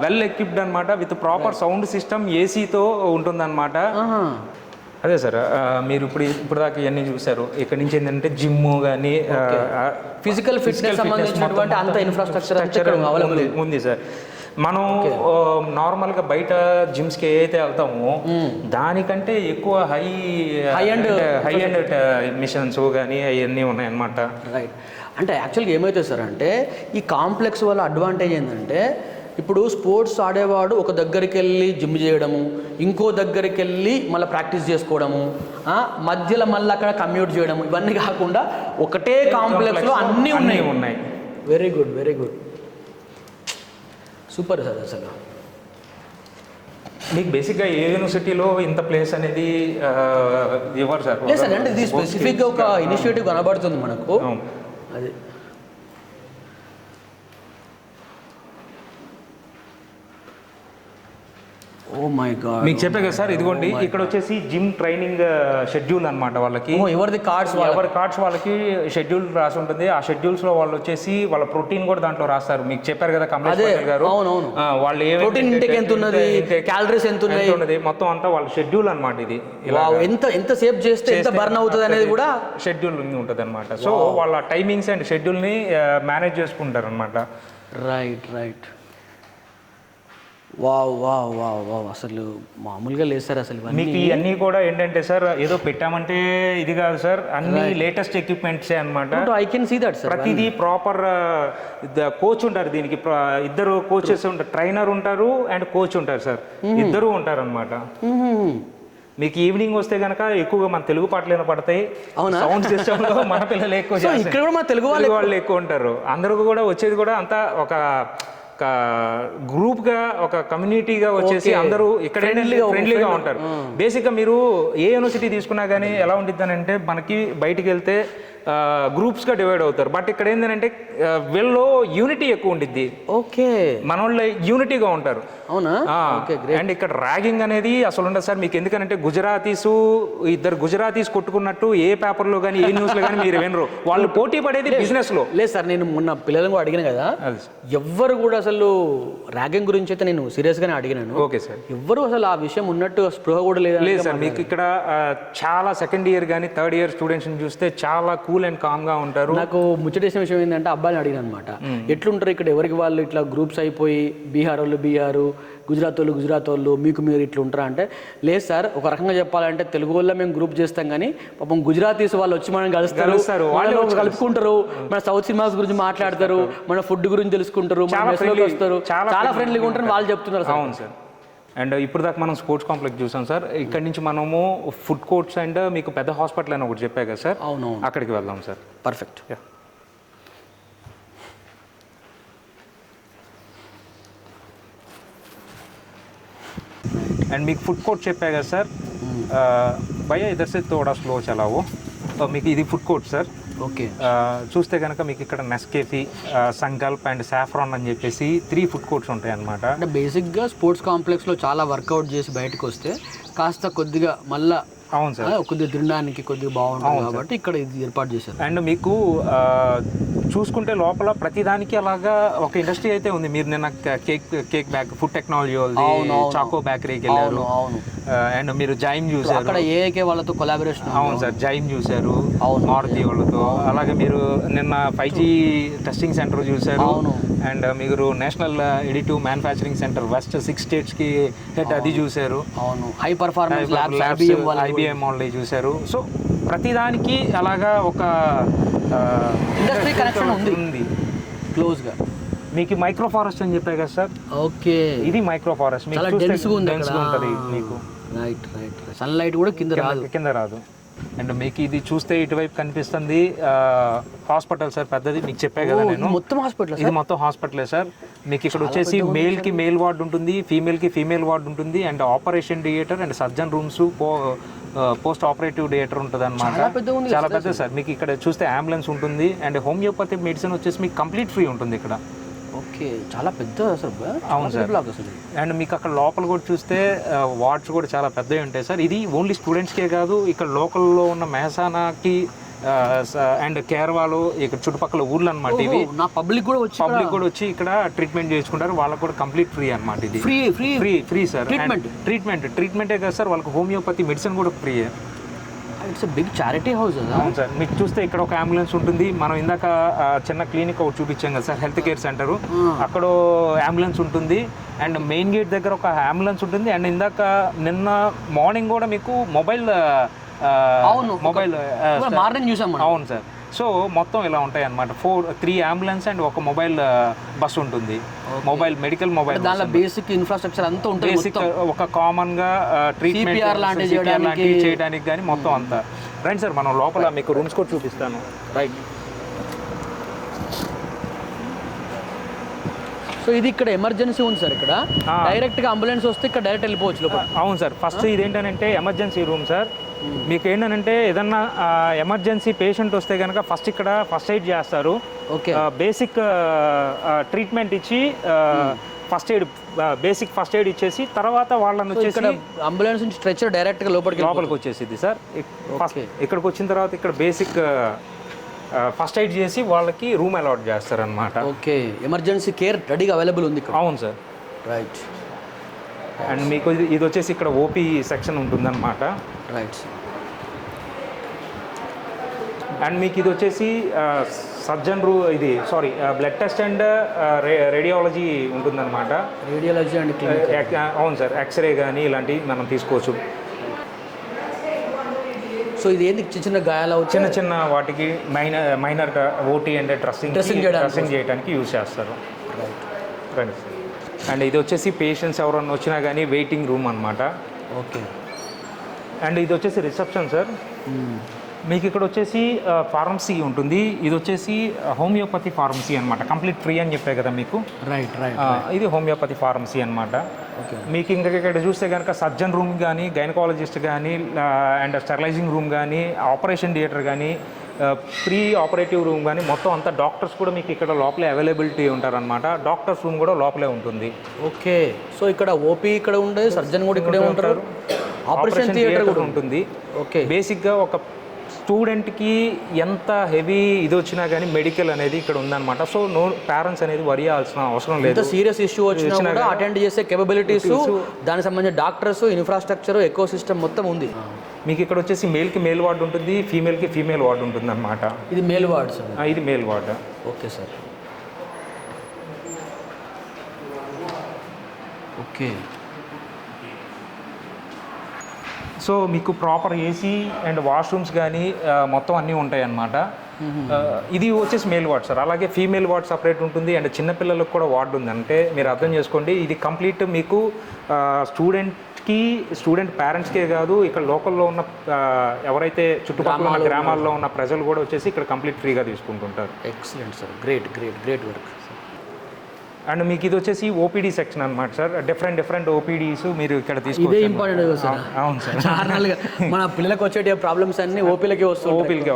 వెల్ ఎక్విప్డ్ అనమాట, విత్ ప్రాపర్ సౌండ్ సిస్టమ్, ఏసీతో ఉంటుందన్నమాట. అదే సార్, మీరు ఇప్పుడు దాకా ఇవన్నీ చూసారు. ఇక్కడ నుంచి ఏంటంటే జిమ్ కానీ ఫిజికల్ ఫిట్నెస్ సంబంధించినటువంటి అంత ఇన్ఫ్రాస్ట్రక్చర్ ఉంది సార్. మనం నార్మల్గా బయట జిమ్స్కి ఏదైతే వెళ్తామో దానికంటే ఎక్కువ హై అండ్ మిషన్స్ కానీ అవన్నీ ఉన్నాయన్నమాట. రైట్. అంటే యాక్చువల్గా ఏమవుతుంది సార్ అంటే, ఈ కాంప్లెక్స్ వల్ల అడ్వాంటేజ్ ఏంటంటే, ఇప్పుడు స్పోర్ట్స్ ఆడేవాడు ఒక దగ్గరికి వెళ్ళి జిమ్ చేయడము, ఇంకో దగ్గరికి వెళ్ళి మళ్ళీ ప్రాక్టీస్ చేసుకోవడము, మధ్యలో మళ్ళీ అక్కడ కమ్యూట్ చేయడము, ఇవన్నీ కాకుండా ఒకటే కాంప్లెక్స్లో అన్నీ ఉన్నాయి. Very good, super sir. అసలు మీకు బేసిక్గా ఏ యూనివర్సిటీలో ఇంత ప్లేస్ అనేది ఇవ్వరు సార్. లేదు సార్, అంటే ఇది స్పెసిఫిక్గా ఒక ఇనిషియేటివ్ కనబడుతుంది మనకు. అది ఓ మై గాడ్, మీకు చెప్పే కదా సార్. ఇదిగోండి ఇక్కడ వచ్చేసి జిమ్ ట్రైనింగ్ షెడ్యూల్ అనమాట వాళ్ళకి. ఎవరి కార్డ్స్ వాళ్ళకి షెడ్యూల్ రాసి ఉంటుంది. ఆ షెడ్యూల్స్ లో వాళ్ళు వచ్చేసి వాళ్ళ ప్రోటీన్ కూడా దాంట్లో రాస్తారు. మీకు చెప్పారు కదా కమలేష్ గారు, వాళ్ళు క్యాలరీస్ ఎంత ఉన్నది మొత్తం అంతా వాళ్ళ షెడ్యూల్ అనమాట. ఇది ఎంత సేవ్ చేస్తే ఎంత బర్న్ అవుతుంది అనేది కూడా షెడ్యూల్ ఉంటుంది అనమాట. సో వాళ్ళ టైమింగ్స్ అండ్ షెడ్యూల్ ని మేనేజ్ చేసుకుంటారు అనమాట. Right. Wow wow wow wow, అసలు మామూలుగా లేదు సార్ అసలు ఇవన్నీ. మీకు ఇవన్నీ కూడా ఏంటంటే సార్ ఏదో పెట్టామంటే ఇది కాదు సార్, అన్ని లేటెస్ట్ ఎక్విప్మెంట్సే అనమాట. I can see that sir. ప్రతిదీ ప్రాపర్ కోచ్ ఉంటారు దీనికి, ఇద్దరు కోచెస్ ఉంటారు, ట్రైనర్ ఉంటారు అండ్ కోచ్ ఉంటారు సార్, ఇద్దరు ఉంటారు అనమాట. మీకు ఈవినింగ్ వస్తే కనుక ఎక్కువగా మన తెలుగు పాటలు వినపడతాయి. సౌండ్ సిస్టమ్ లో మన పిల్లలు ఎక్కువ, ఇక్కడ కూడా మన తెలుగు వాళ్ళు ఎక్కువ ఉంటారు. అందరూ కూడా వచ్చేది కూడా అంతా ఒక గ్రూప్ గా, ఒక కమ్యూనిటీగా వచ్చేసి అందరూ ఇక్కడ ఫ్రెండ్లీగా ఉంటారు. బేసిక్ గా మీరు ఏ యూనివర్సిటీ తీసుకున్నా కానీ ఎలా ఉంటుంది అని అంటే, మనకి బయటికి వెళ్తే గ్రూప్స్ గా డివైడ్ అవుతారు. బట్ ఇక్కడ ఏంటంటే వీళ్ళలో యూనిటీ ఎక్కువ ఉండిద్ది. ఓకే, మన వాళ్ళు యూనిటీగా ఉంటారు. అవునా? అండ్ ఇక్కడ ర్యాగింగ్ అనేది అసలు ఉండదు సార్. మీకు ఎందుకంటే ఇద్దరు గుజరాతీస్ కొట్టుకున్నట్టు ఏ పేపర్ లో కానీ ఏ న్యూస్ లో కానీ మీరు వినరు. వాళ్ళు పోటీ పడేది బిజినెస్ లో. లేదు సార్, నేను మొన్న పిల్లలను అడిగిన కదా, ఎవ్వరు కూడా అసలు ర్యాగింగ్ గురించి అయితే నేను సీరియస్ గానే అడిగినాను. Okay sir. ఎవ్వరు అసలు ఆ విషయం ఉన్నట్టు స్పృహ కూడా లేదు సార్. మీకు ఇక్కడ చాలా సెకండ్ ఇయర్ కానీ థర్డ్ ఇయర్ స్టూడెంట్స్ చూస్తే చాలా కూల్ అండ్ కామ్ గా ఉంటారు. నాకు ముచ్చటేసిన విషయం ఏంటంటే, అబ్బాయిని అడిగిన అనమాట, ఎట్లుంటారు ఇక్కడ ఎవరికి వాళ్ళు ఇట్లా గ్రూప్స్ అయిపోయి, బీహార్ వాళ్ళు బీహార్, గుజరాత్ వాళ్ళు మీకు మీరు ఇట్లా ఉంటారా అంటే, లేదు సార్, ఒక రకంగా చెప్పాలంటే తెలుగు వల్ల మేము గ్రూప్ చేస్తాం కానీ పాపం గుజరాతీస్ వాళ్ళు వచ్చి మనం కలుస్తారు, వాళ్ళు కలుపుకుంటారు, మన సౌత్ సినిమాస్ గురించి మాట్లాడతారు, మన ఫుడ్ గురించి తెలుసుకుంటారు, వస్తారు, చాలా ఫ్రెండ్లీగా ఉంటారు వాళ్ళు చెప్తున్నారు. అవును సార్. అండ్ ఇప్పుడు దాకా మనం స్పోర్ట్స్ కాంప్లెక్స్ చూసాం సార్. ఇక్కడ నుంచి మనము ఫుడ్ కోర్ట్స్ అండ్ మీకు పెద్ద హాస్పిటల్ అని ఒకటి చెప్పా కదా సార్, అవునవును, అక్కడికి వెళ్దాం సార్. పర్ఫెక్ట్. అండ్ మీకు ఫుడ్ కోర్ట్ చెప్పా కదా సార్, భయ్యా ఇద్దరు సే తోడా స్లో చలావో. మీకు ఇది ఫుడ్ కోర్ట్ సార్. ఓకే, చూస్తే కనుక మీకు ఇక్కడ నెస్కేఫీ, సంకల్ప్ అండ్ సాఫ్రాన్ అని చెప్పేసి 3 ఫుడ్ కోర్ట్స్ ఉంటాయి అనమాట. అంటే బేసిక్గా స్పోర్ట్స్ కాంప్లెక్స్లో చాలా వర్కౌట్ చేసి బయటకు వస్తే కాస్త కొద్దిగా మళ్ళీ, అవును సార్, కొద్దిగా తినడానికి కొద్దిగా బాగుంటుంది కాబట్టి ఇక్కడ ఇది ఏర్పాటు చేశారు. అండ్ మీకు చూసుకుంటే లోపల ప్రతిదానికి అలాగా ఒక ఇండస్ట్రీ అయితే ఉంది. మీరు నిన్న కేక్ బ్యాక్ ఫుడ్ టెక్నాలజీ వాళ్ళది, చాకో బేకరీకి వెళ్ళారు. అండ్ మీరు జైమ్ చూసారు, అక్కడ ఏకే వాళ్ళతో కొలాబరేషన్. అవును సార్, జైమ్ చూసారు మారుతి వాళ్ళతో. అలాగే మీరు నిన్న 5G టెస్టింగ్ సెంటర్ చూసారు. అండ్ మీరు national additive manufacturing centre west 6 స్టేట్స్కి హెడ్ అది చూసారు. అవును, హై పర్ఫార్మెన్స్ IBM వాళ్ళది చూసారు. సో ప్రతిదానికి అలాగా ఒక ఇండస్ట్రీ కనెక్షన్ ఉంది క్లోజ్గా. మీకు మైక్రో ఫారెస్ట్ అని చెప్పా కదా సార్. ఓకే, ఇది మైక్రో ఫారెస్ట్. మీకు ఉంటుంది మీకు. రైట్, సన్లైట్ కూడా కింద రాదు. అండ్ మీకు ఇది చూస్తే ఇటువైపు కనిపిస్తుంది హాస్పిటల్ సార్, పెద్దది. మీకు చెప్పా కదా నేను, మొత్తం హాస్పిటల్. ఇది మొత్తం హాస్పిటలే సార్. మీకు ఇక్కడ వచ్చేసి మేల్కి మేల్ వార్డ్ ఉంటుంది, ఫీమేల్కి ఫీమేల్ వార్డ్ ఉంటుంది, and operation theatre and surgeon rooms, post operative theatre ఉంటుంది అనమాట. చాలా పెద్ద సార్. మీకు ఇక్కడ చూస్తే అంబులెన్స్ ఉంటుంది, అండ్ హోమియోపతి మెడిసిన్ వచ్చేసి మీకు కంప్లీట్ ఫ్రీ ఉంటుంది ఇక్కడ. ఓకే, చాలా పెద్ద అసలు. అవును సార్. అండ్ మీకు అక్కడ లోపల కూడా చూస్తే వార్డ్స్ కూడా చాలా పెద్దవి ఉంటాయి సార్. ఇది ఓన్లీ స్టూడెంట్స్కే కాదు, ఇక్కడ లోకల్లో ఉన్న మెహసానాకి అండ్ కేరళలో ఇక్కడ చుట్టుపక్కల ఊర్లు అనమాట. ఇవి పబ్లిక్ కూడా వచ్చి ఇక్కడ ట్రీట్మెంట్ చేసుకుంటారు. వాళ్ళకు కూడా కంప్లీట్ ఫ్రీ అనమాట. ఇది ఫ్రీ సార్. ట్రీట్మెంటే కదా సార్, వాళ్ళకి హోమియోపతి మెడిసిన్ కూడా free. It's big charity house. అవును సార్. మీకు చూస్తే ఇక్కడ ఒక అంబులెన్స్ ఉంటుంది. మనం ఇందాక చిన్న క్లినిక్ ఒకటి చూపించాం కదా సార్, హెల్త్ కేర్ సెంటర్, అక్కడ అంబులెన్స్ ఉంటుంది. అండ్ మెయిన్ గేట్ దగ్గర ఒక అంబులెన్స్ ఉంటుంది. అండ్ ఇందాక నిన్న మార్నింగ్ కూడా మీకు మొబైల్ మార్నింగ్ చూసాం. అవును సార్. సో మొత్తం ఇలా ఉంటాయి అన్నమాట. 3 అంబులెన్స్ అండ్ ఒక మొబైల్ బస్ ఉంటుంది. మెడికల్ మొబైల్, దానిలో బేసిక్ ఇన్ఫ్రాస్ట్రక్చర్ అంతా ఉంటుంది. బేసిక్ ఒక కామన్ గా ట్రీట్మెంట్ లాంటివి చేయడానికి కానీ మొత్తం అంతా. రైట్ సార్, మనం లోపల మీకు రూమ్స్ కూడా చూపిస్తాను. రైట్. సో ఇది ఇక్కడ ఎమర్జెన్సీ ఉంది సార్. ఇక్కడ డైరెక్ట్ గా అంబులెన్స్ వస్తే ఇక్కడ డైరెక్ట్ వెళ్ళిపోవచ్చు లోపల. అవును సార్. ఫస్ట్ ఇదేంటంటే ఎమర్జెన్సీ రూమ్ సార్. మీకు ఏంటంటే ఏదన్నా ఎమర్జెన్సీ పేషెంట్ వస్తే కనుక ఫస్ట్ ఇక్కడ ఫస్ట్ ఎయిడ్ చేస్తారు. బేసిక్ ట్రీట్మెంట్ ఇచ్చి బేసిక్ ఫస్ట్ ఎయిడ్ ఇచ్చేసి తర్వాత వాళ్ళని వచ్చేసి అంబులెన్స్ నుంచి స్ట్రెచర్ డైరెక్ట్ గా లోపలికి వచ్చేసింది సార్. ఇక్కడికి వచ్చిన తర్వాత ఇక్కడ బేసిక్ ఫస్ట్ ఎయిడ్ చేసి వాళ్ళకి రూమ్ అలాట్ చేస్తారనమాట. ఓకే, ఎమర్జెన్సీ కేర్ రెడీగా అవైలబుల్ ఉంది. అవును సార్. రైట్. అండ్ మీకు ఇది వచ్చేసి ఇక్కడ ఓపీ సెక్షన్ ఉంటుందన్నమాట. రైట్. అండ్ మీకు ఇది వచ్చేసి సర్జన్ ఇది బ్లడ్ టెస్ట్ అండ్ రేడియాలజీ ఉంటుందన్నమాట. Radiology and clinic. అవును సార్, ఎక్స్రే కానీ ఇలాంటివి మనం తీసుకోవచ్చు. సో ఇది ఏంది చిన్న చిన్న గాయాలు చిన్న చిన్న వాటికి మైనర్గా ఓటీ అండ్ డ్రెస్సింగ్ చేయడానికి యూజ్ చేస్తారు. రైట్. అండ్ ఇది వచ్చేసి పేషెంట్స్ ఎవరన్నా వచ్చినా కానీ వెయిటింగ్ రూమ్ అనమాట. ఓకే. అండ్ ఇది వచ్చేసి రిసెప్షన్ సార్. మీకు ఇక్కడ వచ్చేసి ఫార్మసీ ఉంటుంది. ఇది వచ్చేసి హోమియోపతి ఫార్మసీ అనమాట. కంప్లీట్ ఫ్రీ అని చెప్పే కదా మీకు. రైట్. ఇది హోమియోపతి ఫార్మసీ అనమాట. మీకు ఇంకా ఇక్కడ చూస్తే కనుక సర్జన్ రూమ్ కానీ, గైనకాలజిస్ట్ కానీ, అండ్ స్టెరిలైజింగ్ రూమ్ కానీ, ఆపరేషన్ థియేటర్ కానీ, ప్రీ ఆపరేటివ్ రూమ్ కానీ, మొత్తం అంతా డాక్టర్స్ కూడా మీకు ఇక్కడ లోపలే అవైలబిలిటీ ఉంటారనమాట. డాక్టర్స్ రూమ్ కూడా లోపలే ఉంటుంది. ఓకే. సో ఇక్కడ ఓపీ ఇక్కడ ఉండే, సర్జన్ కూడా ఇక్కడే ఉంటారు, ఆపరేషన్ థియేటర్ కూడా ఉంటుంది. ఓకే. బేసిక్గా ఒక స్టూడెంట్కి ఎంత హెవీ ఇది వచ్చినా కానీ మెడికల్ అనేది ఇక్కడ ఉందన్నమాట. సో నో పేరెంట్స్ అనేది వరి అవ్వాల్సిన అవసరం లేదు. సీరియస్ ఇష్యూ వచ్చినా కూడా అటెండ్ చేసే కేపబిలిటీస్, దానికి సంబంధించిన డాక్టర్స్, ఇన్ఫ్రాస్ట్రక్చర్, ఎకో సిస్టమ్ మొత్తం ఉంది. మీకు ఇక్కడ వచ్చేసి మేల్కి మేల్ వార్డు ఉంటుంది, ఫీమేల్కి ఫీమేల్ వార్డు ఉంటుంది అనమాట. ఇది మేల్ వార్డ్ సార్? ఇది male ward. Okay sir. Okay. So మీకు ప్రాపర్ ఏసీ అండ్ వాష్రూమ్స్ కానీ మొత్తం అన్నీ ఉంటాయి అన్నమాట. ఇది వచ్చేసి మేల్ వార్డ్ సార్. అలాగే ఫీమేల్ వార్డ్ సపరేట్ ఉంటుంది. అండ్ చిన్నపిల్లలకు కూడా వార్డు ఉంది. అంటే మీరు అర్థం చేసుకోండి, ఇది కంప్లీట్ మీకు స్టూడెంట్ పేరెంట్స్కే కాదు, ఇక్కడ లోకల్లో ఉన్న ఎవరైతే చుట్టుపక్కల ఉన్న గ్రామాల్లో ఉన్న ప్రజలు కూడా వచ్చేసి ఇక్కడ కంప్లీట్ ఫ్రీగా తీసుకుంటుంటారు. Excellent sir. Great great great work. And మీకు ఇది వచ్చేసి ఓపీడీ సెక్షన్ అనమాట సార్. డిఫరెంట్ ఓపీడీస్ మీరు ఇక్కడ తీసుకోవచ్చు. ఇదే ఇంపార్టెంట్ సార్. అవును సార్. నార్మల్గా మన పిల్లలకు వచ్చే ప్రాబ్లమ్స్ అన్ని ఓపీలకే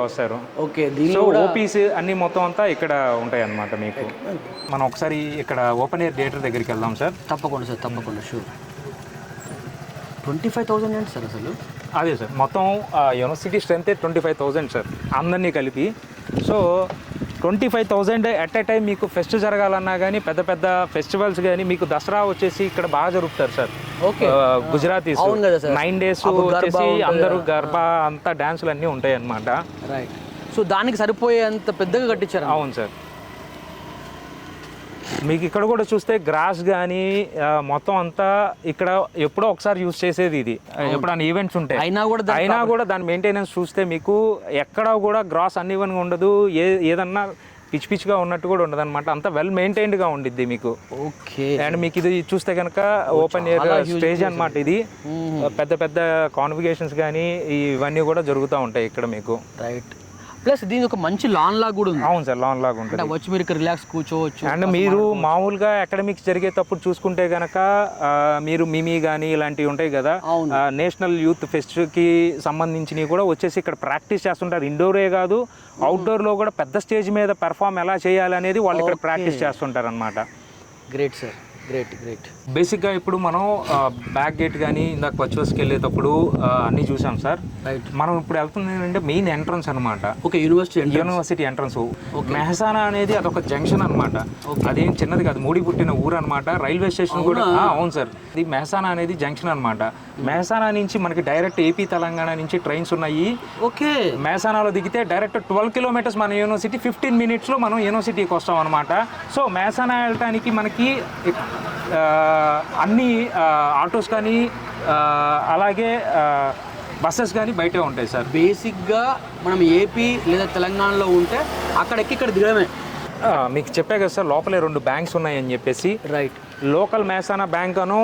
వస్తారు. ఓకే. దీనిలో ఓపీస్ అన్ని మొత్తం అంతా ఇక్కడ ఉంటాయి అన్నమాట. మీకు మనం ఒకసారి ఇక్కడ ఓపెన్ ఎయిర్ థియేటర్ దగ్గరికి వెళ్దాం సార్. తప్పకుండా సార్, తప్పకుండా. షూర్. 25,000 ఏంటి సార్ అసలు? అదే సార్, మొత్తం యూనివర్సిటీ స్ట్రెంత్ 25,000 సార్, అందరినీ కలిపి. సో 25,000 ఎట్ ఏ టైం మీకు ఫెస్ట్ జరగాలన్నా కానీ, పెద్ద పెద్ద ఫెస్టివల్స్ కానీ, మీకు దసరా వచ్చేసి ఇక్కడ బాగా జరుపుతారు సార్. ఓకే. గుజరాతీస్ 9 days వచ్చేసి అందరూ గర్బా అంతా డ్యాన్సులు అన్నీ ఉంటాయి అన్నమాట. రైట్. సో దానికి సరిపోయే అంత పెద్దగా కట్టించారు? అవును సార్. మీకు ఇక్కడ కూడా చూస్తే గ్రాస్ కానీ మొత్తం అంతా ఇక్కడ ఎప్పుడో ఒకసారి యూజ్ చేసేది. ఇది ఎప్పుడైనా ఈవెంట్స్ ఉంటాయి అయినా కూడా దాని మెయింటెనెన్స్ చూస్తే మీకు ఎక్కడ కూడా గ్రాస్ అన్ఈవెన్గా ఉండదు, ఏదన్నా పిచ్చిగా ఉన్నట్టు కూడా ఉండదు అనమాట. అంతా వెల్ మెయింటైన్డ్గా ఉండిద్ది మీకు. ఓకే. అండ్ మీకు ఇది చూస్తే కనుక ఓపెన్ ఎయిర్ స్టేజ్ అనమాట. ఇది పెద్ద పెద్ద కాన్ఫిగరేషన్స్ కానీ ఇవన్నీ కూడా జరుగుతూ ఉంటాయి ఇక్కడ మీకు. రైట్. ప్లస్ దీని ఒక మంచి లాన్ లాగా కూడా ఉంది. అవును సార్, లాన్ లాగా ఉంటుంది. వచ్చి మీరు ఇక్కడ రిలాక్స్ కూర్చోవచ్చు. అండ్ మీరు మామూలుగా అకాడమిక్స్ జరిగేటప్పుడు చూసుకుంటే కనుక మీరు మిమీ కానీ ఇలాంటివి ఉంటాయి కదా, నేషనల్ యూత్ ఫెస్ట్కి సంబంధించినవి కూడా వచ్చేసి ఇక్కడ ప్రాక్టీస్ చేస్తుంటారు. ఇండోరే కాదు, అవుట్డోర్లో కూడా పెద్ద స్టేజ్ మీద పెర్ఫామ్ ఎలా చేయాలి అనేది వాళ్ళు ఇక్కడ ప్రాక్టీస్ చేస్తుంటారు అనమాట. Great sir. Great great. బేసిక్గా ఇప్పుడు మనం బ్యాక్ గేట్ కానీ ఇందాక వర్చువల్స్కి వెళ్ళేటప్పుడు అన్నీ చూసాం సార్. రైట్. మనం ఇప్పుడు వెళ్తుంది ఏంటంటే మెయిన్ ఎంట్రన్స్ అనమాట. ఓకే. University entrance. మెహసానా అనేది అదొక జంక్షన్ అనమాట. అదేం చిన్నది కాదు, మూడి పుట్టిన ఊరు అనమాట. రైల్వే స్టేషన్ కూడా. అవును సార్, ఇది మెహసానా అనేది జంక్షన్ అనమాట. మెహసానా నుంచి మనకి డైరెక్ట్ ఏపీ తెలంగాణ నుంచి ట్రైన్స్ ఉన్నాయి. ఓకే. మెహసానాలో దిగితే డైరెక్ట్ 12 kilometers మన యూనివర్సిటీ, 15 minutes మనం యూనివర్సిటీకి వస్తాం అనమాట. సో మెహసానా వెళ్ళటానికి మనకి అన్ని ఆటోస్ కానీ అలాగే బస్సెస్ కానీ బయటే ఉంటాయి సార్. బేసిక్గా మనం ఏపీ లేదా తెలంగాణలో ఉంటే అక్కడ ఎక్కి ఇక్కడ దిగడమే. మీకు చెప్పే కదా సార్, లోపలే 2 బ్యాంక్స్ ఉన్నాయని చెప్పేసి. రైట్. లోకల్ మెహసానా బ్యాంక్ అను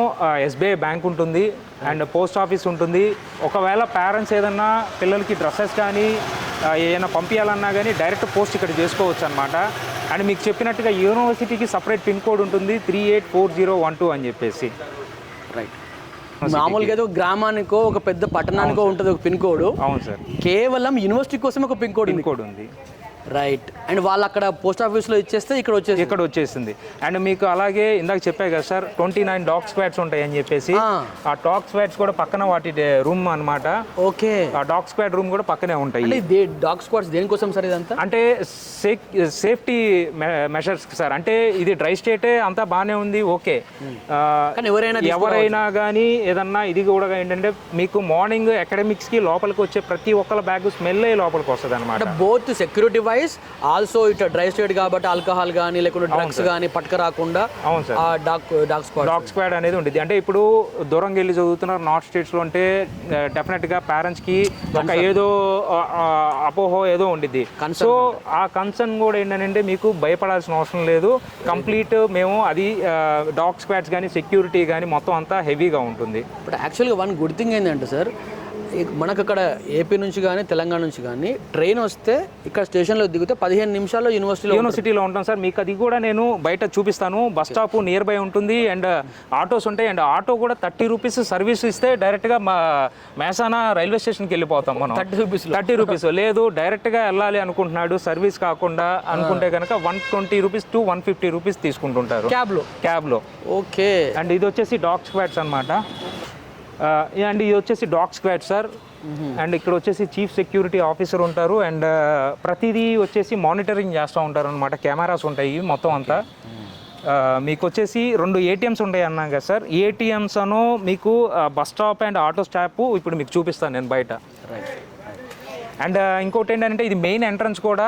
ఎస్బీఐ బ్యాంక్ ఉంటుంది, అండ్ పోస్ట్ ఆఫీస్ ఉంటుంది. ఒకవేళ పేరెంట్స్ ఏదన్నా పిల్లలకి డ్రెస్సెస్ కానీ ఏదైనా పంపించాలన్నా కానీ డైరెక్ట్ పోస్ట్ ఇక్కడ చేసుకోవచ్చు అనమాట. అండ్ మీకు చెప్పినట్టుగా యూనివర్సిటీకి సపరేట్ పిన్ కోడ్ ఉంటుంది 384012 అని చెప్పేసి. రైట్. మామూలుగా అయితే ఒక గ్రామానికో ఒక పెద్ద పట్టణానికో ఉంటుంది ఒక పిన్ కోడ్. అవును సార్. కేవలం యూనివర్సిటీ కోసం ఒక పిన్ కోడ్ ఉంది. రైట్. అండ్ వాళ్ళు అక్కడ పోస్ట్ ఆఫీస్లో ఇచ్చేస్తే ఇక్కడ వచ్చేసింది. అండ్ మీకు అలాగే ఇందాక చెప్పాయి కదా సార్, 29 డాగ్ స్క్వాడ్స్ ఉంటాయి అని చెప్పేసి. ఆ డాగ్ స్క్వాడ్స్ కూడా పక్కన వాటి రూమ్ అనమాట. ఓకే. ఆ డాగ్ స్క్వాడ్ రూమ్ కూడా పక్కనే ఉంటాయి. డాగ్ స్క్వాడ్స్ దేనికోసం సార్ ఇదంతా? అంటే సేఫ్టీ మెషర్స్ సార్. అంటే ఇది డ్రై స్టేటే, అంతా బాగానే ఉంది, ఓకే. ఎవరైనా కానీ ఏదన్నా ఇది కూడా ఏంటంటే మీకు మార్నింగ్ అకాడమిక్స్కి లోపలికి వచ్చే ప్రతి ఒక్కళ్ళ బ్యాగ్ స్మెల్ లోపలికి వస్తుంది అనమాట. బోత్ సెక్యూరిటీ వైజ్ ఆల్సో ఇట్లా డ్రై స్టేట్ కాబట్టి ఆల్కహాల్ కానీ లేకుంటే డ్రగ్స్ కానీ పట్టుక రాకుండా అవును సార్ డాగ్ స్క్వాడ్ అనేది ఉంటుంది. అంటే ఇప్పుడు దూరంగా వెళ్ళి చదువుతున్నారు నార్త్ స్టేట్స్లో అంటే డెఫినెట్గా పేరెంట్స్కి ఒక ఏదో అపోహో ఏదో ఉండిద్ది. సో ఆ కన్సర్న్ కూడా ఏంటంటే మీకు భయపడాల్సిన అవసరం లేదు. కంప్లీట్ మేము అది డాగ్ స్క్వాడ్స్ కానీ సెక్యూరిటీ కానీ మొత్తం అంతా హెవీగా ఉంటుంది. బట్ యాక్చువల్గా వన్ గుడ్ థింగ్ ఏంటంటే సార్, మనకు అక్కడ ఏపీ నుంచి కానీ తెలంగాణ నుంచి కానీ ట్రైన్ వస్తే ఇక్కడ స్టేషన్లో దిగితే 15 నిమిషాల్లో యూనివర్సిటీలో ఉంటాం సార్. మీకు అది కూడా నేను బయట చూపిస్తాను. బస్ స్టాప్ నియర్ బై ఉంటుంది అండ్ ఆటోస్ ఉంటాయి. అండ్ ఆటో కూడా 30 రూపీస్ సర్వీస్ ఇస్తే డైరెక్ట్గా మా మేసానా రైల్వే స్టేషన్కి వెళ్ళిపోతాం మనం. 30 రూపీస్ లేదు డైరెక్ట్గా వెళ్ళాలి అనుకుంటున్నాడు సర్వీస్ కాకుండా అనుకుంటే కనుక 120 రూపీస్ టు 150 రూపీస్ తీసుకుంటుంటారు క్యాబ్లో. ఓకే. అండ్ ఇది వచ్చేసి డాగ్ స్క్వాడ్స్ అనమాట. అండ్ ఇది వచ్చేసి డాగ్ స్క్వాడ్ సార్. అండ్ ఇక్కడ వచ్చేసి చీఫ్ సెక్యూరిటీ ఆఫీసర్ ఉంటారు. అండ్ ప్రతిదీ వచ్చేసి మానిటరింగ్ చేస్తూ ఉంటారు అనమాట. కెమెరాస్ ఉంటాయి మొత్తం అంతా. మీకు వచ్చేసి 2 ATMs ఉంటాయి అన్నాం కదా సార్. ATMs అను మీకు bus stop and auto stop ఇప్పుడు మీకు చూపిస్తాను నేను బయట. అండ్ ఇంకోటి ఏంటంటే ఇది మెయిన్ ఎంట్రన్స్ కూడా.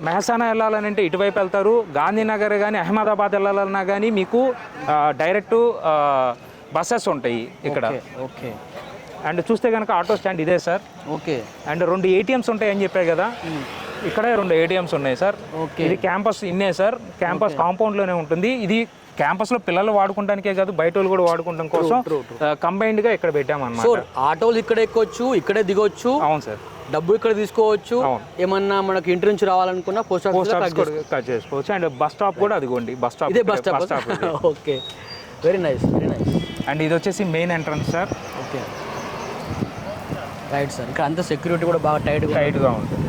మెహసానా వెళ్ళాలనంటే ఇటువైపు వెళ్తారు. గాంధీనగర్ కానీ అహ్మదాబాద్ వెళ్ళాలన్నా కానీ మీకు డైరెక్ట్ బస్సెస్ ఉంటాయి ఇక్కడ. ఓకే. అండ్ చూస్తే కనుక ఆటో స్టాండ్ ఇదే సార్. ఓకే. అండ్ 2 ATMs ఉంటాయి అని చెప్పాయి కదా, ఇక్కడే 2 ATMs ఉన్నాయి సార్. ఇది క్యాంపస్ ఇన్నే సార్. క్యాంపస్ కాంపౌండ్లోనే ఉంటుంది. ఇది క్యాంపస్లో పిల్లలు వాడుకుంటానికే కాదు బయట వాళ్ళు కూడా వాడుకుంటాం కోసం కంబైన్డ్గా ఇక్కడ పెట్టామన్నమాట. ఆటోలు ఇక్కడ ఎక్కొచ్చు, ఇక్కడే దిగొచ్చు. అవును సార్. డబ్బు ఇక్కడ తీసుకోవచ్చు. ఏమన్నా మనకి ఇంటి నుంచి రావాలనుకున్నా పోస్ట్ ఆఫీస్ కట్ చేసుకోవచ్చు. అండ్ బస్ స్టాప్ కూడా అదిగోండి బస్ స్టాప్. ఇదే bus stop. Okay, very nice. And ఇది వచ్చేసి main entrance sir. Okay, right sir. ఇక్కడ అంతా సెక్యూరిటీ కూడా బాగా టైట్గా ఉంటుంది.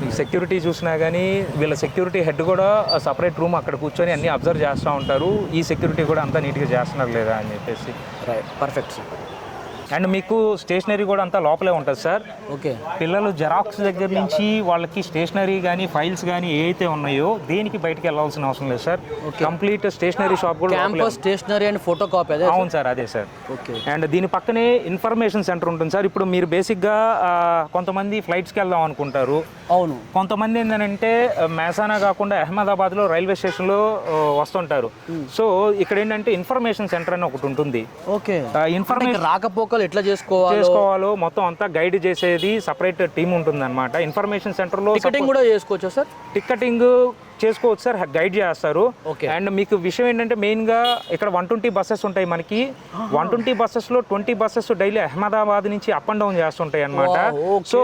మీకు సెక్యూరిటీ చూసినా కానీ వీళ్ళ సెక్యూరిటీ హెడ్ కూడా సపరేట్ రూమ్ అక్కడ కూర్చొని అన్నీ అబ్జర్వ్ చేస్తూ ఉంటారు. ఈ సెక్యూరిటీ కూడా అంతా నీట్గా చేస్తున్నారు లేదా అని చెప్పేసి. Right, perfect sir. అండ్ మీకు స్టేషనరీ కూడా అంతా లోపలే ఉంటుంది సార్. ఓకే. పిల్లలు జెరాక్స్ దగ్గర నుంచి వాళ్ళకి స్టేషనరీ కానీ ఫైల్స్ కానీ ఏవైతే ఉన్నాయో దేనికి బయటికి వెళ్ళాల్సిన అవసరం లేదు సార్. కంప్లీట్ స్టేషనరీ షాప్ కూడా campus stationery and photocopy. అవును సార్, అదే సార్. ఓకే. అండ్ దీని పక్కనే ఇన్ఫర్మేషన్ సెంటర్ ఉంటుంది సార్. ఇప్పుడు మీరు బేసిక్గా కొంతమంది ఫ్లైట్స్కి వెళ్దాం అనుకుంటారు. అవును. కొంతమంది ఏంటంటే మెహసానా కాకుండా అహ్మదాబాద్లో రైల్వే స్టేషన్లో వస్తుంటారు. సో ఇక్కడ ఏంటంటే ఇన్ఫర్మేషన్ సెంటర్ అని ఒకటి ఉంటుంది. ఓకే. ఇన్ఫర్మేషన్ రాకపోకలు ఎట్లా చేసుకోవాలో మొత్తం అంతా గైడ్ చేసేది సపరేట్ టీమ్ ఉంటుంది అనమాట. ఇన్ఫర్మేషన్ సెంటర్లో టికెటింగ్ కూడా చేసుకోవచ్చా సార్? టికెటింగ్ చేసుకోవచ్చు సార్, గైడ్ చేస్తారు. అండ్ మీకు విషయం ఏంటంటే మెయిన్గా ఇక్కడ 120 బస్సెస్ ఉంటాయి మనకి. 120 బస్సెస్లో 20 బస్సెస్ డైలీ అహ్మదాబాద్ నుంచి అప్ అండ్ డౌన్ చేస్తుంటాయి అనమాట. సో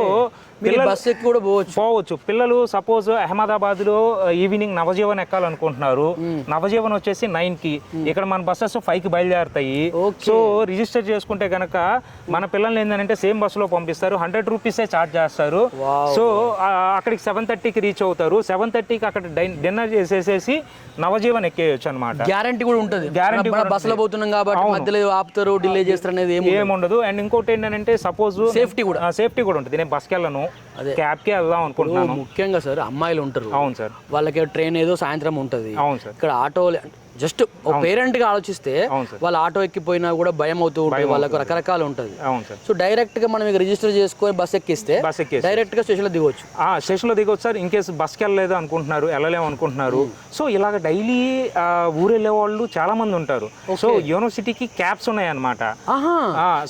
బస్ ఎక్కి కూడా పోవచ్చు. పిల్లలు సపోజ్ అహ్మదాబాద్లో ఈవినింగ్ నవజీవన్ ఎక్కాలనుకుంటున్నారు. నవజీవన్ వచ్చేసి 9కి, ఇక్కడ మన బస్సెస్ 5కి బయలుదేరుతాయి. సో రిజిస్టర్ చేసుకుంటే కనుక మన పిల్లల్ని ఏంటంటే సేమ్ బస్సులో పంపిస్తారు. 100 రూపీసే ఛార్జ్ చేస్తారు. సో అక్కడికి 7:30కి రీచ్ అవుతారు. 7:30కి అక్కడ డిన్నర్ చేసేసేసి నవజీవన్ ఎక్కేయచ్చు అనమాట. గ్యారంటీ కూడా ఉంటుంది. గ్యారంటీ బస్సులో పోతున్నాం కాబట్టి మధ్యలో ఆపుతారు, డిలే చేస్తారు అనేది ఏముండదు. అండ్ ఇంకోటి ఏంటంటే సపోజ్ సేఫ్టీ కూడా ఉంటుంది. నేను బస్కి వెళ్ళను, క్యాబ్కే వెళ్దాం అనుకుంటున్నాను. ముఖ్యంగా సార్ అమ్మాయిలు ఉంటారు. అవును సార్. వాళ్ళకి ట్రైన్ ఏదో సాయంత్రం ఉంటుంది. అవును సార్. ఇక్కడ ఆటో జస్ట్ పేరెంట్ గా ఆలోచిస్తే వాళ్ళ ఆటో ఎక్కిపోయినా కూడా భయం అవుతూ ఉంటుంది. వాళ్ళకు రకరకాలు ఉంటుంది. సో డైరెక్ట్ గా మనం రిజిస్టర్ చేసుకొని బస్ ఎక్కిస్తే డైరెక్ట్ గా స్టేషన్ లో దిగవచ్చు. స్టేషన్ లో దిగవచ్చు సార్. ఇన్ కేసు బస్కి వెళ్ళలేదు అనుకుంటున్నారు, వెళ్ళలేము అనుకుంటున్నారు. సో ఇలాగ డైలీ ఊరు వెళ్ళే వాళ్ళు చాలా మంది ఉంటారు. సో యూనివర్సిటీకి క్యాబ్స్ ఉన్నాయి అనమాట.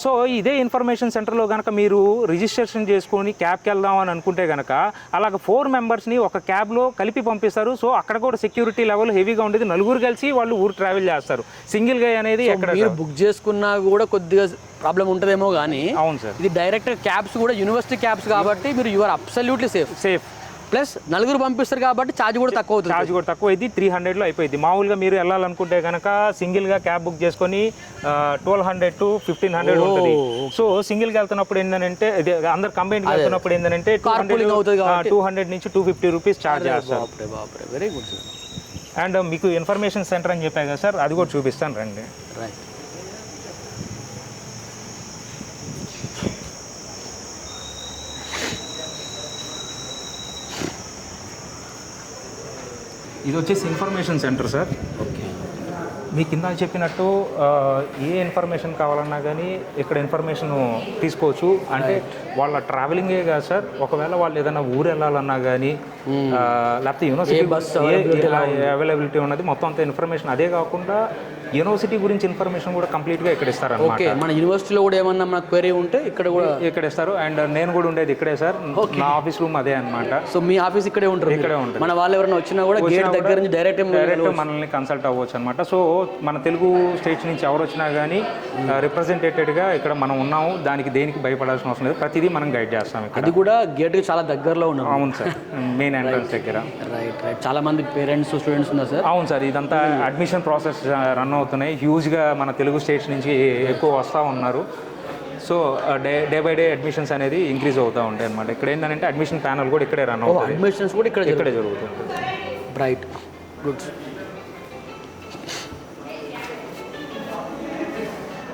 సో ఇదే ఇన్ఫర్మేషన్ సెంటర్ లో కనుక మీరు రిజిస్ట్రేషన్ చేసుకొని క్యాబ్కి వెళ్దాం అని అనుకుంటే కనుక అలాగ 4 మెంబర్స్ ని ఒక క్యాబ్ లో కలిపి పంపిస్తారు. సో అక్కడ కూడా సెక్యూరిటీ లెవెల్ హెవీగా ఉండేది. నలుగురు కలిసి వాళ్ళు ఊరు ట్రావెల్ చేస్తారు. సింగిల్ గా అనేది ఎక్కడ మీరు బుక్ చేసుకున్నా కూడా కొద్దిగా ప్రాబ్లం ఉంటుందేమో కానీ. అవును సార్. ఇది డైరెక్ట్ క్యాబ్స్ కూడా యూనివర్సిటీ క్యాబ్స్ కాబట్టి మీరు యూఆర్ అబ్సల్యూట్లీ సేఫ్. ప్లస్ నలుగురు పంపిస్తారు కాబట్టి ఛార్జ్ కూడా తక్కువ అవుతుంది. ఛార్జ్ కూడా తక్కువ అయింది. 300లో అయిపోయింది. మామూలుగా మీరు వెళ్ళాలనుకుంటే కనుక సింగిల్గా క్యాబ్ బుక్ చేసుకొని 1200 to 1500 ఉంటుంది. సో సింగిల్గా వెళ్తున్నప్పుడు ఏంటంటే అందరు కంబైన్గా వెళ్తున్నప్పుడు ఏంటంటే 200 నుంచి 250 రూపీస్ ఛార్జ్ చేస్తారు. Very good sir. అండ్ మీకు ఇన్ఫర్మేషన్ సెంటర్ అని చెప్పాను కదా సార్, అది కూడా చూపిస్తాను రండి. రైట్. ఇది వచ్చేసి ఇన్ఫర్మేషన్ సెంటర్ సార్. ఓకే. మీ కింద చెప్పినట్టు ఏ ఇన్ఫర్మేషన్ కావాలన్నా కానీ ఇక్కడ ఇన్ఫర్మేషన్ తీసుకోవచ్చు. అంటే వాళ్ళ ట్రావెలింగే కాదు సార్, ఒకవేళ వాళ్ళు ఏదైనా ఊరు వెళ్ళాలన్నా కానీ లేకపోతే యూనివర్సిటీ అవైలబిలిటీ ఉన్నది మొత్తం అంత ఇన్ఫర్మేషన్. అదే కాకుండా యూనివర్సిటీ గురించి ఇన్ఫర్మేషన్ కూడా కంప్లీట్గా ఇక్కడ ఇస్తారన్నమాట. ఓకే, మన యూనివర్సిటీలో కూడా ఏమన్నా మనకు క్వెరీ ఉంటే ఇక్కడ కూడా ఇక్కడ ఇస్తారు. అండ్ నేను కూడా ఉండేది ఇక్కడే సార్, నా ఆఫీస్ రూమ్ అదే అనమాట. సో మీ ఆఫీస్ ఇక్కడే ఉంటుంది? ఇక్కడే ఉంటుంది. మన వాళ్ళు ఎవరైనా వచ్చినా కూడా గేట్ దగ్గర నుంచి డైరెక్ట్ మనల్ని కన్సల్ట్ అవ్వచ్చు అనమాట. సో మన తెలుగు స్టేట్స్ నుంచి ఎవరు వచ్చినా కానీ రిప్రజెంటేటెడ్గా ఇక్కడ మనం ఉన్నాము, దానికి దేనికి భయపడాల్సిన అవసరం లేదు, ప్రతిదీ మనం గైడ్ చేస్తాం ఇక్కడ. అది కూడా గేట్కి చాలా దగ్గరలో ఉన్నాం. అవును సార్, మెయిన్ ఎంట్రన్స్ దగ్గర. Right right. చాలా మంది పేరెంట్స్ స్టూడెంట్స్ ఉన్నారు సార్? అవును సార్, ఇదంతా అడ్మిషన్ ప్రాసెస్ రన్ అవుతున్నాయి. హ్యూజ్గా మన తెలుగు స్టేట్స్ నుంచి ఎక్కువ వస్తూ ఉన్నారు. So day by day admissions అనేది ఇంక్రీజ్ అవుతూ ఉంటాయి అనమాట. ఇక్కడ ఏంటంటే అడ్మిషన్ ప్యానల్ కూడా ఇక్కడే రన్ అవుతుంది. అడ్మిషన్స్ కూడా ఇక్కడే జరుగుతుంది. Right, good.